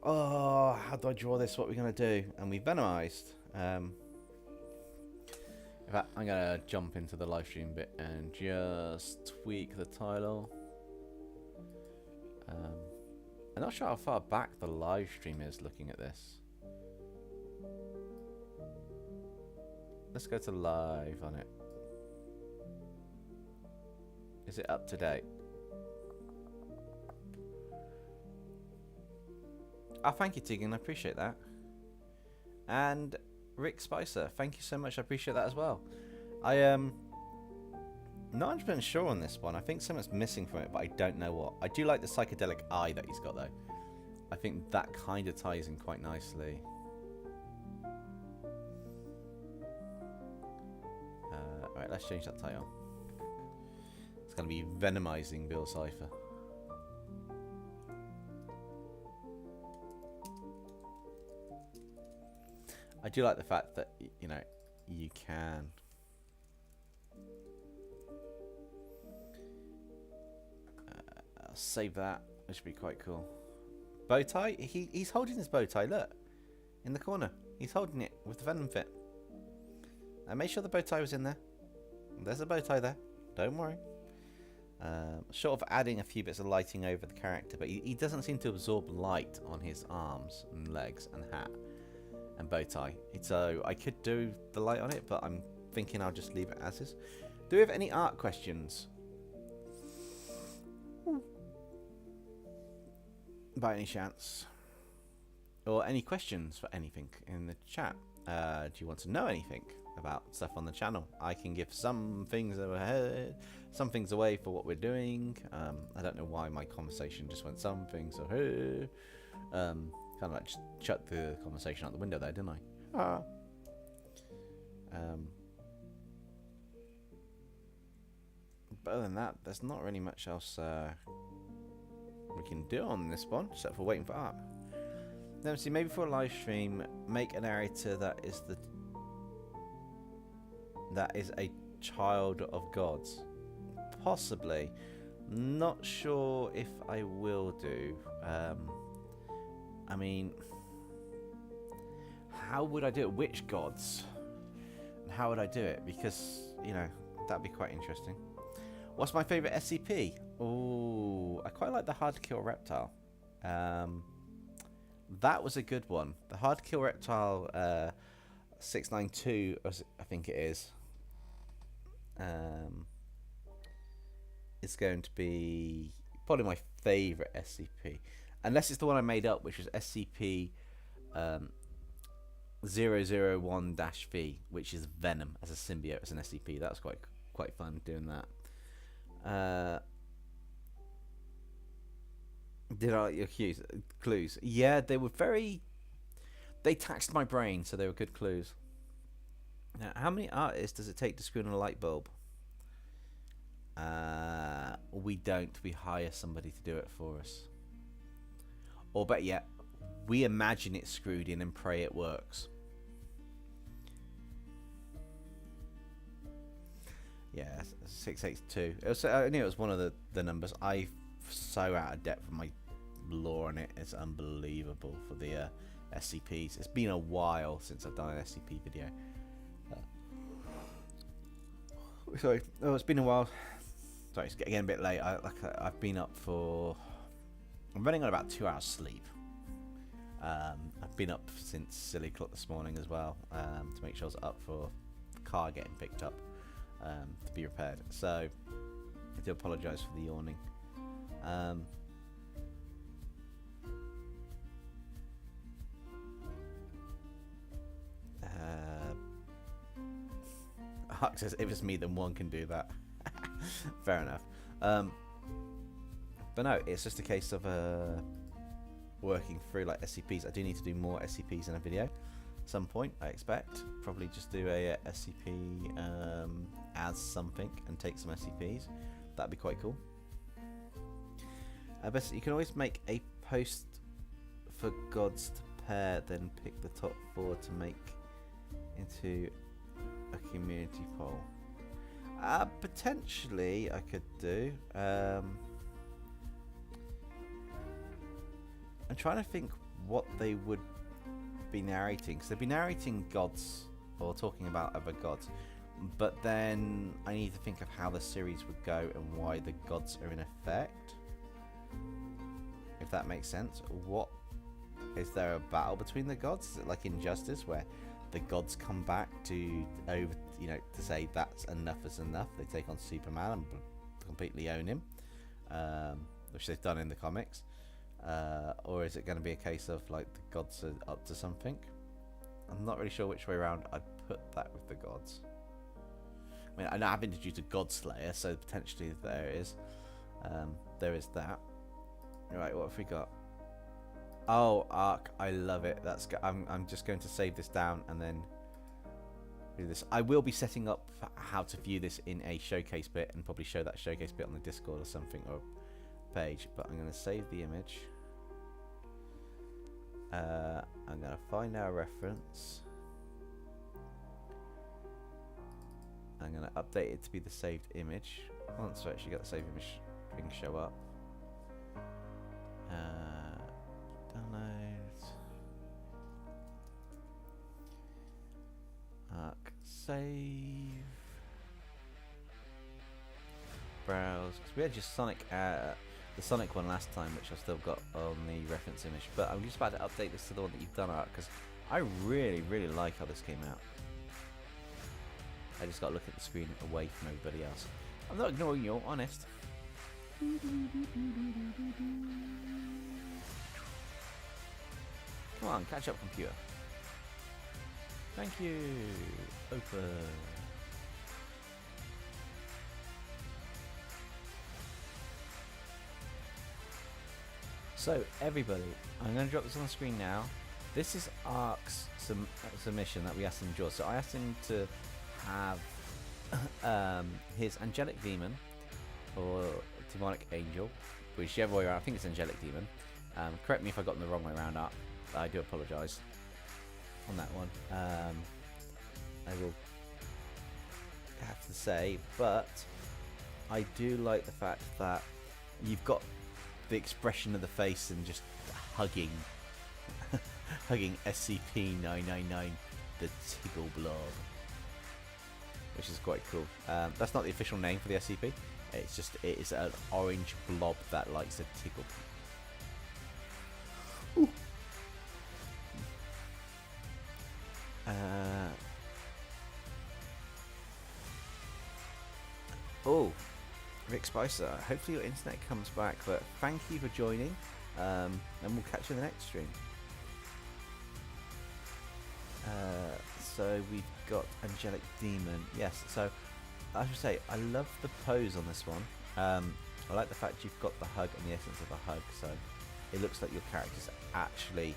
oh, how do I draw this? What are we going to do? And we Venomized. In fact, I'm going to jump into the live stream bit and just tweak the title. I'm not sure how far back the live stream is looking at this. Let's go to live on it. Is it up to date? Oh, thank you, Tegan. I appreciate that. And Rick Spicer, thank you so much. I appreciate that as well. I am not 100% sure on this one. I think something's missing from it, but I don't know what. I do like the psychedelic eye that he's got, though. I think that kind of ties in quite nicely. Alright, let's change that title. It's going to be Venomizing Bill Cipher. I do like the fact that, you know, you can I'll save that. That should be quite cool. Bow tie? He's holding his bow tie, look. In the corner. He's holding it with the venom fit. I made sure the bow tie was in there. There's a bow tie there. Don't worry. Sort of adding a few bits of lighting over the character, but he doesn't seem to absorb light on his arms and legs and hat and bow tie. So I could do the light on it, but I'm thinking I'll just leave it as is. Do we have any art questions? By any chance? Or any questions for anything in the chat? Do you want to know anything about stuff on the channel? I can give some things away for what we're doing. I don't know why my conversation just went some things ahead. Kind of like just shut the conversation out the window there, didn't I? But other than that, there's not really much else we can do on this one, except for waiting for art. Let me see, maybe for a live stream, make a narrator that is a child of God's. Possibly. Not sure if I will do. I mean, how would I do it? Which gods? And how would I do it? Because, you know, that'd be quite interesting. What's my favourite SCP? Oh, I quite like the Hard to Kill Reptile. That was a good one. The Hard to Kill Reptile 692, I think it is. It's going to be probably my favourite SCP. Unless it's the one I made up, which is SCP 001-V, which is Venom as a symbiote, as an SCP. That was quite fun doing that. Did I like your clues? Yeah, they were very... They taxed my brain, so they were good clues. Now, how many artists does it take to screw in a light bulb? We don't. We hire somebody to do it for us. Or better yet, we imagine it screwed in and pray it works. Yeah, 682. I knew it was one of the numbers. I'm so out of depth with my lore on it. It's unbelievable for the SCPs. It's been a while since I've done an SCP video. Sorry. Oh, it's been a while. Sorry, it's getting a bit late. I've been up for... I'm running on about 2 hours sleep. I've been up since silly clock this morning as well, to make sure I was up for the car getting picked up, to be repaired. So I do apologise for the yawning. Ark says, if it's me, then one can do that. Fair enough. But no, it's just a case of working through like SCPs. I do need to do more SCPs in a video at some point, I expect. Probably just do a SCP as something and take some SCPs. That'd be quite cool. But you can always make a post for gods to pair, then pick the top 4 to make into a community poll. Potentially I could do. I'm trying to think what they would be narrating, because they'd be narrating gods or talking about other gods, but then I need to think of how the series would go and why the gods are in effect, if that makes sense. What is there a battle between the gods? Is it like Injustice where the gods come back to to say that's enough is enough? They take on Superman and completely own him, which they've done in the comics. Or is it going to be a case of like the gods are up to something? I'm not really sure which way around I'd put that with the gods. I mean, I know I've introduced a God Slayer, so potentially there is that. Right, what have we got? Oh, Ark, I love it. I'm just going to save this down and then do this. I will be setting up how to view this in a showcase bit and probably show that showcase bit on the Discord or something, or page. But I'm going to save the image. I'm going to find our reference. I'm going to update it to be the saved image. Once I actually got the saved image thing show up. Download. Arc save. eyebrows. Because we had just the Sonic one last time, which I've still got on the reference image. But I'm just about to update this to the one that you've done, Art, because I really, really like how this came out. I just got to look at the screen away from everybody else. I'm not ignoring you, honest. Come on, catch up, computer. Thank you. Open. So, everybody, I'm going to drop this on the screen now. This is Ark's submission that we asked him to draw. So I asked him to have his angelic demon or demonic angel, whichever way around. I think it's angelic demon. Correct me if I got them the wrong way around, Ark. I do apologise on that one. I will have to say, but I do like the fact that you've got the expression of the face and just hugging hugging SCP-999, the Tiggle Blob, which is quite cool. That's not the official name for the SCP. It is an orange blob that likes to tickle people. Oh, Rick Spicer, hopefully your internet comes back, but thank you for joining, and we'll catch you in the next stream. So we've got Angelic Demon, yes, so I should say, I love the pose on this one. I like the fact you've got the hug and the essence of a hug, so it looks like your character's actually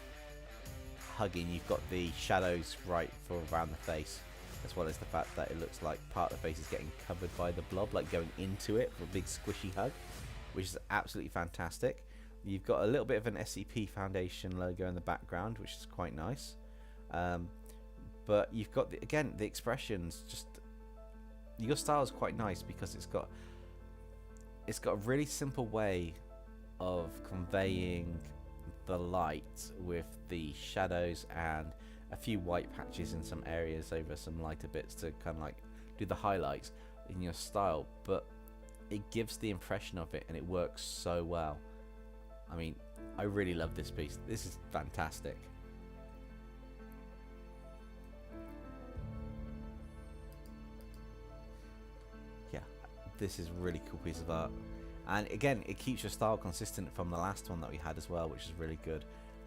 hugging. You've got the shadows right for around the face, as well as the fact that it looks like part of the face is getting covered by the blob, like going into it for a big squishy hug, which is absolutely fantastic. You've got a little bit of an SCP Foundation logo in the background, which is quite nice. But you've got the expressions. Just your style is quite nice because it's got a really simple way of conveying the light with the shadows and a few white patches in some areas over some lighter bits to kind of like do the highlights in your style, but it gives the impression of it and it works so well. I mean, I really love this piece. This is fantastic. Yeah, this is a really cool piece of art. And again, it keeps your style consistent from the last one that we had as well, which is really good.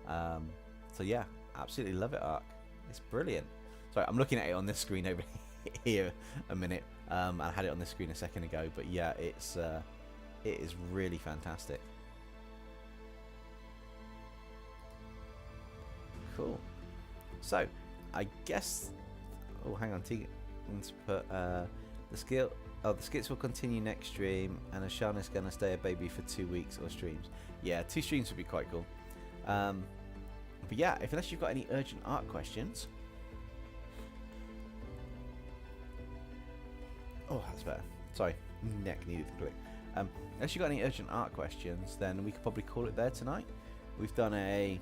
So yeah, absolutely love it, Ark. It's brilliant. Sorry, I'm looking at it on this screen over here a minute. I had it on this screen a second ago, but yeah, it is really fantastic. Cool. So, I guess. Oh, hang on, Tegan. Let's put the skill. Oh, the skits will continue next stream, and Ashana's gonna stay a baby for 2 weeks or streams. Yeah, 2 streams would be quite cool. But yeah, unless you've got any urgent art questions. Oh, that's better. Sorry, neck needed to click. Unless you've got any urgent art questions, then we could probably call it there tonight. We've done a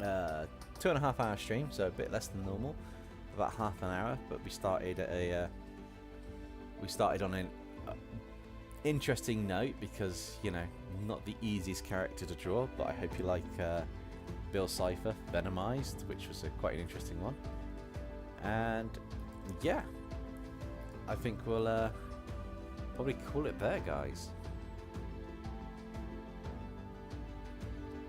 2.5 hour stream, so a bit less than normal, about half an hour. But we started at on an interesting note because, you know, not the easiest character to draw, but I hope you like Bill Cipher, Venomized, which was quite an interesting one. And yeah, I think we'll probably call it there, guys.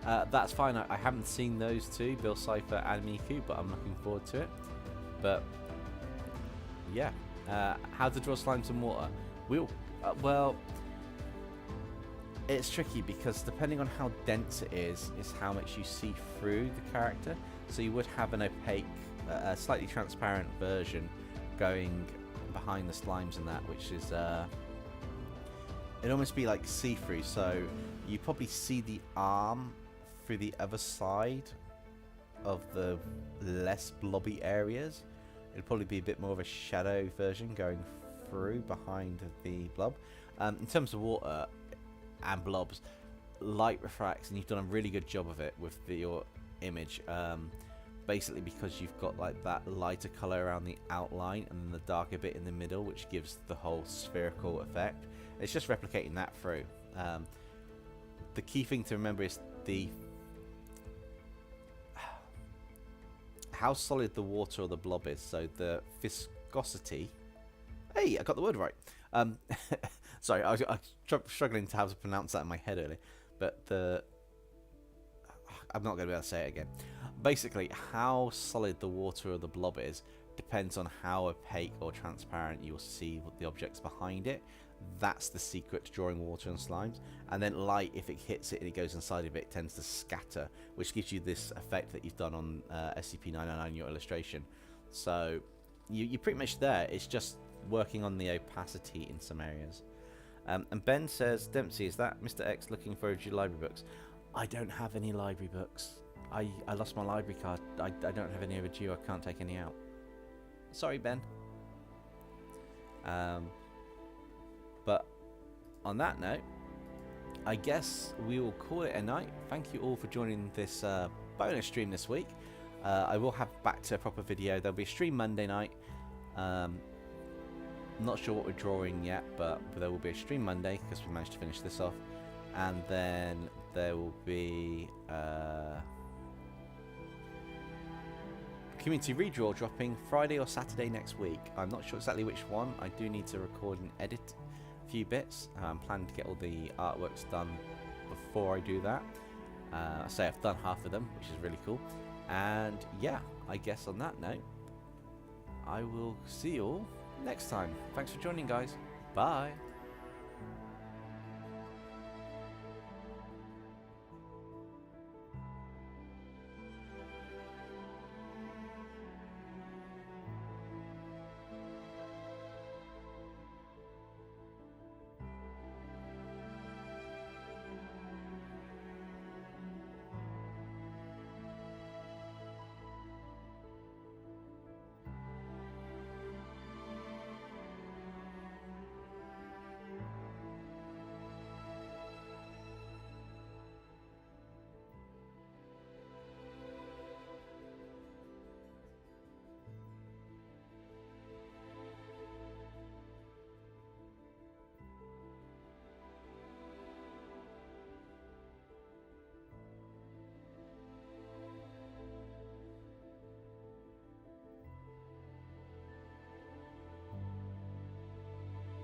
That's fine. I haven't seen those two, Bill Cipher and Miku, but I'm looking forward to it. But yeah, how to draw slimes in water? Well, it's tricky because depending on how dense it is how much you see through the character. So you would have an opaque, slightly transparent version going behind the slimes and that, which is it'd almost be like see-through. So you probably see the arm through the other side of the less blobby areas. It'd probably be a bit more of a shadow version going through behind the blob. In terms of water and blobs, light refracts, and you've done a really good job of it with your image. Basically because you've got like that lighter color around the outline and then the darker bit in the middle, which gives the whole spherical effect. It's just replicating that through. The key thing to remember is how solid the water or the blob is. So the viscosity. Hey, I got the word right. Sorry, I was struggling to how to pronounce that in my head earlier. But I'm not going to be able to say it again. Basically, how solid the water or the blob is depends on how opaque or transparent you'll see the objects behind it. That's the secret to drawing water and slimes. And then light, if it hits it and it goes inside of it, tends to scatter, which gives you this effect that you've done on SCP-999 in your illustration. So you're pretty much there. It's just working on the opacity in some areas. And Ben says, Dempsey, is that Mr. X looking for your library books? I don't have any library books. I lost my library card. I don't have any overdue. I can't take any out. Sorry, Ben. But on that note, I guess we will call it a night. Thank you all for joining this bonus stream this week. I will have back to a proper video. There'll be a stream Monday night. Not sure what we're drawing yet, but there will be a stream Monday because we managed to finish this off. And then there will be community redraw dropping Friday or Saturday next week. I'm not sure exactly which one. I do need to record and edit a few bits. I'm planning to get all the artworks done before I do that. I say I've done half of them, which is really cool. And yeah, I guess on that note, I will see you all next time. Thanks for joining, guys. Bye.